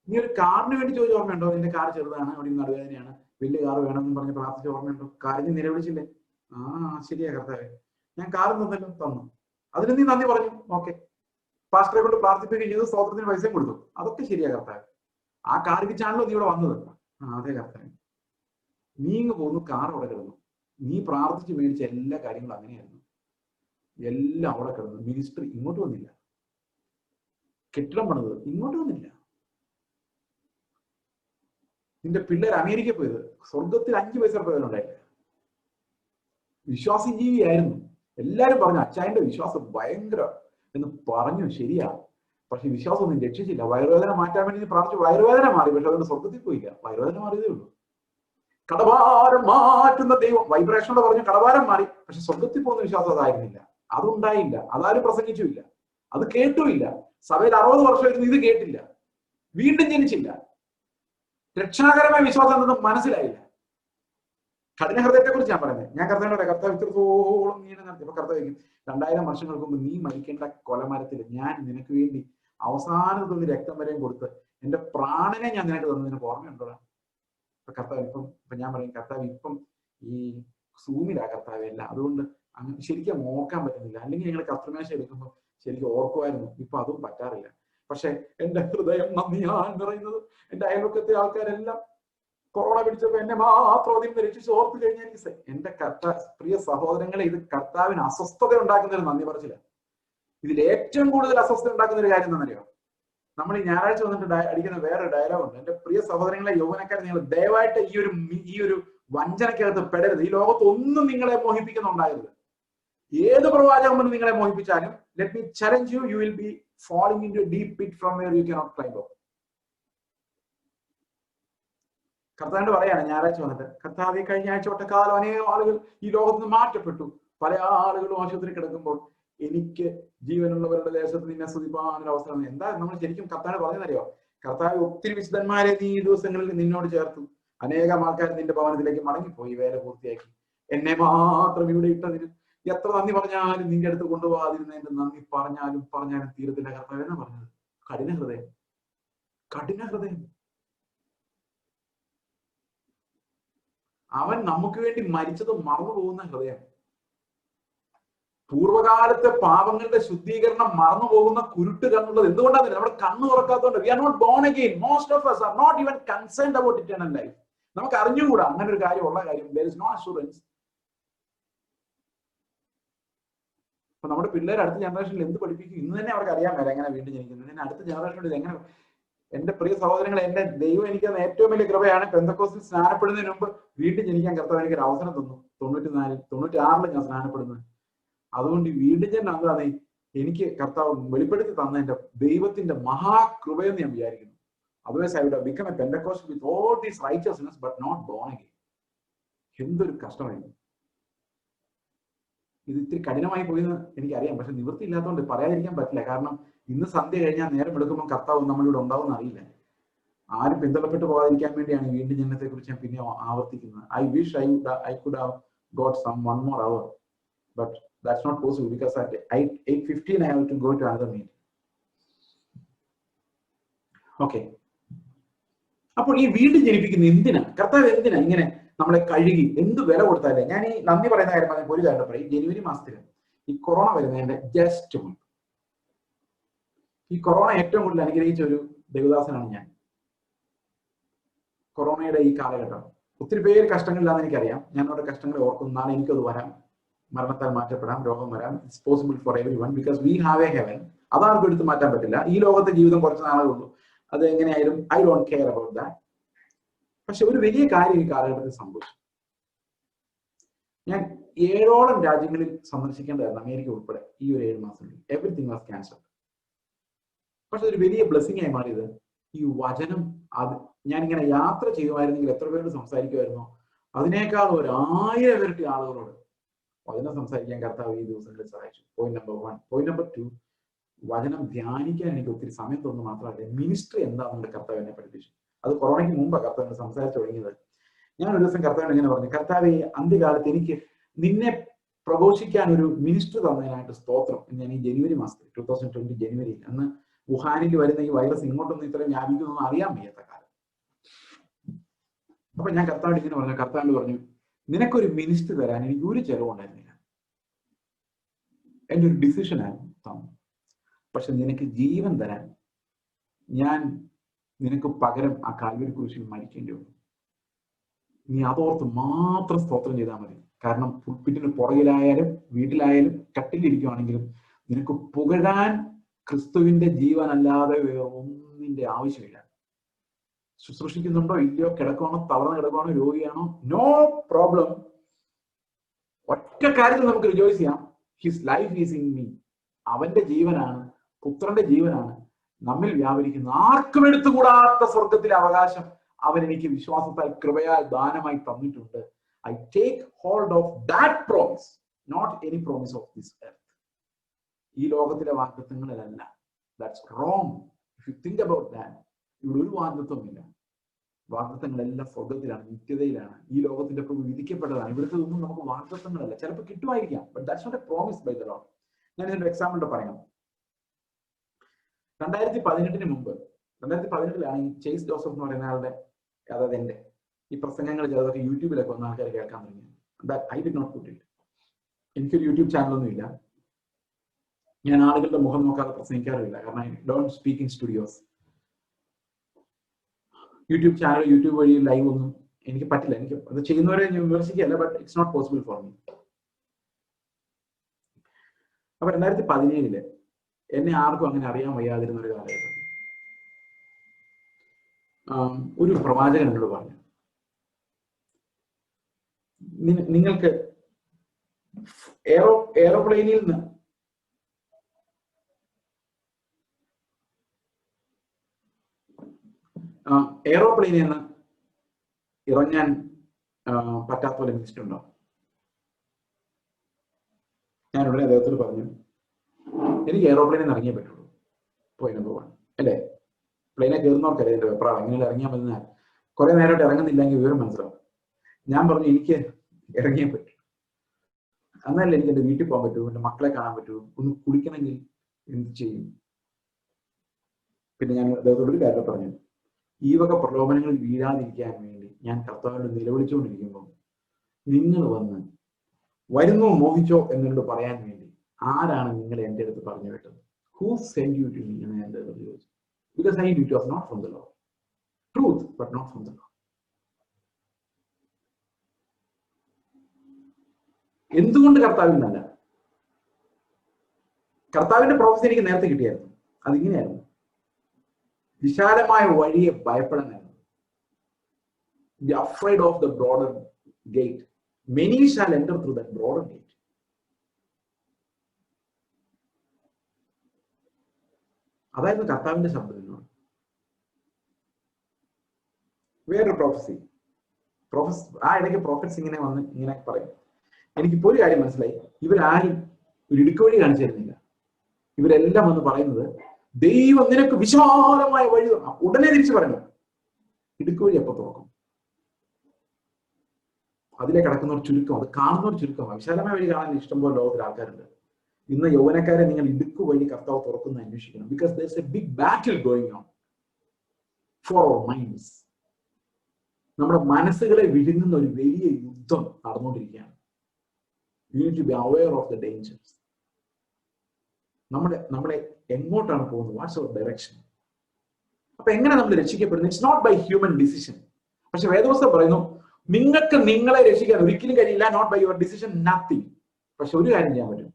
നീ ഒരു കാറിന് വേണ്ടി ചോദിച്ച ഓർമ്മയുണ്ടോ? നിന്റെ കാർ ചെറുതാണ്, അവിടെ നടുവേദനയാണ്, വലിയ കാർ വേണമെന്ന് പറഞ്ഞ് പ്രാർത്ഥിച്ച ഓർമ്മയുണ്ടോ? കാര്യം നിലവിളിച്ചില്ലേ? ശരിയാ കർത്താവെ, ഞാൻ കാർ തന്നു. അതിന് നീ നന്ദി പറഞ്ഞു. ഓക്കെ, പാസ്റ്ററെ കൊണ്ട് പ്രാർത്ഥിപ്പിക്കുകയും ചെയ്തു, സ്തോത്രത്തിന് പൈസയും കൊടുത്തു. അതൊക്കെ ശരിയാ കർത്താവ്. ആ കാർ വിറ്റാണല്ലോ നീ ഇവിടെ വന്നത്. അതെ കർത്താവ്. നീ ഇങ്ങ് പോന്നു, കാർ അവിടെ കിടന്നു. നീ പ്രാർത്ഥിച്ച് മേടിച്ച എല്ലാ കാര്യങ്ങളും അങ്ങനെയായിരുന്നു. എല്ലാം അവിടെ കിടന്നു. മിനിസ്റ്ററി ഇങ്ങോട്ട് വന്നില്ല. കെട്ടിടം പണിത് ഇങ്ങോട്ട് വന്നില്ല. നിന്റെ പിള്ളേർ അമേരിക്ക പോയത്, സ്വർഗത്തിൽ 5 പൈസ പോയതുണ്ടായില്ല. വിശ്വാസി ജീവിയായിരുന്നു. എല്ലാരും പറഞ്ഞു അച്ചായന്റെ വിശ്വാസം ഭയങ്കര എന്ന് പറഞ്ഞു. ശരിയാ, പക്ഷെ വിശ്വാസം ഒന്നും രക്ഷിച്ചില്ല. വയറുവേദന മാറ്റാൻ വേണ്ടി പ്രാർത്ഥിച്ചു, വയറുവേദന മാറി, പക്ഷെ അതുകൊണ്ട് സ്വർഗത്തിൽ പോയില്ല. വയറുവേദന മാറിയതേ ഉള്ളൂ. കടഭാരം മാറ്റുന്ന ദൈവം വൈബ്രേഷനോട് പറഞ്ഞു, കടഭാരം മാറി, പക്ഷെ സ്വർഗത്തിൽ പോകുന്ന വിശ്വാസം അതായിരുന്നില്ല. അതുണ്ടായില്ല. അതാരും പ്രസംഗിച്ചുമില്ല, അത് കേട്ടുമില്ല. സഭയിൽ 60 വർഷമായിരുന്നു, ഇത് കേട്ടില്ല, വീണ്ടും ജനിച്ചില്ല. രക്ഷാകരമായ വിശ്വാസം എന്തെന്ന് മനസ്സിലായില്ല. കഠിനഹൃദയത്തെ കുറിച്ച് ഞാൻ പറയുന്നത്. ഞാൻ കർത്താവിനോട്, കർത്താവ് ഇത്രത്തോളം നീ നടത്തി. ഇപ്പൊ കർത്താവ് 2000 വർഷങ്ങൾക്ക് മുമ്പ് നീ മരിക്കേണ്ട കൊലമരത്തിൽ ഞാൻ നിനക്ക് വേണ്ടി അവസാനത്തുള്ള രക്തം വരെയും കൊടുത്ത് എന്റെ പ്രാണനെ ഞാൻ നിനക്ക് തന്നു. നിനക്ക് ഓർമ്മയുണ്ടോ? ഇപ്പൊ കർത്താവ് ഇപ്പൊ ഞാൻ പറയും, കർത്താവ് ഇപ്പം ഈ സൂമിലാ കർത്താവ് എല്ലാം, അതുകൊണ്ട് അങ്ങനെ ശരിക്കും ഓർക്കാൻ പറ്റുന്നില്ല. അല്ലെങ്കിൽ ഞങ്ങൾ കർത്തൃമേശ എടുക്കുമ്പോൾ ശരിക്കും ഓർക്കുമായിരുന്നു. ഇപ്പൊ അതും പറ്റാറില്ല. പക്ഷെ എന്റെ ഹൃദയം നന്ദിയാൽ നിറയുന്നത്. എന്റെ അയൽവക്കത്തെ ആൾക്കാരെല്ലാം കൊറോണ പിടിച്ചപ്പോ എന്നെ മാത്രം അതിൽ നിന്ന് രക്ഷിച്ച് ഓർത്തു കഴിഞ്ഞാൽ എനിക്ക് എന്റെ പ്രിയ സഹോദരങ്ങളെ, ഇത് കർത്താവിന് അസ്വസ്ഥത ഉണ്ടാക്കുന്ന ഒരു നന്ദി പറച്ചില്ല. ഇതിൽ ഏറ്റവും കൂടുതൽ അസ്വസ്ഥത ഉണ്ടാക്കുന്ന ഒരു കാര്യം എന്താണെന്നറിയോ? നമ്മൾ ഈ ഞായറാഴ്ച വന്നിട്ട് അടിക്കുന്ന വേറൊരു ഡയലോഗ് ഉണ്ട്. എന്റെ പ്രിയ സഹോദരങ്ങളെ, യൗവനക്കാർ, നിങ്ങൾ ദയവായിട്ട് ഈ ഒരു വഞ്ചനക്കകത്ത് പെടരുത്. ഈ ലോകത്ത് ഒന്നും നിങ്ങളെ മോഹിപ്പിക്കുന്നുണ്ടാകരുത്. ഏത് പ്രവാചകം കൊണ്ട് നിങ്ങളെ മോഹിപ്പിച്ചാലും, let me challenge you, you will be falling into a deep pit from where you cannot climb up. കർത്താവിന്റെ പറയാണ് ഞായറാഴ്ച വന്നിട്ട്, കർത്താവ് കഴിഞ്ഞ ആഴ്ച ഒട്ടക്കാലം അനേകം ആളുകൾ ഈ ലോകത്ത് നിന്ന് മാറ്റപ്പെട്ടു. പല ആളുകളും ആശുപത്രി കിടക്കുമ്പോൾ എനിക്ക് ജീവനുള്ളവരുടെ ദേശത്ത് നിന്നെ സ്തുതിപ്പാനൊരു അവസരം. എന്താ നമ്മൾ ശരിക്കും കർത്താവിന് പറഞ്ഞതറിയോ? കർത്താവ് ഒത്തിരി വിശുദ്ധന്മാരെ നീ ഈ ദിവസങ്ങളിൽ നിന്നോട് ചേർത്തു. അനേകം ആൾക്കാർ നിന്റെ ഭവനത്തിലേക്ക് മടങ്ങിപ്പോയി വേല പൂർത്തിയാക്കി. എന്നെ മാത്രം ഇവിടെ ഇട്ടതിന് എത്ര നന്ദി പറഞ്ഞാലും നിന്റെ അടുത്ത് കൊണ്ടുപോകാതിരുന്നതിന്റെ നന്ദി പറഞ്ഞാലും തീരത്തില്ല. കർത്താവ് എന്നാ പറഞ്ഞത്? കഠിന ഹൃദയം. അവൻ നമുക്ക് വേണ്ടി മരിച്ചത് മറന്നു പോകുന്ന ഹൃദയം. പൂർവ്വകാലത്തെ പാപങ്ങളുടെ ശുദ്ധീകരണം മറന്നു പോകുന്ന കുരുട്ട് കണ്ണുള്ളത് എന്തുകൊണ്ടാണ്? നമ്മുടെ കണ്ണ് തുറക്കാത്തതുകൊണ്ട്. We are not born again. Most of us are not even concerned about eternal life. നമുക്ക് അറിഞ്ഞുകൂടാ അങ്ങനെ ഒരു കാര്യമുള്ള കാര്യം. there is no assurance. അപ്പൊ നമ്മുടെ പിള്ളേർ അടുത്ത ജനറേഷനിൽ എന്ത് പഠിപ്പിക്കും? ഇന്ന് തന്നെ അവർക്ക് അറിയാൻ മേല എങ്ങനെ വീണ്ടും ജനിക്കുന്നത്. അടുത്ത ജനറേഷനോട് ഇത് എങ്ങനെ? എന്റെ പ്രിയ സഹോദരങ്ങളെ, എന്റെ ദൈവം എനിക്ക് ഏറ്റവും വലിയ കൃപയാണ്. പെന്തക്കോസ്തിൽ സ്നാനപ്പെടുന്നതിന് മുമ്പ് വീണ്ടും ജനിക്കാൻ കർത്താവ് എനിക്ക് ഒരു അവസരം തന്നു. 96 ഞാൻ സ്നാനപ്പെടുന്നത്. അതുകൊണ്ട് ഈ വീണ്ടും ജനനം എന്താണ് എനിക്ക് കർത്താവ് വെളിപ്പെടുത്തി തന്ന എന്റെ ദൈവത്തിന്റെ മഹാകൃപയെന്ന് ഞാൻ വിചാരിക്കുന്നു. Otherwise I would have become a Pentecostal with all this righteousness but not born again. എന്തൊരു കഷ്ടമായിരുന്നു. ഇത് ഇത്തിരി കഠിനമായി പോയെന്ന് എനിക്കറിയാം. പക്ഷെ നിവൃത്തി ഇല്ലാത്തതുകൊണ്ട് പറയാതിരിക്കാൻ പറ്റില്ല. കാരണം ഇന്ന് സന്ധ്യ കഴിഞ്ഞാൽ നേരം എടുക്കുമ്പോൾ കർത്താവ് നമ്മളിവിടെ ഉണ്ടാവുമെന്ന് അറിയില്ല. ആരും പിന്തള്ളപ്പെട്ടു പോകാതിരിക്കാൻ വേണ്ടിയാണ് വീണ്ടും ജനനത്തെ കുറിച്ച് ഞാൻ പിന്നെ ആവർത്തിക്കുന്നത്. I wish I could have got one more hour, but that's not possible because at 8:15 I have to go to another meeting. Okay. അപ്പോൾ ഈ വീണ്ടും ജനിപ്പിക്കുന്ന എന്തിനാ? കർത്താവ് എന്തിനാ ഇങ്ങനെ നമ്മളെ കഴുകി എന്ത് വില കൊടുത്താലേ? ഞാൻ ഈ നന്ദി പറയുന്ന കാര്യം പറഞ്ഞ ഒരു കാര്യം പറയും. ജനുവരി മാസത്തിൽ ഈ കൊറോണ വരുന്നതിന്റെ ജസ്റ്റ് മുമ്പ്, ഈ കൊറോണ ഏറ്റവും കൂടുതൽ അനുഗ്രഹിച്ച ഒരു ദേവദാസനാണ് ഞാൻ. കൊറോണയുടെ ഈ കാലഘട്ടം ഒത്തിരി പേര് കഷ്ടങ്ങളിലാണെന്ന് എനിക്കറിയാം. ഞാൻ അവരുടെ കഷ്ടങ്ങളെ ഓർക്കുന്നു. നാളെ എനിക്കത് വരാം, മരണത്താൽ മാറ്റപ്പെടാം, രോഗം വരാം. It's possible for everyone because we have a heaven. അതാർക്കും എടുത്ത് മാറ്റാൻ പറ്റില്ല. ഈ ലോകത്തെ ജീവിതം കുറച്ച് നാളേ ഉള്ളൂ. അത് എങ്ങനെയായാലും I don't care about that. പക്ഷെ ഒരു വലിയ കാര്യം ഈ കാലഘട്ടത്തിൽ സംഭവിച്ചു. ഞാൻ 7ഓളം രാജ്യങ്ങളിൽ സന്ദർശിക്കേണ്ടതായിരുന്നു, അമേരിക്ക ഉൾപ്പെടെ. ഈ ഒരു 7 മാസത്തിൽ എവറിത്തിങ് വാസ് ക്യാൻസൽഡ്. പക്ഷെ ഒരു വലിയ ബ്ലെസ്സിംഗ് ആയി മാറിയത് ഈ വചനം. അത് ഞാനിങ്ങനെ യാത്ര ചെയ്യുമായിരുന്നെങ്കിൽ എത്ര പേരോട് സംസാരിക്കുമായിരുന്നോ അതിനേക്കാൾ 1000 ഇരട്ടി ആളുകളോട് വചനം സംസാരിക്കാൻ കർത്താവ് ഈ ദിവസങ്ങളിൽ സഹായിച്ചു. Point number 1. പോയിന്റ് നമ്പർ 2, വചനം ധ്യാനിക്കാൻ എനിക്ക് ഒത്തിരി സമയം തോന്നുന്നു. മാത്രമല്ല മിനിസ്ട്രി എന്താണെന്ന് കർത്താവ് എന്നെ പഠിപ്പിച്ചു. അത് കൊറോണയ്ക്ക് മുമ്പാണ് കർത്താവിനെ സംസാരിച്ചു തുടങ്ങിയത്. ഞാൻ ഒരു ദിവസം കർത്താവിനെ ഇങ്ങനെ പറഞ്ഞു, കർത്താവ് അന്ത്യകാലത്ത് എനിക്ക് നിന്നെ പ്രഘോഷിക്കാൻ ഒരു മിനിസ്ട്രി തന്നതിനായിട്ട് സ്തോത്രം. ഞാൻ ഈ ജനുവരി മാസത്തിൽ 2020 ജനുവരിയിൽ, അന്ന് വുഹാനിൽ വരുന്ന ഈ വൈറസ് ഇങ്ങോട്ടൊന്നും ഇത്രയും വ്യാപിക്കുന്നൊന്നും അറിയാൻ വയ്യാത്ത കാലം. അപ്പൊ ഞാൻ കർത്താവിനോട് ഇങ്ങനെ പറഞ്ഞു, കർത്താവിനോട് പറഞ്ഞു, നിനക്കൊരു മിനിസ്ട്രി തരാൻ എനിക്ക് ഒരു ചെലവുണ്ടായിരുന്നില്ല. എൻ്റെ ഒരു ഡിസിഷനായിരുന്നു തന്നു. പക്ഷെ നിനക്ക് ജീവൻ തരാൻ ഞാൻ നിനക്ക് പകരം ആ കാൽവരി കുരിശിൽ മരിക്കേണ്ടി വന്നു. നീ അതോർത്ത് മാത്രം സ്തോത്രം ചെയ്താൽ മതി. കാരണം പുൽപ്പിറ്റിന് പുറകിലായാലും വീട്ടിലായാലും കട്ടിലിരിക്കുവാണെങ്കിലും നിനക്ക് പുകഴാൻ ക്രിസ്തുവിന്റെ ജീവനല്ലാതെ വേറെ ഒന്നിന്റെ ആവശ്യമില്ല. ശുശ്രൂഷിക്കുന്നുണ്ടോ ഇല്ലയോ, കിടക്കുവാണോ, തളർന്ന് കിടക്കുവാണോ, രോഗിയാണോ, നോ പ്രോബ്ലം. ഒറ്റ കാര്യത്തിൽ നമുക്ക് റിജോയ്സ് ചെയ്യാം, his life is in me. അവന്റെ ജീവനാണ്, പുത്രന്റെ ജീവനാണ് നമ്മിൽ വ്യാപരിക്കുന്ന. ആർക്കും എടുത്തുകൂടാത്ത സ്വർഗത്തിലെ അവകാശം അവൻ എനിക്ക് വിശ്വാസത്താൽ കൃപയാൽ ദാനമായി തന്നിട്ടുണ്ട്. I take hold of that promise, not any promise of this earth. ഈ ലോകത്തിലെ വാഗ്ദത്തങ്ങളിലല്ല. That's wrong. If you think about that, ഇവിടെ ഒരു വാഗ്ദത്വമില്ല. വാഗ്ദത്തങ്ങളെല്ലാം സ്വർഗത്തിലാണ്, നിത്യതയിലാണ്. ഈ ലോകത്തിന്റെ പ്രഭു വിധിക്കപ്പെട്ടതാണ്. ഇവിടുത്തെ ഒന്നും നമുക്ക് വാഗ്ദത്തങ്ങളല്ല. ചിലപ്പോൾ കിട്ടുമായിരിക്കാം, but that's not a promise by the lord. ഞാൻ ഇതിന്റെ എക്സാമ്പിൾ പറയാം. 2018 മുമ്പ്, 2018 ഈ ചേസ് ജോസഫ് എന്ന് പറയുന്ന ആളുടെ, അതായത് എന്റെ ഈ പ്രസംഗങ്ങൾ ചിലതൊക്കെ യൂട്യൂബിലൊക്കെ വന്ന ആൾക്കാർ കേൾക്കാൻ തുടങ്ങി. I did not put it. എനിക്കൊരു യൂട്യൂബ് ചാനലൊന്നും ഇല്ല. ഞാൻ ആളുകളുടെ മുഖം നോക്കാതെ പ്രസംഗിക്കാറില്ല. കാരണം I don't speak in studios. YouTube channel, YouTube വഴി ലൈവ് ഒന്നും എനിക്ക് പറ്റില്ല. എനിക്ക് അത് ചെയ്യുന്നവരെ ഞാൻ വിമർശിക്കുകയല്ല, but it's not possible for me. അപ്പൊ 2017 എന്നെ ആർക്കും അങ്ങനെ അറിയാൻ വയ്യാതിരുന്ന ഒരു കാലഘട്ടം ഒരു പ്രവാചകൻ എന്നോട് പറഞ്ഞു, നിങ്ങൾക്ക് എയറോപ്ലെയിനിൽ നിന്ന് ഇറങ്ങാൻ പറ്റാത്ത പോലെ മിനിസ്റ്റർ ഉണ്ടോ? ഞാൻ ഉടനെ അദ്ദേഹത്തോട് പറഞ്ഞു, എനിക്ക് എയറോപ്ലെയിനിൽ നിന്ന് ഇറങ്ങിയേ പറ്റുള്ളൂ. പോയിന്റ് നമ്പർ 1 അല്ലേ? പ്ലെയിനെ കയറുന്നവർക്കല്ലേ എന്റെ വെപ്രാളം, എങ്ങനെ ഇറങ്ങിയാൽ മതി. കുറെ നേരമായിട്ട് ഇറങ്ങുന്നില്ലെങ്കിൽ വിവരം മനസ്സിലാവും. ഞാൻ പറഞ്ഞു എനിക്ക് ഇറങ്ങിയേ പറ്റൂ, എന്നല്ല എനിക്ക് എന്റെ വീട്ടിൽ പോകാൻ പറ്റൂ, എന്റെ മക്കളെ കാണാൻ പറ്റൂ, ഒന്ന് കുളിക്കണമെങ്കിൽ എന്ത് ചെയ്യും. പിന്നെ ഞാൻ അദ്ദേഹത്തോട് ഒരു കാര്യം പറഞ്ഞു, ഈ വക പ്രലോഭനങ്ങളിൽ വീഴാതിരിക്കാൻ വേണ്ടി ഞാൻ കർത്താവിനോട് നിലവിളിച്ചുകൊണ്ടിരിക്കുമ്പോൾ നിങ്ങൾ വന്ന് വരുന്നോ മോഹിച്ചോ എന്നോട് പറയാൻ വേണ്ടി ആരാണ് നിങ്ങളെ എൻ്റെ അടുത്ത് പറഞ്ഞു വിട്ടത്? Who send you to me എന്ന് ഞാൻ എൻ്റെ അടുത്ത് ചോദിച്ചു. Because I knew it was not from the Lord, truth but not from the Lord. എന്തുകൊണ്ട് കർത്താവിൽ നിന്നല്ല? കർത്താവിന്റെ പ്രൊഫസി എനിക്ക് നേരത്തെ കിട്ടിയായിരുന്നു. അതിങ്ങനെയായിരുന്നു, വിശാലമായ വഴിയെ ഭയപ്പെടാനായിരുന്നു. Be afraid of the broader gate. Many shall enter through that broader gate. അതായിരുന്നു കർത്താവിന്റെ ശബ്ദം എന്നോട്. വേറൊരു പ്രൊഫസി, ആ ഇടയ്ക്ക് പ്രോഫറ്റ്സ് ഇങ്ങനെ വന്ന് ഇങ്ങനെ പറയും. എനിക്കിപ്പോ ഒരു കാര്യം മനസ്സിലായി, ഇവരാരും ഒരു ഇടുക്കുവഴി കാണിച്ചു തരുന്നില്ല. ഇവരെല്ലാം വന്ന് പറയുന്നത് ദൈവം നിനക്ക് വിശാലമായ വഴി തുറക്കാം. ഉടനെ തിരിച്ചു പറയണം, ഇടുക്കുവഴി എപ്പോ തുറക്കും? അതിലെ കിടക്കുന്നവർ ചുരുക്കം, അത് കാണുന്നവർ ചുരുക്കമാണ്. വിശാലമായ വഴി കാണാൻ ഇഷ്ടംപോലെ ലോകത്തിൽ ആൾക്കാരുണ്ട്. ഇന്ന് യൗവനക്കാരെ നിങ്ങൾ ഇടുക്കു വഴി കർത്താവ് തുറക്കുന്ന അന്വേഷിക്കണം. Because there is a big battle going on for our minds. നമ്മുടെ മനസ്സുകളെ വിഴുങ്ങുന്ന ഒരു വലിയ യുദ്ധം നടന്നുകൊണ്ടിരിക്കുകയാണ്. We need to be aware of the dangers. നമ്മളെ എങ്ങോട്ടാണ് പോകുന്നത്? What's our direction? അപ്പൊ എങ്ങനെ നമ്മൾ രക്ഷിക്കപ്പെടുന്നത്? It's not by human decision. പക്ഷെ വേദപുസ്തകം പറയുന്നു നിങ്ങൾക്ക് നിങ്ങളെ രക്ഷിക്കാൻ ഒരിക്കലും കഴിയില്ല, not by your decision, nothing. പക്ഷെ ഒരു കാര്യം ചെയ്യാൻ പറ്റും,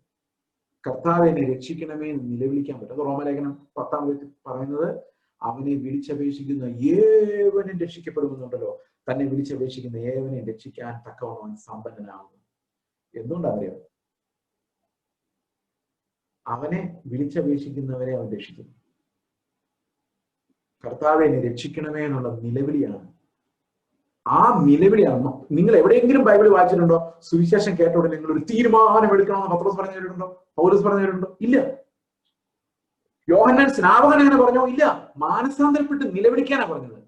കർത്താവെ എന്നെ രക്ഷിക്കണമേ എന്ന് നിലവിളിക്കാൻ പറ്റും. അത് റോമലേഖനം 10 പറയുന്നത്, അവനെ വിളിച്ചപേക്ഷിക്കുന്ന ഏവനും രക്ഷിക്കപ്പെടുമെന്നുണ്ടല്ലോ. തന്നെ വിളിച്ചപേക്ഷിക്കുന്ന ഏവനെ രക്ഷിക്കാൻ തക്കവണ്ണം സമ്പന്നനാകുന്നു. എന്തുകൊണ്ടറിയാം? അവനെ വിളിച്ചപേക്ഷിക്കുന്നവരെ അവൻ രക്ഷിക്കുന്നു. കർത്താവെ എന്നെ രക്ഷിക്കണമേ എന്നുള്ള നിലവിളിയാണ്. ആ നിലവിളിയാണ്. നിങ്ങൾ എവിടെയെങ്കിലും ബൈബിൾ വായിച്ചിട്ടുണ്ടോ? സുവിശേഷം കേട്ടോടെ നിങ്ങൾ ഒരു തീരുമാനം എടുക്കണമെന്ന് പത്രോസ് പറഞ്ഞു തരുന്നുണ്ടോ? പൗലോസ് പറഞ്ഞു തരുന്നുണ്ടോ? ഇല്ല. യോഹന്നാൻ സ്നാപകൻ അങ്ങനെ പറഞ്ഞോ? ഇല്ല. മാനസാന്തരപ്പെട്ട് നിലവിളിക്കാനാണ് പറഞ്ഞത്.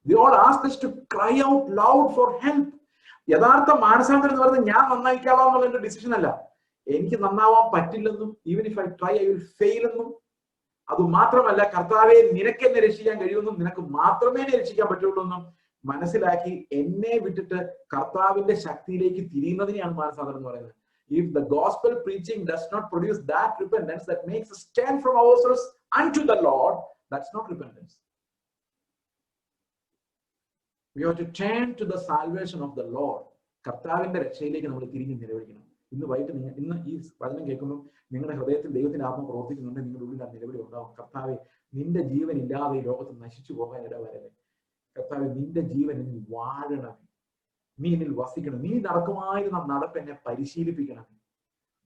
They all asked us to cry out loud for help. യഥാർത്ഥ മാനസാന്തരം എന്ന് പറയുന്നത് ഞാൻ നന്നായിക്കാവാം എന്നുള്ള എന്റെ ഡിസിഷൻ അല്ല. എനിക്ക് നന്നാവാൻ പറ്റില്ലെന്നും even if I try I will fail എന്നും, അത് മാത്രമല്ല കർത്താവെ നിനക്ക് എന്നെ രക്ഷിക്കാൻ കഴിയുമെന്നും നിനക്ക് മാത്രമേ എന്നെ രക്ഷിക്കാൻ പറ്റുള്ളൂ എന്നും മനസ്സിലാക്കി എന്നെ വിട്ടിട്ട് കർത്താവിന്റെ ശക്തിയിലേക്ക് തിരിയുന്നതിനെയാണ് മാനസാന്തരം എന്ന് പറയുന്നത്. If the gospel preaching does not produce that repentance that makes us stand from ourselves unto the Lord, that's not repentance. We have to turn to the salvation of the Lord. കർത്താവിന്റെ രക്ഷയിലേക്ക് നമ്മൾ തിരിഞ്ഞ് നിലവിളിക്കണം. ഇന്ന് വൈകിട്ട് ഇന്ന് ഈ വചനം കേൾക്കുമ്പോൾ നിങ്ങളുടെ ഹൃദയത്തിൽ ദൈവത്തിന്റെ ആത്മ പ്രവർത്തിക്കുന്നുണ്ടെങ്കിൽ നിങ്ങളുടെ ഉള്ളിൽ ആ നിലവിളി ഉണ്ടാവും. കർത്താവെ നിന്റെ ജീവൻ ഇല്ലാതെ ഈ ലോകത്ത് നശിച്ചു പോകാൻ ഇടവരല്ലേ. കർത്താവെ നിന്റെ ജീവൻ എന്നിൽ വാഴണമേ, നീ എന്നിൽ വസിക്കണം. നീ നടക്കുമായിരുന്ന നടപ്പ് എന്നെ പരിശീലിപ്പിക്കണമേ.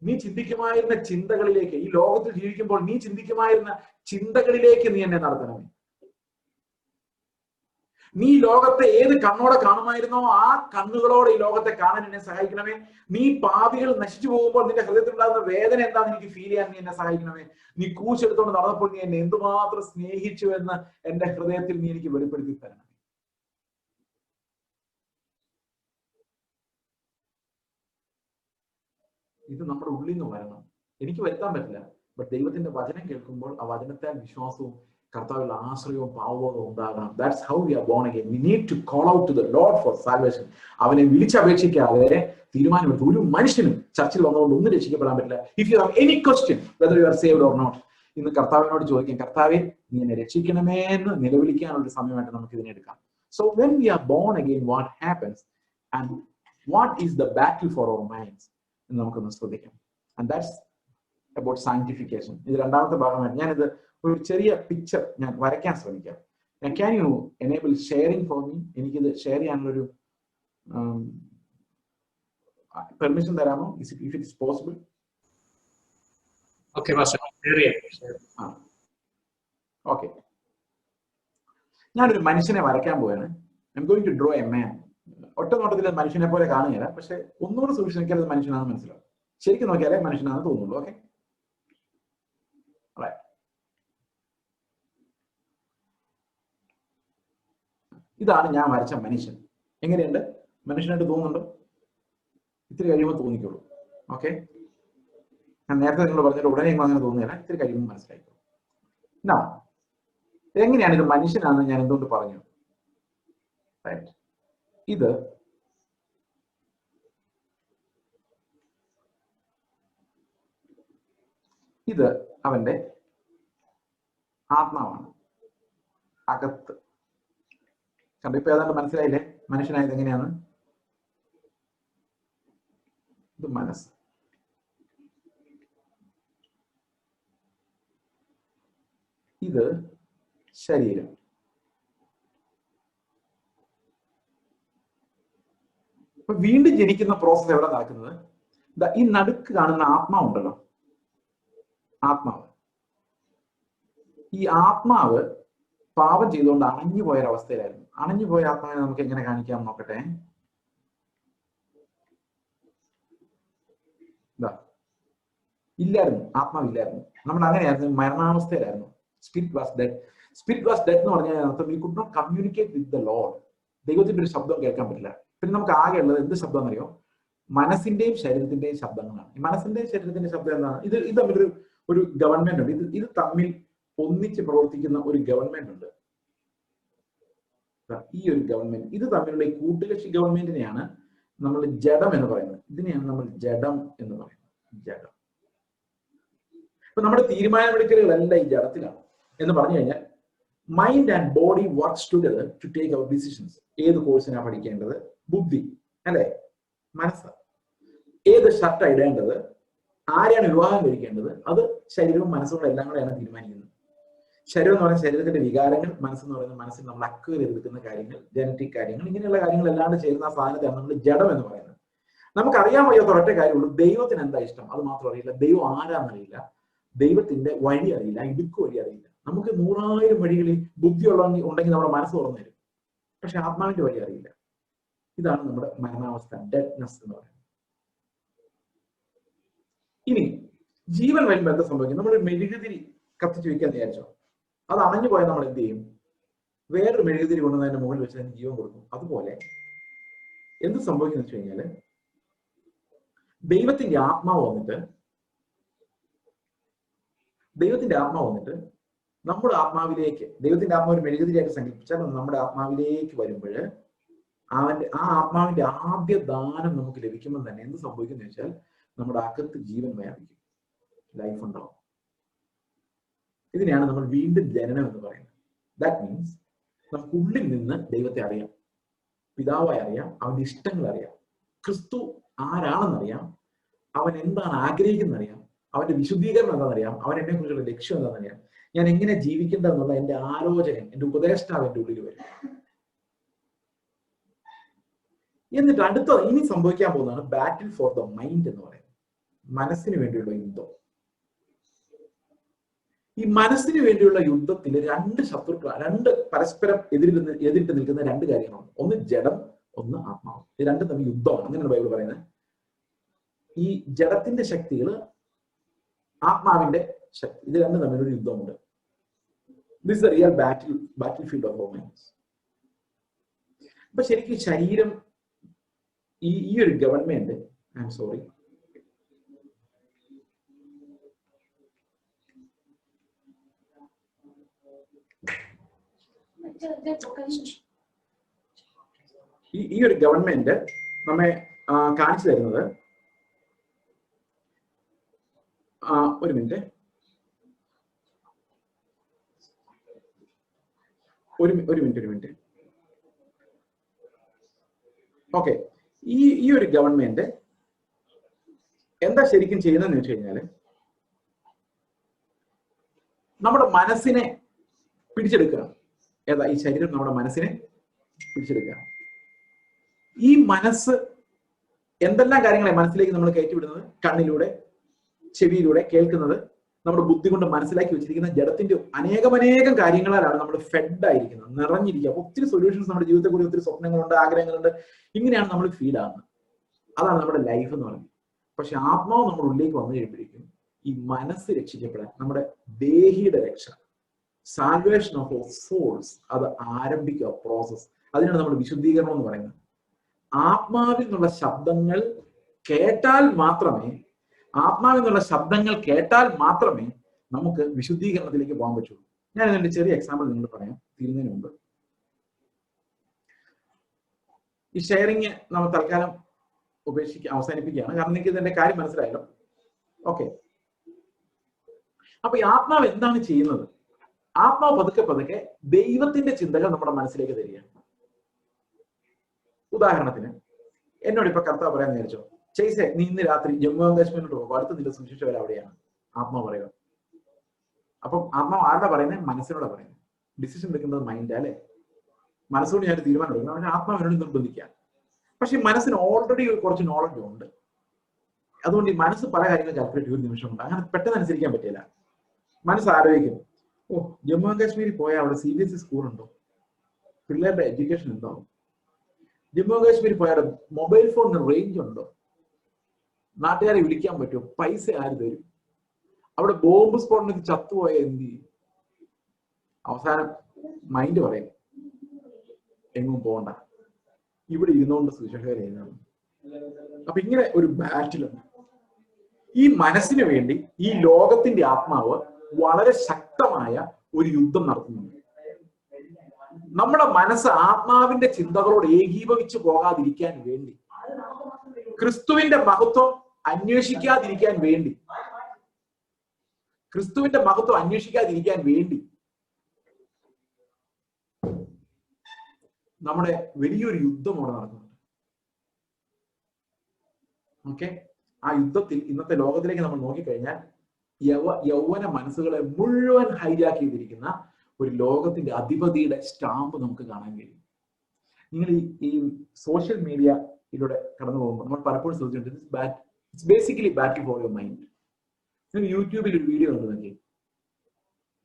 നീ ചിന്തിക്കുമായിരുന്ന ചിന്തകളിലേക്ക്, ഈ ലോകത്തിൽ ജീവിക്കുമ്പോൾ നീ ചിന്തിക്കുമായിരുന്ന ചിന്തകളിലേക്ക് നീ എന്നെ നടത്തണമേ. നീ ലോകത്തെ ഏത് കണ്ണോടെ കാണുമായിരുന്നോ ആ കണ്ണുകളോടെ ഈ ലോകത്തെ കാണാൻ എന്നെ സഹായിക്കണമേ. നീ പാപികൾ നശിച്ചു പോകുമ്പോൾ നിന്റെ ഹൃദയത്തിൽ ഉണ്ടാകുന്ന വേദന എന്താണെന്ന് എനിക്ക് ഫീൽ ചെയ്യാൻ നീ എന്നെ സഹായിക്കണമേ. നീ കൂച്ചെടുത്തോണ്ട് നടന്നപ്പോൾ നീ എന്നെ എന്തുമാത്രം സ്നേഹിച്ചു എന്ന് എന്റെ ഹൃദയത്തിൽ നീ എനിക്ക് വെളിപ്പെടുത്തി തരണം. ഇത് നമ്മുടെ ഉള്ളിൽ നിന്ന് വരണം. എനിക്ക് വരുത്താൻ പറ്റില്ല. ബട്ട് ദൈവത്തിന്റെ വചനം കേൾക്കുമ്പോൾ ആ വചനത്താൽ വിശ്വാസവും കർത്താവിൽ ആശ്രയവും പാവബോധവും ഉണ്ടാകണം. That's how we are born again. We need to call out to the Lord for salvation. അവനെ വിളിച്ചപേക്ഷിക്കാതെ തീരുമാനമെടുത്തു ഒരു മനുഷ്യനും ചർച്ചിൽ വന്നുകൊണ്ട് ഒന്നും രക്ഷിക്കപ്പെടാൻ പറ്റില്ല. If you have any question whether you are saved or not, ഇന്ന് കർത്താവിനോട് ചോദിക്കാം, കർത്താവെ നീ എന്നെ രക്ഷിക്കണമേ എന്ന് നിലവിളിക്കാനുള്ള ഒരു സമയമായിട്ട് നമുക്ക് ഇതിനെ എടുക്കാം. So when we are born again, what happens and what is the battle for our minds എന്ന് നമുക്കൊന്ന് ശ്രദ്ധിക്കാം. And that's about sanctification. ഇത് രണ്ടാമത്തെ ഭാഗമായിട്ട് ഞാനിത് ഒരു ചെറിയ പിക്ചർ ഞാൻ വരയ്ക്കാൻ ശ്രമിക്കാം. Can you enable sharing for me? എനിക്കിത് ഷെയർ ചെയ്യാനുള്ളൊരു പെർമിഷൻ തരാമോ? If it is possible. Okay. ഞാനൊരു മനുഷ്യനെ വരയ്ക്കാൻ പോവാണ്. I'm going to draw a man. ഒറ്റ നോട്ടത്തിൽ മനുഷ്യനെ പോലെ കാണുകയില്ല, പക്ഷെ ഒന്നുകൂടെ സൂക്ഷിച്ച് നോക്കിയാൽ അത് മനുഷ്യനാണെന്ന് മനസ്സിലാവും. ശരിക്കും നോക്കിയാലേ മനുഷ്യനാണെന്ന് തോന്നുള്ളൂ. ഓക്കെ. ഇതാണ് ഞാൻ വരച്ച മനുഷ്യൻ. എങ്ങനെയുണ്ട്? മനുഷ്യനായിട്ട് തോന്നുന്നുണ്ടോ? ഇത്തിരി കഴിയുമ്പോൾ തോന്നിക്കുള്ളൂ. ഓക്കെ, ഞാൻ നേരത്തെ നിങ്ങൾ പറഞ്ഞിട്ട് ഉടനെ അങ്ങനെ തോന്നുന്നില്ല, ഇത്തിരി കഴിയുമ്പോൾ മനസ്സിലായിക്കോളൂ. എന്നാ എങ്ങനെയാണ് ഇത് മനുഷ്യനാണെന്ന് ഞാൻ എന്തുകൊണ്ട് പറഞ്ഞു? റൈറ്റ്, ഇത് അവന്റെ ആത്മാവാണ്, അകത്ത്. കണ്ടോ? ഇപ്പൊ ഏതാണ്ട് മനസ്സിലായില്ലേ മനുഷ്യനായത് എങ്ങനെയാണ്? ഇത് മനസ്സ്, ഇത് ശരീരം. അപ്പൊ വീണ്ടും ജനിക്കുന്ന പ്രോസസ് എവിടെ നടക്കുന്നത്? ഈ നടുക്ക് കാണുന്ന ആത്മാവുണ്ടല്ലോ, ആത്മാവ്. ഈ ആത്മാവ് പാപം ചെയ്തുകൊണ്ട് അണഞ്ഞു പോയൊരവസ്ഥയിലായിരുന്നു. അണഞ്ഞു പോയ ആത്മാവിനെ നമുക്ക് എങ്ങനെ കാണിക്കാം നോക്കട്ടെ. ഇല്ലായിരുന്നു, ആത്മാവില്ലായിരുന്നു. നമ്മൾ അങ്ങനെയായിരുന്നു, മരണാവസ്ഥയിലായിരുന്നു. Spirit was dead. Spirit was dead എന്ന് പറഞ്ഞാൽ അർത്ഥം we could not communicate with the lord. ദൈവത്തിന്റെ ഒരു ശബ്ദം കേൾക്കാൻ പറ്റില്ല. പിന്നെ നമുക്ക് ആകെ ഉള്ളത് എന്ത് ശബ്ദം എന്നറിയോ? മനസ്സിന്റെയും ശരീരത്തിന്റെയും ശബ്ദങ്ങളാണ്. ഈ മനസ്സിന്റെയും ശരീരത്തിന്റെയും ശബ്ദം എന്താണ്? ഇത് തമ്മിലൊരു ഗവൺമെന്റ് ഉണ്ട്. ഇത് തമ്മിൽ ഒന്നിച്ച് പ്രവർത്തിക്കുന്ന ഒരു ഗവൺമെന്റ് ഉണ്ട്. ഈ ഒരു ഗവൺമെന്റ്, ഇത് തമ്മിലുള്ള ഈ കൂട്ടുകക്ഷി ഗവൺമെന്റിനെയാണ് നമ്മൾ ജഡം എന്ന് പറയുന്നത്. ഇതിനെയാണ് നമ്മൾ ജഡം എന്ന് പറയുന്നത്. ജഡം. ഇപ്പൊ നമ്മുടെ തീരുമാനമെടുക്കലുകളെല്ലാം ഈ ജഡത്തിലാണ് എന്ന് പറഞ്ഞു കഴിഞ്ഞാൽ mind and body works together to take our decisions. ഏത് കോഴ്സിനാണ് പഠിക്കേണ്ടത്? ബുദ്ധി അല്ലെ? മനസ്സ്. ഏത് ഷർട്ട് ഇടേണ്ടത്? ആരെയാണ് വിവാഹം കഴിക്കേണ്ടത്? അത് ശരീരവും മനസ്സും എല്ലാം കൂടെയാണ് തീരുമാനിക്കുന്നത്. ശരീരം എന്ന് പറയുന്ന ശരീരത്തിന്റെ വികാരങ്ങൾ, മനസ്സെന്ന് പറയുന്ന മനസ്സിൽ നമ്മൾ അക്വയർ ചെയ്തെടുക്കുന്ന കാര്യങ്ങൾ, ജനറ്റിക് കാര്യങ്ങൾ, ഇങ്ങനെയുള്ള കാര്യങ്ങൾ എല്ലാം ചേരുന്ന ആ സാധനത്തെയാണ് നമ്മൾ ജഡം എന്ന് പറയുന്നത്. നമുക്കറിയാൻ വയ്യാത്ത ഒരൊറ്റ കാര്യമുള്ളൂ, ദൈവത്തിന് എന്താ ഇഷ്ടം അത് മാത്രം അറിയില്ല. ദൈവം ആരാന്നറിയില്ല, ദൈവത്തിന്റെ വഴി അറിയില്ല, ഇടുക്ക് വഴി അറിയില്ല. നമുക്ക് 100,000 വഴികളിൽ ബുദ്ധിയുള്ള ഉണ്ടെങ്കിൽ നമ്മുടെ മനസ്സ് തുറന്നു തരും, പക്ഷെ ആത്മാവിന്റെ വഴി അറിയില്ല. ഇതാണ് നമ്മുടെ മരണാവസ്ഥ, ഡെഡ്നെസ് എന്ന് പറയുന്നത്. ഇനി ജീവൻ വരുമ്പോൾ എന്താ സംഭവിക്കും? നമ്മൾ മെഴുകുതിരി കത്തിച്ച് വെക്കാൻ വിചാരിച്ചോ, അത് അണഞ്ഞു പോയാൽ നമ്മൾ എന്ത് ചെയ്യും? വേറൊരു മെഴുകുതിരി കൊണ്ടുവന്ന് അതിന്റെ മുകളിൽ വെച്ച് അതിന് ജീവൻ കൊടുക്കും. അതുപോലെ എന്ത് സംഭവിക്കുന്ന വെച്ച് കഴിഞ്ഞാല് ദൈവത്തിന്റെ ആത്മാവ് വന്നിട്ട് നമ്മുടെ ആത്മാവിലേക്ക്, ദൈവത്തിന്റെ ആത്മാവ് ഒരു മെഴുകുതിരിയായിട്ട് സങ്കല്പിച്ചാൽ നമ്മുടെ ആത്മാവിലേക്ക് വരുമ്പോൾ ആ ആത്മാവിന്റെ ആദ്യ ദാനം നമുക്ക് ലഭിക്കുമ്പോൾ തന്നെ എന്ത് സംഭവിക്കുന്നു വെച്ചാൽ നമ്മുടെ അകത്ത് ജീവൻ വ്യാപിക്കും, ലൈഫ് ഉണ്ടാവും. ഇതിനെയാണ് നമ്മൾ വീണ്ടും ജനനം എന്ന് പറയുന്നത്. ദാറ്റ് മീൻസ് നമുക്ക് ഉള്ളിൽ നിന്ന് ദൈവത്തെ അറിയാം, പിതാവായി അറിയാം, അവന്റെ ഇഷ്ടങ്ങൾ അറിയാം, ക്രിസ്തു ആരാണെന്നറിയാം, അവൻ എന്താണ് ആഗ്രഹിക്കുന്നറിയാം, അവന്റെ വിശുദ്ധീകരണം എന്താണെന്നറിയാം, അവൻ എന്നെ കുറിച്ചുള്ള ലക്ഷ്യം എന്താണെന്നറിയാം, ഞാൻ എങ്ങനെ ജീവിക്കേണ്ടതെന്നുള്ള എന്റെ ആലോചന, എന്റെ ഉപദേഷ്ടാവ് എന്റെ ഉള്ളിൽ വരും. എന്നിട്ട് ഇനി സംഭവിക്കാൻ പോകുന്നതാണ് ബാറ്റിൽ ഫോർ ദ മൈൻഡ് എന്ന് പറയുന്നത്. മനസ്സിന് വേണ്ടിയുള്ള യുദ്ധം. ഈ മനസ്സിന് വേണ്ടിയുള്ള യുദ്ധത്തിൽ രണ്ട് പരസ്പരം എതിരിട്ട് നിൽക്കുന്ന രണ്ട് കാര്യങ്ങളാണ്. ഒന്ന് ജഡം, ഒന്ന് ആത്മാവ്. ഇത് രണ്ടും തമ്മിൽ യുദ്ധമാണ്. അങ്ങനെയാണ് ബൈബിൾ പറയുന്നത്. ഈ ജഡത്തിന്റെ ശക്തികൾ, ആത്മാവിന്റെ ശക്തി, ഇത് രണ്ടും തമ്മിലൊരു യുദ്ധമുണ്ട്. This is the real battlefield of our minds. അപ്പൊ ശരിക്കും ശരീരം, ഈ ഒരു ഗവൺമെന്റ്, ഐ എം സോറി, ഈ ഒരു ഗവൺമെന്റ് നമ്മെ കാണിച്ചു തരുന്നത്, ഒരു മിനിറ്റ്, ഓക്കെ. ഈ ഒരു ഗവൺമെന്റ് എന്താ ശരിക്കും ചെയ്യുന്നതെന്ന് വെച്ച് കഴിഞ്ഞാല് നമ്മുടെ മനസ്സിനെ പിടിച്ചെടുക്കുക. ഏതാ? ഈ ശരീരം നമ്മുടെ മനസ്സിനെ പിടിച്ചെടുക്കുക. ഈ മനസ്സ് എന്തെല്ലാം കാര്യങ്ങളെ മനസ്സിലേക്ക് നമ്മൾ കയറ്റിവിടുന്നത്? കണ്ണിലൂടെ, ചെവിയിലൂടെ കേൾക്കുന്നത്, നമ്മുടെ ബുദ്ധി കൊണ്ട് മനസ്സിലാക്കി വെച്ചിരിക്കുന്ന ജഡത്തിന്റെ അനേകം കാര്യങ്ങളാലാണ് നമ്മൾ ഫെഡ് ആയിരിക്കുന്നത്, നിറഞ്ഞിരിക്കുക. ഒത്തിരി സൊല്യൂഷൻസ് നമ്മുടെ ജീവിതത്തെക്കുറിച്ച്, ഒത്തിരി സ്വപ്നങ്ങളുണ്ട്, ആഗ്രഹങ്ങളുണ്ട്. ഇങ്ങനെയാണ് നമ്മൾ ഫീൽ ആകുന്നത്. അതാണ് നമ്മുടെ ലൈഫ് എന്ന് പറയുന്നത്. പക്ഷെ ആത്മാവ് നമ്മുടെ ഉള്ളിലേക്ക് വന്നു കഴിയുമ്പോഴേക്കും ഈ മനസ്സ് രക്ഷിക്കപ്പെടാൻ, നമ്മുടെ ദേഹിയുടെ രക്ഷ, സാൽവേഷൻ ഓഫ് സോൾസ്, അത് ആരംഭിക്കുക പ്രോസസ്. അതിനാണ് നമ്മൾ വിശുദ്ധീകരണം എന്ന് പറയുന്നത്. ആത്മാവിൽ നിന്നുള്ള ശബ്ദങ്ങൾ കേട്ടാൽ മാത്രമേ നമുക്ക് വിശുദ്ധീകരണത്തിലേക്ക് പോകാൻ പറ്റുള്ളൂ. ഞാൻ ഇതിന്റെ ചെറിയ എക്സാമ്പിൾ നിങ്ങൾ പറയാം തീരുന്നതിന് മുമ്പ്. ഈ ഷെയറിങ് നമ്മൾ തൽക്കാലം അവസാനിപ്പിക്കുകയാണ്, കാരണം നിങ്ങൾക്ക് ഇതിന്റെ കാര്യം മനസ്സിലായല്ലോ. ഓക്കെ, അപ്പൊ ഈ ആത്മാവ് എന്താണ് ചെയ്യുന്നത്? ആത്മാവ് പതുക്കെ പതുക്കെ ദൈവത്തിന്റെ ചിന്തകൾ നമ്മുടെ മനസ്സിലേക്ക് തരികയാണ്. ഉദാഹരണത്തിന് എന്നോട് ഇപ്പൊ കർത്താവ് പറയാൻ വിചാരിച്ചോ, ചെയ്സേ നീ ഇന്ന് രാത്രി ജമ്മു ആൻഡ് കാശ്മീരിലോട്ട് പോകും, അടുത്ത നില സൂക്ഷിച്ച വരെ അവിടെയാണ് ആത്മാവ് പറയുക. അപ്പം ആത്മാവ് ആരുടെ പറയുന്നത്? മനസ്സിനോട് പറയുന്നത്. ഡിസിഷൻ എടുക്കുന്നത് മൈൻഡ് അല്ലേ? മനസ്സുകൊണ്ട് ഞാൻ തീരുമാനം എടുക്കണം, പക്ഷെ ആത്മാവിനോട് നിർബന്ധിക്കാം. പക്ഷെ മനസ്സിന് ഓൾറെഡി കുറച്ച് നോളജ് ഉണ്ട്, അതുകൊണ്ട് ഈ മനസ്സ് പല കാര്യങ്ങൾ കാൽക്കുലേറ്റ് ഒരു നിമിഷമുണ്ട്, അങ്ങനെ പെട്ടെന്ന് അനുസരിക്കാൻ പറ്റില്ല. മനസ്സ് ആലോചിക്കും, ഓ ജമ്മു ആൻഡ് കാശ്മീരിൽ പോയാൽ അവിടെ CBSE സ്കൂൾ ഉണ്ടോ, പിള്ളേരുടെ എഡ്യൂക്കേഷൻ ഉണ്ടാവും. ജമ്മു ആൻഡ് കാശ്മീരിൽ പോയാൽ മൊബൈൽ ഫോണിന് റേഞ്ച് ഉണ്ടോ, നാട്ടുകാരെ വിളിക്കാൻ പറ്റുമോ, പൈസ ആര് തരും, അവിടെ ബോംബ് സ്ഫോടനത്തിൽ ചത്തുപോയ എന്ത് ചെയ്യും? അവസാനം മൈൻഡ് പറയും എങ്ങും പോകണ്ട, ഇവിടെ ഇരുന്നുകൊണ്ട് സുശേഷകരെ എഴുതണം. അപ്പൊ ഇങ്ങനെ ഒരു ബാറ്റിലുണ്ട്. ഈ മനസ്സിന് വേണ്ടി ഈ ലോകത്തിന്റെ ആത്മാവ് വളരെ ശക്തമായ ഒരു യുദ്ധം നടത്തുന്നുണ്ട്. നമ്മുടെ മനസ്സ് ആത്മാവിന്റെ ചിന്തകളോട് ഏകീഭവിച്ചു പോകാതിരിക്കാൻ വേണ്ടി, ക്രിസ്തുവിന്റെ മഹത്വം അന്വേഷിക്കാതിരിക്കാൻ വേണ്ടി നമ്മുടെ വലിയൊരു യുദ്ധം അവിടെ നടക്കുന്നുണ്ട്. ഓക്കെ, ആ യുദ്ധത്തിൽ ഇന്നത്തെ ലോകത്തിലേക്ക് നമ്മൾ നോക്കിക്കഴിഞ്ഞാൽ യൗവന മനസ്സുകളെ മുഴുവൻ ഹൈജാക്ക് ചെയ്തിരിക്കുന്ന ഒരു ലോകത്തിന്റെ അധിപതിയുടെ സ്റ്റാമ്പ് നമുക്ക് കാണാൻ കഴിയും. നിങ്ങൾ ഈ സോഷ്യൽ മീഡിയയിലൂടെ കടന്നു പോകുമ്പോൾ നമ്മൾ പലപ്പോഴും ശ്രദ്ധിച്ചിട്ടുണ്ട്, it's basically battle for your mind. നിങ്ങൾ യൂട്യൂബിൽ ഒരു വീഡിയോ കണ്ടു നോക്കി,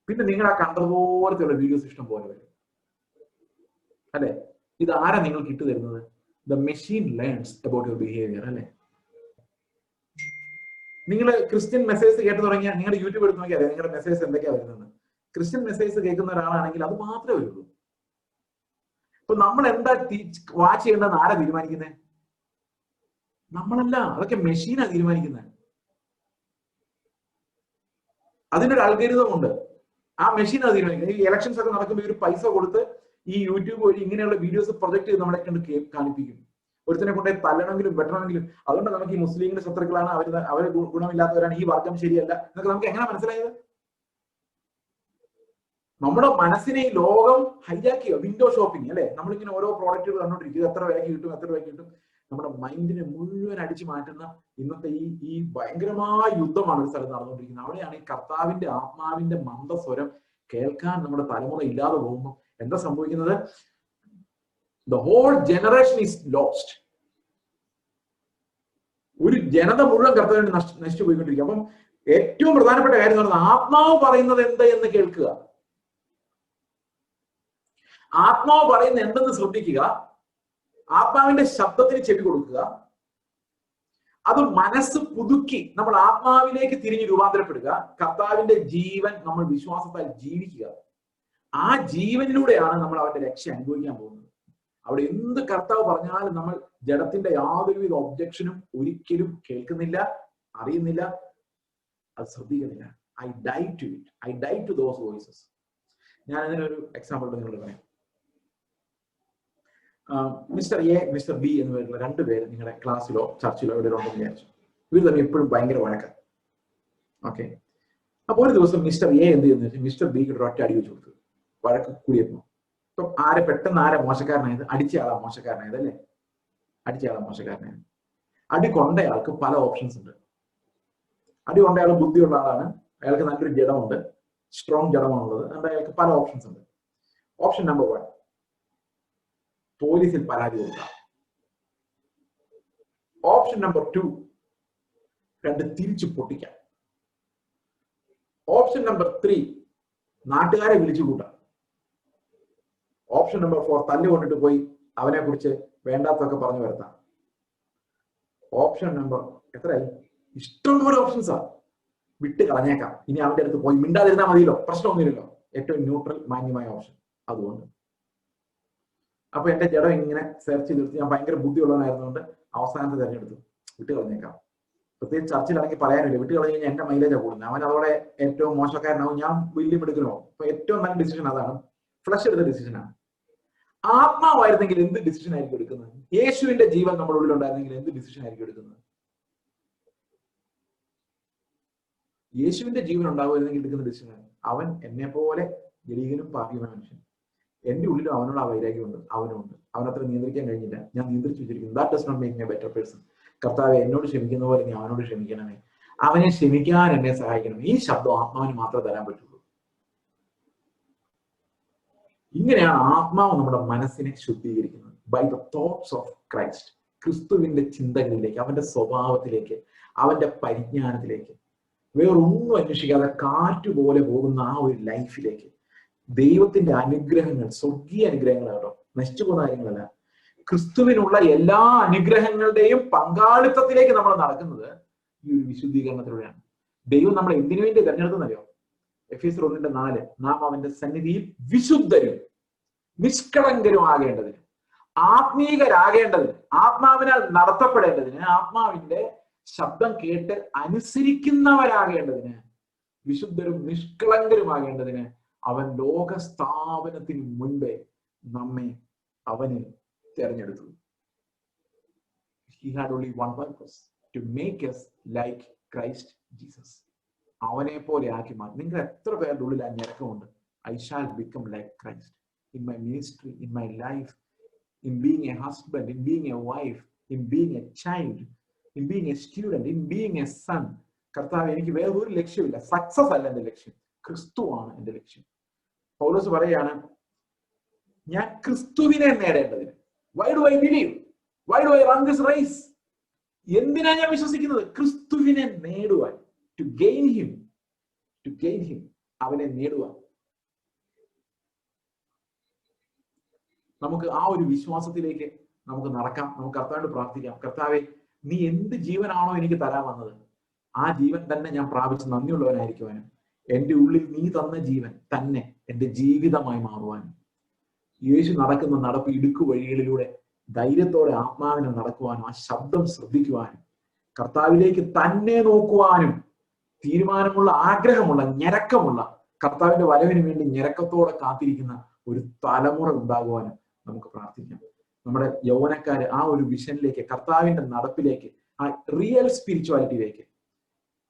പിന്നെ നിങ്ങൾ ആ കണ്ടതുപോലത്തെയുള്ള വീഡിയോസ് ഇഷ്ടം പോലെ വരും അല്ലെ? ഇത് ആരാ നിങ്ങൾക്ക് ഇട്ടു തരുന്നത്? The machine learns about your behaviour അല്ലെ? നിങ്ങൾ ക്രിസ്ത്യൻ മെസ്സേജ് കേട്ട് തുടങ്ങിയാൽ നിങ്ങളുടെ യൂട്യൂബ് എടുത്ത് നോക്കിയാൽ നിങ്ങളുടെ മെസ്സേജ് എന്തൊക്കെയാ വരുന്നത്? ക്രിസ്ത്യൻ മെസ്സേജ് കേൾക്കുന്ന ഒരാളാണെങ്കിൽ അത് മാത്രമേ വരുള്ളൂ. ഇപ്പൊ നമ്മൾ എന്താ വാച്ച് ചെയ്യേണ്ടതെന്ന് ആരാ തീരുമാനിക്കുന്നത്? നമ്മളല്ല, അതൊക്കെ മെഷീനാ തീരുമാനിക്കുന്നത്. അതിനൊരു അൽഗോരിതം ഉണ്ട്, ആ മെഷീൻ അത് തീരുമാനിക്കുന്നത്. ഈ ഇലക്ഷൻസ് ഒക്കെ നടക്കുമ്പോൾ ഇവർ പൈസ കൊടുത്ത് ഈ യൂട്യൂബ് വഴി ഇങ്ങനെയുള്ള വീഡിയോസ് പ്രൊജക്ട് ചെയ്ത് നമ്മളെ കൊണ്ട് കാണിപ്പിക്കും. ഒരുത്തിനെ കൊണ്ട് തല്ലണമെങ്കിലും വെട്ടണമെങ്കിലും. അതുകൊണ്ട് നമുക്ക് ഈ മുസ്ലിങ്ങളുടെ ശത്രുക്കളാണ്, അവര് ഗുണമില്ലാത്തവരാണ്, ഈ വർഗം ശരിയല്ല എന്നൊക്കെ നമുക്ക് എങ്ങനെ മനസ്സിലായത്? നമ്മുടെ മനസ്സിനെ ഈ ലോകം ഹൈജാക്ക് ചെയ്യുക. വിൻഡോ ഷോപ്പിംഗ് അല്ലെ? നമ്മളിങ്ങനെ ഓരോ പ്രോഡക്റ്റുകൾ കണ്ടോണ്ടിരിക്കും, എത്ര വിലക്ക് കിട്ടും, എത്ര രൂപയ്ക്ക് കിട്ടും. നമ്മുടെ മൈൻഡിനെ മുഴുവൻ അടിച്ചു മാറ്റുന്ന ഇന്നത്തെ ഈ ഭയങ്കരമായ യുദ്ധമാണ് ഒരു സ്ഥലത്ത് നടന്നുകൊണ്ടിരിക്കുന്നത്. അവിടെയാണ് ഈ കർത്താവിന്റെ ആത്മാവിന്റെ മന്ദസ്വരം കേൾക്കാൻ നമ്മുടെ തലമുറ ഇല്ലാതെ പോകുമ്പോൾ എന്താ സംഭവിക്കുന്നത്? The whole generation is lost. ഒരു ജനത മുഴുവൻ കർത്താവിന് നശിച്ചു പോയിക്കൊണ്ടിരിക്കുക. അപ്പം ഏറ്റവും പ്രധാനപ്പെട്ട കാര്യം എന്ന് പറയുന്നത് ആത്മാവ് പറയുന്നത് എന്ത് എന്ന് കേൾക്കുക. ആത്മാവ് പറയുന്നത് എന്തെന്ന് ശ്രദ്ധിക്കുക. ആത്മാവിന്റെ ശബ്ദത്തിന് ചെവി കൊടുക്കുക. അത് മനസ്സ് പുതുക്കി നമ്മൾ ആത്മാവിലേക്ക് തിരിഞ്ഞ് രൂപാന്തരപ്പെടുക. കർത്താവിന്റെ ജീവൻ നമ്മൾ വിശ്വാസത്താൽ ജീവിക്കുക. ആ ജീവനിലൂടെയാണ് നമ്മൾ അവന്റെ രക്ഷ അനുഭവിക്കാൻ പോകുന്നത്. അവിടെ എന്ത് കർത്താവ് പറഞ്ഞാലും നമ്മൾ ജഡത്തിന്റെ യാതൊരുവിധ ഒബ്ജക്ഷനും ഒരിക്കലും കേൾക്കുന്നില്ല, അറിയുന്നില്ല, അത് ശ്രദ്ധിക്കുന്നില്ല. I die to it, I die to those voices. ഞാൻ അതിനൊരു എക്സാമ്പിൾ നിങ്ങളോട് പറയാം. മിസ്റ്റർ എ, മിസ്റ്റർ ബി എന്ന് പറയുന്ന രണ്ടുപേര് നിങ്ങളുടെ ക്ലാസ്സിലോ ചർച്ചിലോ എവിടെ ഉണ്ടെന്ന് വിചാരിച്ചു. ഇവർ തമ്മിൽ എപ്പോഴും ഭയങ്കര വഴക്കം. ഓക്കെ, അപ്പൊ ഒരു ദിവസം മിസ്റ്റർ എ എന്ത് ചെയ്യുന്ന വെച്ചാൽ മിസ്റ്റർ ബിക്ക് ഒരു ഒറ്റ അടി വെച്ച് കൊടുത്തു. വഴക്ക് കൂടിയപ്പോ ഇപ്പൊ പെട്ടെന്ന് ആരെ മോശക്കാരനായത്? അടിച്ചയാളാ മോശക്കാരനായത് അല്ലേ? അടിച്ചയാളാ മോശക്കാരനായത്. അടി കൊണ്ടയാൾക്ക് പല ഓപ്ഷൻസ് ഉണ്ട്. അടി കൊണ്ടയാൾ ബുദ്ധിയുള്ള ആളാണ്, അയാൾക്ക് നല്ലൊരു ജഡമുണ്ട്, സ്ട്രോങ് ജഡമാണുള്ളത്, അതുകൊണ്ട് അയാൾക്ക് പല ഓപ്ഷൻസ് ഉണ്ട്. ഓപ്ഷൻ നമ്പർ 1, പോലീസിൽ പരാതി കൊടുക്കാം. ഓപ്ഷൻ നമ്പർ 2, 2 തിരിച്ചു പൊട്ടിക്കാം. ഓപ്ഷൻ നമ്പർ 3, നാട്ടുകാരെ വിളിച്ചു കൂട്ടാം. ഓപ്ഷൻ നമ്പർ 4, തല്ല് കൊണ്ടിട്ട് പോയി അവനെ കുറിച്ച് വേണ്ടാത്തൊക്കെ പറഞ്ഞു വരുത്താം. ഓപ്ഷൻ നമ്പർ എത്രയായി? ഇഷ്ടംപോലെ ഓപ്ഷൻസാ. വിട്ട് കളഞ്ഞേക്കാം, ഇനി അവന്റെ അടുത്ത് പോയി മിണ്ടാതിരുന്നാൽ മതിയല്ലോ, പ്രശ്നമൊന്നുമില്ലല്ലോ. ഏറ്റവും ന്യൂട്രൽ മാന്യമായ ഓപ്ഷൻ. അതുകൊണ്ട് അപ്പൊ എന്റെ ജഡം ഇങ്ങനെ സെർച്ച് ചെയ്തെടുത്ത്, ഞാൻ ഭയങ്കര ബുദ്ധിയുള്ളവനായിരുന്നുകൊണ്ട് അവസാനത്തെ തിരഞ്ഞെടുത്തു, വിട്ട് കളഞ്ഞേക്കാം. പ്രത്യേകിച്ച് ചർച്ചിലാണെങ്കിൽ പറയാനില്ല, വിട്ട് കളഞ്ഞു കഴിഞ്ഞാൽ എന്റെ മൈലേജാണ് കൂടുന്നത്, അവൻ അതോടെ ഏറ്റവും മോശക്കാരനാവും, ഞാൻ വലിയ മിടുക്കനാവും. അപ്പൊ ഏറ്റവും നല്ല ഡിസിഷൻ അതാണ്, ഫ്ലഷ് എടുത്ത ഡിസിഷനാണ്. ആത്മാവായിരുന്നെങ്കിൽ എന്ത് ഡിസിഷൻ ആയിരിക്കും എടുക്കുന്നത്? യേശുവിന്റെ ജീവൻ നമ്മുടെ ഉള്ളിൽ ഉണ്ടായിരുന്നെങ്കിൽ എന്ത് ഡിസിഷൻ ആയിരിക്കും എടുക്കുന്നത്? യേശുവിന്റെ ജീവൻ ഉണ്ടാവുമായിരുന്നെങ്കിൽ എടുക്കുന്ന ഡിസിഷനാണ്, അവൻ എന്നെ പോലെ ജലീകനും പാപിയുമായ മനുഷ്യൻ, എന്റെ ഉള്ളിലും അവനോട് ആ വൈരാഗ്യമുണ്ട്, അവനുണ്ട്, അവനത്ര നിയന്ത്രിക്കാൻ കഴിഞ്ഞില്ല, ഞാൻ നിയന്ത്രിച്ചു വെച്ചിരിക്കുന്നു. That does not make me a better person. കർത്താവെ, എന്നോട് ക്ഷമിക്കുന്ന പോലെ നീ അവനോട് ക്ഷമിക്കണമേ, അവനെ ക്ഷമിക്കാൻ എന്നെ സഹായിക്കണം. ഈ ശബ്ദം ആത്മാവിന് മാത്രമേ തരാൻ പറ്റുള്ളൂ. ഇങ്ങനെയാണ് ആത്മാവ് നമ്മുടെ മനസ്സിനെ ശുദ്ധീകരിക്കുന്നത്, by the thoughts of Christ. ക്രിസ്തുവിന്റെ ചിന്തകളിലേക്ക്, അവന്റെ സ്വഭാവത്തിലേക്ക്, അവന്റെ പരിജ്ഞാനത്തിലേക്ക്, വേറൊന്നും അന്വേഷിക്കാതെ കാറ്റുപോലെ പോകുന്ന ആ ഒരു ലൈഫിലേക്ക് ദൈവത്തിന്റെ അനുഗ്രഹങ്ങൾ, സ്വർഗീയ അനുഗ്രഹങ്ങൾ കേട്ടോ, നശിച്ചു പോകുന്ന കാര്യങ്ങളല്ല, ക്രിസ്തുവിനുള്ള എല്ലാ അനുഗ്രഹങ്ങളുടെയും പങ്കാളിത്തത്തിലേക്ക് നമ്മൾ നടക്കുന്നത് ഈ ഒരു വിശുദ്ധീകരണത്തിലൂടെയാണ്. ദൈവം നമ്മളെ എന്തിനു വേണ്ടി തിരഞ്ഞെടുക്കുന്നറിയോ? എഫേസ്യർ 1:4, നാം അവന്റെ സന്നിധിയിൽ വിശുദ്ധരും നിഷ്കളങ്കരും ആകേണ്ടതിന്, ആത്മീകരാകേണ്ടതിന്, ആത്മാവിനാൽ നടത്തപ്പെടേണ്ടതിന്, ആത്മാവിന്റെ ശബ്ദം കേട്ട് അനുസരിക്കുന്നവരാകേണ്ടതിന്, വിശുദ്ധരും നിഷ്കളങ്കരുമാകേണ്ടതിന് അവൻ ലോകസ്ഥാപനത്തിന് മുൻപേ നമ്മെ അവനിൽ തെരഞ്ഞെടുത്തു. He had only one purpose, to make us like Christ Jesus. അവനെ പോലെ ആക്കി മാറ്റി. നിങ്ങൾ എത്ര പേരുടെ ഉള്ളിൽ ആ ഞരക്കമുണ്ട്? I shall become like Christ in my ministry, in my life, in being a husband, in being a wife, in being a child, in being a student, in being a son. കർത്താവ്, എനിക്ക് വേറെ ഒരു ലക്ഷ്യമില്ല, success അല്ല എന്റെ ലക്ഷ്യം, ക്രിസ്തുവാണ് എന്റെ ലക്ഷ്യം. പൗലോസ് പറയാണ്, ഞാൻ ക്രിസ്തുവിനെ നേടേണ്ടതിന്. Why do I believe? Why do I run this race? എന്തിനാ ഞാൻ വിശ്വസിക്കുന്നത്? ക്രിസ്തുവിനെ നേടുവാൻ. To gain him, to gain him, അവനെ നേടുവാൻ. നമുക്ക് ആ ഒരു വിശ്വാസത്തിലേക്ക് നമുക്ക് നടക്കാം. നമുക്ക് കർത്താവിനോട് പ്രാർത്ഥിക്കാം, കർത്താവെ, നീ എന്ത് ജീവനാണോ എനിക്ക് തരാൻ വന്നത്, ആ ജീവൻ തന്നെ ഞാൻ പ്രാപിച്ച് നന്ദിയുള്ളവനായിരിക്കുവാനും, എന്റെ ഉള്ളിൽ നീ തന്ന ജീവൻ തന്നെ എന്റെ ജീവിതമായി മാറുവാനും, യേശു നടക്കുന്ന നടപ്പ് ഇടുക്കു വഴികളിലൂടെ ധൈര്യത്തോടെ ആത്മാവിനെ നടക്കുവാനും, ആ ശബ്ദം ശ്രദ്ധിക്കുവാനും, കർത്താവിലേക്ക് തന്നെ നോക്കുവാനും തീരുമാനമുള്ള, ആഗ്രഹമുള്ള, ഞരക്കമുള്ള, കർത്താവിന്റെ വരവിന് വേണ്ടി ഞരക്കത്തോടെ കാത്തിരിക്കുന്ന ഒരു തലമുറ ഉണ്ടാകുവാനും നമുക്ക് പ്രാർത്ഥിക്കാം. നമ്മുടെ യൗവനക്കാര് ആ ഒരു വിഷനിലേക്ക്, കർത്താവിന്റെ നടപ്പിലേക്ക്, ആ റിയൽ സ്പിരിച്വാലിറ്റിയിലേക്ക്,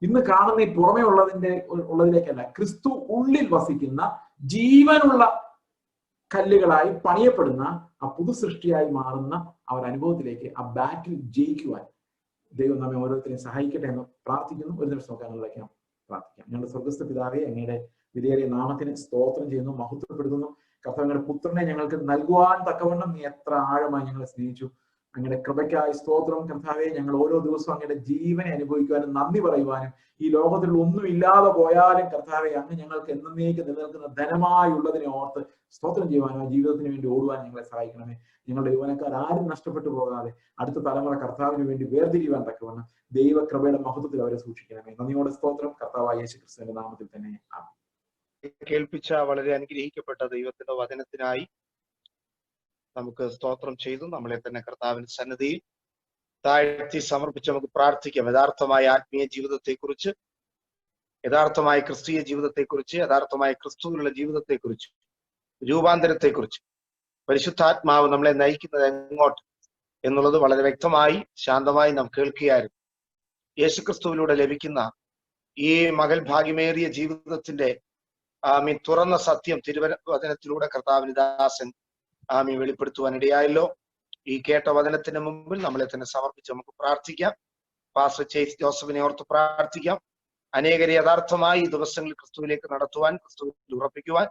ഇന്ന് കാണുന്ന ഈ പുറമേ ഉള്ളതിലേക്കല്ല, ക്രിസ്തു ഉള്ളിൽ വസിക്കുന്ന ജീവനുള്ള കല്ലുകളായി പണിയപ്പെടുന്ന ആ പുതു സൃഷ്ടിയായി മാറുന്ന ആ ഒരു അനുഭവത്തിലേക്ക്, ആ ബാറ്റിൽ ജയിക്കുവാൻ ദൈവം നമ്മെ ഓരോരുത്തരെയും സഹായിക്കട്ടെ എന്ന് പ്രാർത്ഥിക്കുന്നു. ഒരു നിമിഷം നോക്കാനുള്ളതൊക്കെയാണ് പ്രാർത്ഥിക്കാം. ഞങ്ങളുടെ സ്വർഗസ്ഥ പിതാവേ, അങ്ങയുടെ വിലയേറിയ നാമത്തിന് സ്തോത്രം ചെയ്യുന്നു, മഹത്വപ്പെടുത്തുന്നു. കർത്താവിന്റെ പുത്രനെ ഞങ്ങൾക്ക് നൽകുവാൻ തക്കവണ്ണം നീ എത്ര ആഴമായി ഞങ്ങളെ സ്നേഹിച്ചു. അങ്ങയുടെ കൃപയ്ക്കായി സ്തോത്രം കർത്താവെ. ഞങ്ങൾ ഓരോ ദിവസവും അങ്ങയുടെ ജീവനെ അനുഭവിക്കുവാനും നന്ദി പറയുവാനും, ഈ ലോകത്തിൽ ഒന്നും ഇല്ലാതെ പോയാലും കർത്താവെ, അങ്ങ് ഞങ്ങൾക്ക് എന്നേക്ക് നിലനിൽക്കുന്ന ധനമായുള്ളതിനെ ഓർത്ത് സ്തോത്രം ചെയ്യുവാനും, ആ ജീവിതത്തിന് വേണ്ടി ഓടുവാൻ ഞങ്ങളെ സഹായിക്കണമേ. ഞങ്ങളുടെ യൗവനക്കാർ ആരും നഷ്ടപ്പെട്ടു പോകാതെ അടുത്ത തലമുറ കർത്താവിന് വേണ്ടി വേർതിരിയുവാൻ തക്കവണ്ണം ദൈവകൃപയുടെ മഹത്വത്തിൽ അവരെ സൂക്ഷിക്കണമേ. നന്ദിയോടെ സ്തോത്രം, കർത്താവായ യേശു ക്രിസ്തുവിന്റെ നാമത്തിൽ തന്നെ ആമേൻ. കേൾപ്പിച്ച വളരെ അനുഗ്രഹിക്കപ്പെട്ട ദൈവത്തിന്റെ വചനത്തിനായി നമുക്ക് സ്തോത്രം ചെയ്തു. നമ്മളെ തന്നെ കർത്താവിന്റെ സന്നിധിയിൽ താഴ്ത്തി സമർപ്പിച്ച് നമുക്ക് പ്രാർത്ഥിക്കാം. യഥാർത്ഥമായ ആത്മീയ ജീവിതത്തെക്കുറിച്ച്, യഥാർത്ഥമായ ക്രിസ്തീയ ജീവിതത്തെക്കുറിച്ച്, യഥാർത്ഥമായ ക്രിസ്തുവിലുള്ള ജീവിതത്തെക്കുറിച്ച്, രൂപാന്തരത്തെക്കുറിച്ച്, പരിശുദ്ധാത്മാവ് നമ്മളെ നയിക്കുന്നത് എങ്ങോട്ട് എന്നുള്ളത് വളരെ വ്യക്തമായി ശാന്തമായി നാം കേൾക്കുകയായിരുന്നു. യേശുക്രിസ്തുവിലൂടെ ലഭിക്കുന്ന ഈ മകൾ ഭാഗ്യമേറിയ ജീവിതത്തിന്റെ തുറന്ന സത്യം തിരുവചനത്തിലൂടെ കർത്താവിന് ദാസൻ വെളിപ്പെടുത്തുവാൻ ഇടയായല്ലോ. ഈ കേട്ട വചനത്തിന് മുമ്പിൽ നമ്മളെ തന്നെ സമർപ്പിച്ച് നമുക്ക് പ്രാർത്ഥിക്കാം. പാസ്റ്റർ ചേസ് ജോസഫിനെ ഓർത്ത് പ്രാർത്ഥിക്കാം. അനേകരെ യഥാർത്ഥമായി ഈ ദിവസങ്ങളിൽ ക്രിസ്തുവിലേക്ക് നടത്തുവാൻ, ക്രിസ്തുവിൽ ഉറപ്പിക്കുവാൻ,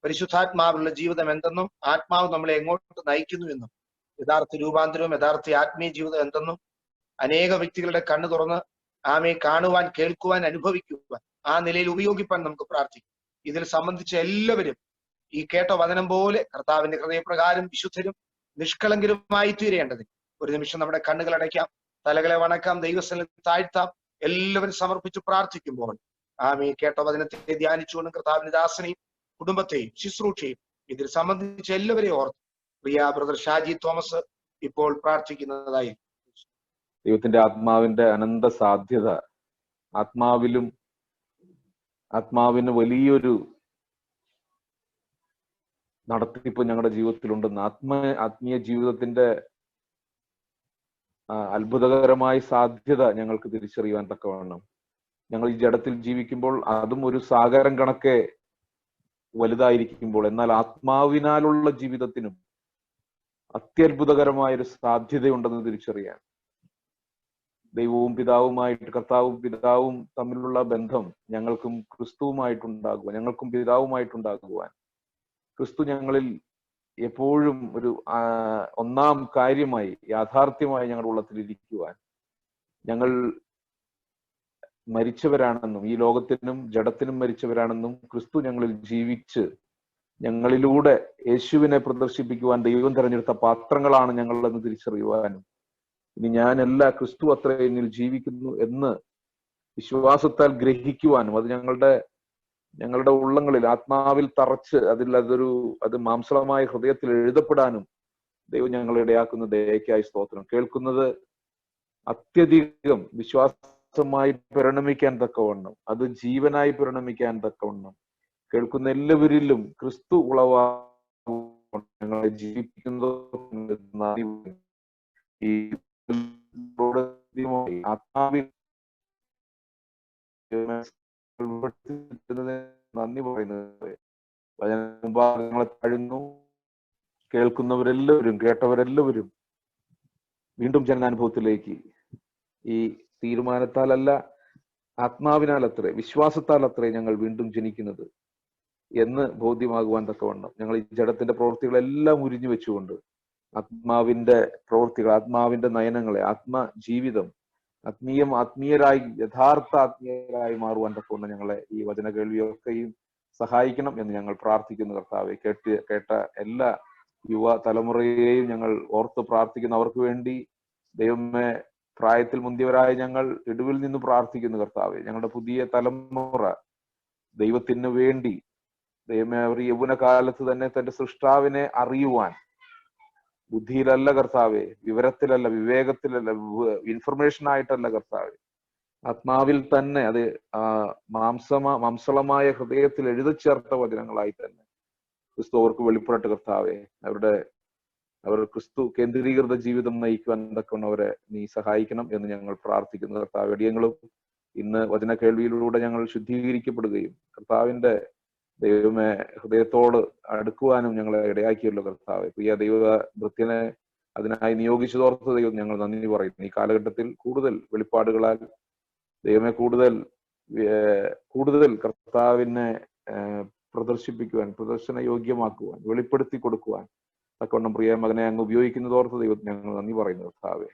പരിശുദ്ധാത്മാവുള്ള ജീവിതം എന്തെന്നും ആത്മാവ് നമ്മളെ എങ്ങോട്ട് നയിക്കുന്നു എന്നും, യഥാർത്ഥ രൂപാന്തരവും യഥാർത്ഥ ആത്മീയ ജീവിതം എന്തെന്നും അനേക വ്യക്തികളുടെ കണ്ണു തുറന്ന് കാണുവാൻ, കേൾക്കുവാൻ, അനുഭവിക്കുവാൻ, ആ നിലയിൽ ഉപയോഗിപ്പാൻ നമുക്ക് പ്രാർത്ഥിക്കാം. ഇതിൽ സംബന്ധിച്ച എല്ലാവരും ഈ കേട്ട വചനം പോലെ കർത്താവിന്റെ ഹൃദയപ്രകാരം വിശുദ്ധരും നിഷ്കളങ്കരുമായി തീരേണ്ടതിന് ഒരു നിമിഷം നമ്മുടെ കണ്ണുകൾ അടയ്ക്കാം, തലകളെ വണക്കാം, ദൈവസ്ഥലത്ത് താഴ്ത്താം. എല്ലാവരും സമർപ്പിച്ച് പ്രാർത്ഥിക്കുമ്പോൾ കേട്ട വചനത്തെ ധ്യാനിച്ചുകൊണ്ട് കർത്താവിന്റെ ദാസനെയും കുടുംബത്തെയും ശുശ്രൂഷയും ഇതിൽ സംബന്ധിച്ച എല്ലാവരെയും ഓർത്ത് പ്രിയ ബ്രദർ ഷാജി തോമസ് ഇപ്പോൾ പ്രാർത്ഥിക്കുന്നതായി. ദൈവത്തിന്റെ ആത്മാവിന്റെ അനന്ത സാധ്യത, ആത്മാവിന് വലിയൊരു നടത്തിപ്പ് ഞങ്ങളുടെ ജീവിതത്തിലുണ്ടെന്ന്, ആത്മീയ ജീവിതത്തിന്റെ അത്ഭുതകരമായ സാധ്യത ഞങ്ങൾക്ക് തിരിച്ചറിയുവാൻ തക്കവണ്ണം ഞങ്ങൾ ഈ ജഡത്തിൽ ജീവിക്കുമ്പോൾ അതും ഒരു സാഗരം കണക്കെ വലുതായിരിക്കുമ്പോൾ, എന്നാൽ ആത്മാവിനാലുള്ള ജീവിതത്തിനും അത്യത്ഭുതകരമായൊരു സാധ്യതയുണ്ടെന്ന് തിരിച്ചറിയാൻ ദൈവവും പിതാവുമായിട്ട്, കർത്താവും പിതാവും തമ്മിലുള്ള ബന്ധം ഞങ്ങൾക്കും ക്രിസ്തുവുമായിട്ടുണ്ടാകുവാൻ, ഞങ്ങൾക്കും പിതാവുമായിട്ടുണ്ടാകുവാൻ, ക്രിസ്തു ഞങ്ങളിൽ എപ്പോഴും ഒരു ഒന്നാം കാര്യമായി യാഥാർത്ഥ്യമായി ഞങ്ങളുടെ ഉള്ളത്തിലിരിക്കുവാൻ, ഞങ്ങൾ മരിച്ചവരാണെന്നും ഈ ലോകത്തിനും ജഡത്തിനും മരിച്ചവരാണെന്നും ക്രിസ്തു ഞങ്ങളിൽ ജീവിച്ച് ഞങ്ങളിലൂടെ യേശുവിനെ പ്രദർശിപ്പിക്കുവാൻ ദൈവം തെരഞ്ഞെടുത്ത പാത്രങ്ങളാണ് ഞങ്ങളെന്ന് തിരിച്ചറിയുവാനും, ഇനി ഞാനല്ല ക്രിസ്തു അത്ര എന്നിൽ ജീവിക്കുന്നു എന്ന് വിശ്വാസത്താൽ ഗ്രഹിക്കുവാനും, അത് ഞങ്ങളുടെ ഉള്ളങ്ങളിൽ ആത്മാവിൽ തറച്ച് അത് മാംസളമായ ഹൃദയത്തിൽ എഴുതപ്പെടാനും ദൈവം ഞങ്ങളെ ഇടയാക്കുന്ന ദയക്കായി സ്തോത്രം. കേൾക്കുന്നത് അത്യധികം വിശ്വാസമായി പരിണമിക്കാൻ തക്കവണ്ണം, അത് ജീവനായി പരിണമിക്കാൻ തക്കവണ്ണം കേൾക്കുന്ന എല്ലാവരിലും ക്രിസ്തു ഞങ്ങളെ ജീവിപ്പിക്കുന്നത് ഈ ആത്മാവിൽ നന്ദി പറയുന്നത്. വചനഭാഗങ്ങളെ താഴുന്നു. കേൾക്കുന്നവരെല്ലാവരും, കേട്ടവരെല്ലാവരും വീണ്ടും ജനനാനുഭവത്തിലേക്ക് ഈ തീരുമാനത്താലല്ല, ആത്മാവിനാൽ അത്രേ, വിശ്വാസത്താൽ അത്രേ ഞങ്ങൾ വീണ്ടും ജനിക്കുന്നത് എന്ന് ബോധ്യമാകുവാൻ തക്കവണ്ണം ഞങ്ങൾ ഈ ജഡത്തിന്റെ പ്രവൃത്തികളെല്ലാം ഉരിഞ്ഞു വെച്ചുകൊണ്ട് ആത്മാവിന്റെ പ്രവൃത്തികൾ, ആത്മാവിന്റെ നയനങ്ങളെ, ആത്മജീവിതം, യഥാർത്ഥ ആത്മീയരായി മാറുവാൻ തക്കവണ്ണം ഞങ്ങളെ ഈ വചന കേൾവിയൊക്കെയും സഹായിക്കണം എന്ന് ഞങ്ങൾ പ്രാർത്ഥിക്കുന്നു. കർത്താവെ, കേട്ട എല്ലാ യുവ തലമുറയെയും ഞങ്ങൾ ഓർത്ത് പ്രാർത്ഥിക്കുന്നു. അവർക്ക് വേണ്ടി ദൈവമേ, പ്രായത്തിൽ മുന്തിയവരായ ഞങ്ങൾ ഇടുവിൽ നിന്ന് പ്രാർത്ഥിക്കുന്നു. കർത്താവെ, ഞങ്ങളുടെ പുതിയ തലമുറ ദൈവത്തിന് വേണ്ടി ദൈവമേ, അവർ യൗവനകാലത്ത് തന്നെ തന്റെ സൃഷ്ടാവിനെ അറിയുവാൻ, ബുദ്ധിയിലല്ല കർത്താവെ, വിവരത്തിലല്ല, വിവേകത്തിലല്ല, ഇൻഫർമേഷൻ ആയിട്ടല്ല കർത്താവെ, ആത്മാവിൽ തന്നെ, അത് മാംസളമായ ഹൃദയത്തിൽ എഴുതിച്ചേർത്ത വചനങ്ങളായി തന്നെ ക്രിസ്തു അവർക്ക് വെളിപ്പെടട്ടെ കർത്താവെ. അവർ ക്രിസ്തു കേന്ദ്രീകൃത ജീവിതം നയിക്കുവാൻ തക്കവണ്ണം അവരെ നീ സഹായിക്കണം എന്ന് ഞങ്ങൾ പ്രാർത്ഥിക്കുന്നു. കർത്താവ്, അടിയങ്ങളും ഇന്ന് വചന കേൾവിയിലൂടെ ഞങ്ങൾ ശുദ്ധീകരിക്കപ്പെടുകയും കർത്താവിന്റെ ദൈവമേ ഹൃദയത്തോട് അടുക്കുവാനും ഞങ്ങളെ ഇടയാക്കിയല്ലോ കർത്താവ്. പ്രിയ ദൈവ ഭൃത്യനെ അതിനായി നിയോഗിച്ചതോർത്ത് ദൈവം ഞങ്ങൾ നന്ദി പറയുന്നു. ഈ കാലഘട്ടത്തിൽ കൂടുതൽ വെളിപ്പാടുകളാൽ ദൈവമേ കൂടുതൽ കർത്താവിനെ പ്രദർശിപ്പിക്കുവാൻ, പ്രദർശന യോഗ്യമാക്കുവാൻ, വെളിപ്പെടുത്തി കൊടുക്കുവാൻ തക്കവണ്ണം പ്രിയ മകനെ അങ്ങ് ഉപയോഗിക്കുന്നതോർത്ത് ദൈവത്തിന് ഞങ്ങൾ നന്ദി പറയുന്നു കർത്താവെ.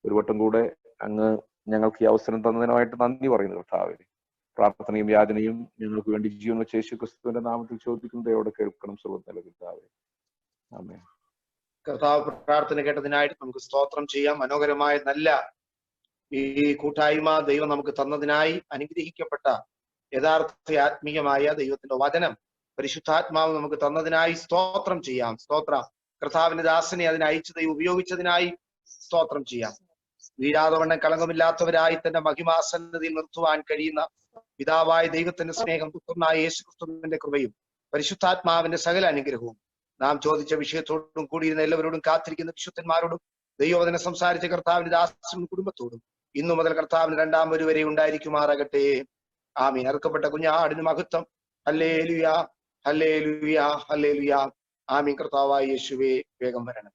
ഒരു വട്ടം കൂടെ അങ്ങ് ഞങ്ങൾക്ക് ഈ അവസരം തന്നതിനായിട്ട് നന്ദി പറയുന്നു കർത്താവെ. പ്രാർത്ഥനയും യാചനയും ഞങ്ങൾക്ക് വേണ്ടി ജീവൻ വെച്ച യേശു ക്രിസ്തുവിന്റെ നാമത്തിൽ ചോദിക്കുന്നതോടെ കേൾക്കണം സർവ്വതല കർത്താവെ. ആമേൻ. കർത്താവ് പ്രാർത്ഥന കേട്ടതിനായിട്ട് നമുക്ക് സ്തോത്രം ചെയ്യാം. മനോഹരമായ നല്ല ഈ കൂട്ടായ്മ ദൈവം നമുക്ക് തന്നതിനായി, അനുഗ്രഹിക്കപ്പെട്ട യഥാർത്ഥ ആത്മീയമായ ദൈവത്തിന്റെ വചനം പരിശുദ്ധാത്മാവ് നമുക്ക് തന്നതിനായി സ്തോത്രം ചെയ്യാം. സ്തോത്രം. കർത്താവിന്റെ ദാസനെ അതിനെ അയച്ചത് ഉപയോഗിച്ചതിനായി സ്തോത്രം ചെയ്യാം. വീഴാതവണ്ണം കളങ്കമില്ലാത്തവരായി തന്റെ മഹിമാസന്നതിയിൽ നിർത്തുവാൻ കഴിയുന്ന പിതാവായ ദൈവത്തിന്റെ സ്നേഹം, പുത്രനായ യേശു ക്രിസ്തുവിന്റെ കൃപയും പരിശുദ്ധാത്മാവിന്റെ സകല അനുഗ്രഹവും നാം ചോദിച്ച വിഷയത്തോടും കൂടിയിരുന്ന എല്ലാവരോടും കാത്തിരിക്കുന്ന വിശുദ്ധന്മാരോടും ദൈവവചന സംസാരിച്ച കർത്താവിന്റെ ദാസനും കുടുംബത്തോടും ഇന്നു മുതൽ കർത്താവിന് രണ്ടാം വരെ ഉണ്ടായിരിക്കുമാറാകട്ടെ. ആമീൻ. അറുക്കപ്പെട്ട കുഞ്ഞാടിന് മഹത്വം. ഹല്ലേലൂയ, ഹല്ലേലൂയ, ഹല്ലേലൂയ. ആമീൻ. കർത്താവായ യേശുവേ, വേഗം വരണം.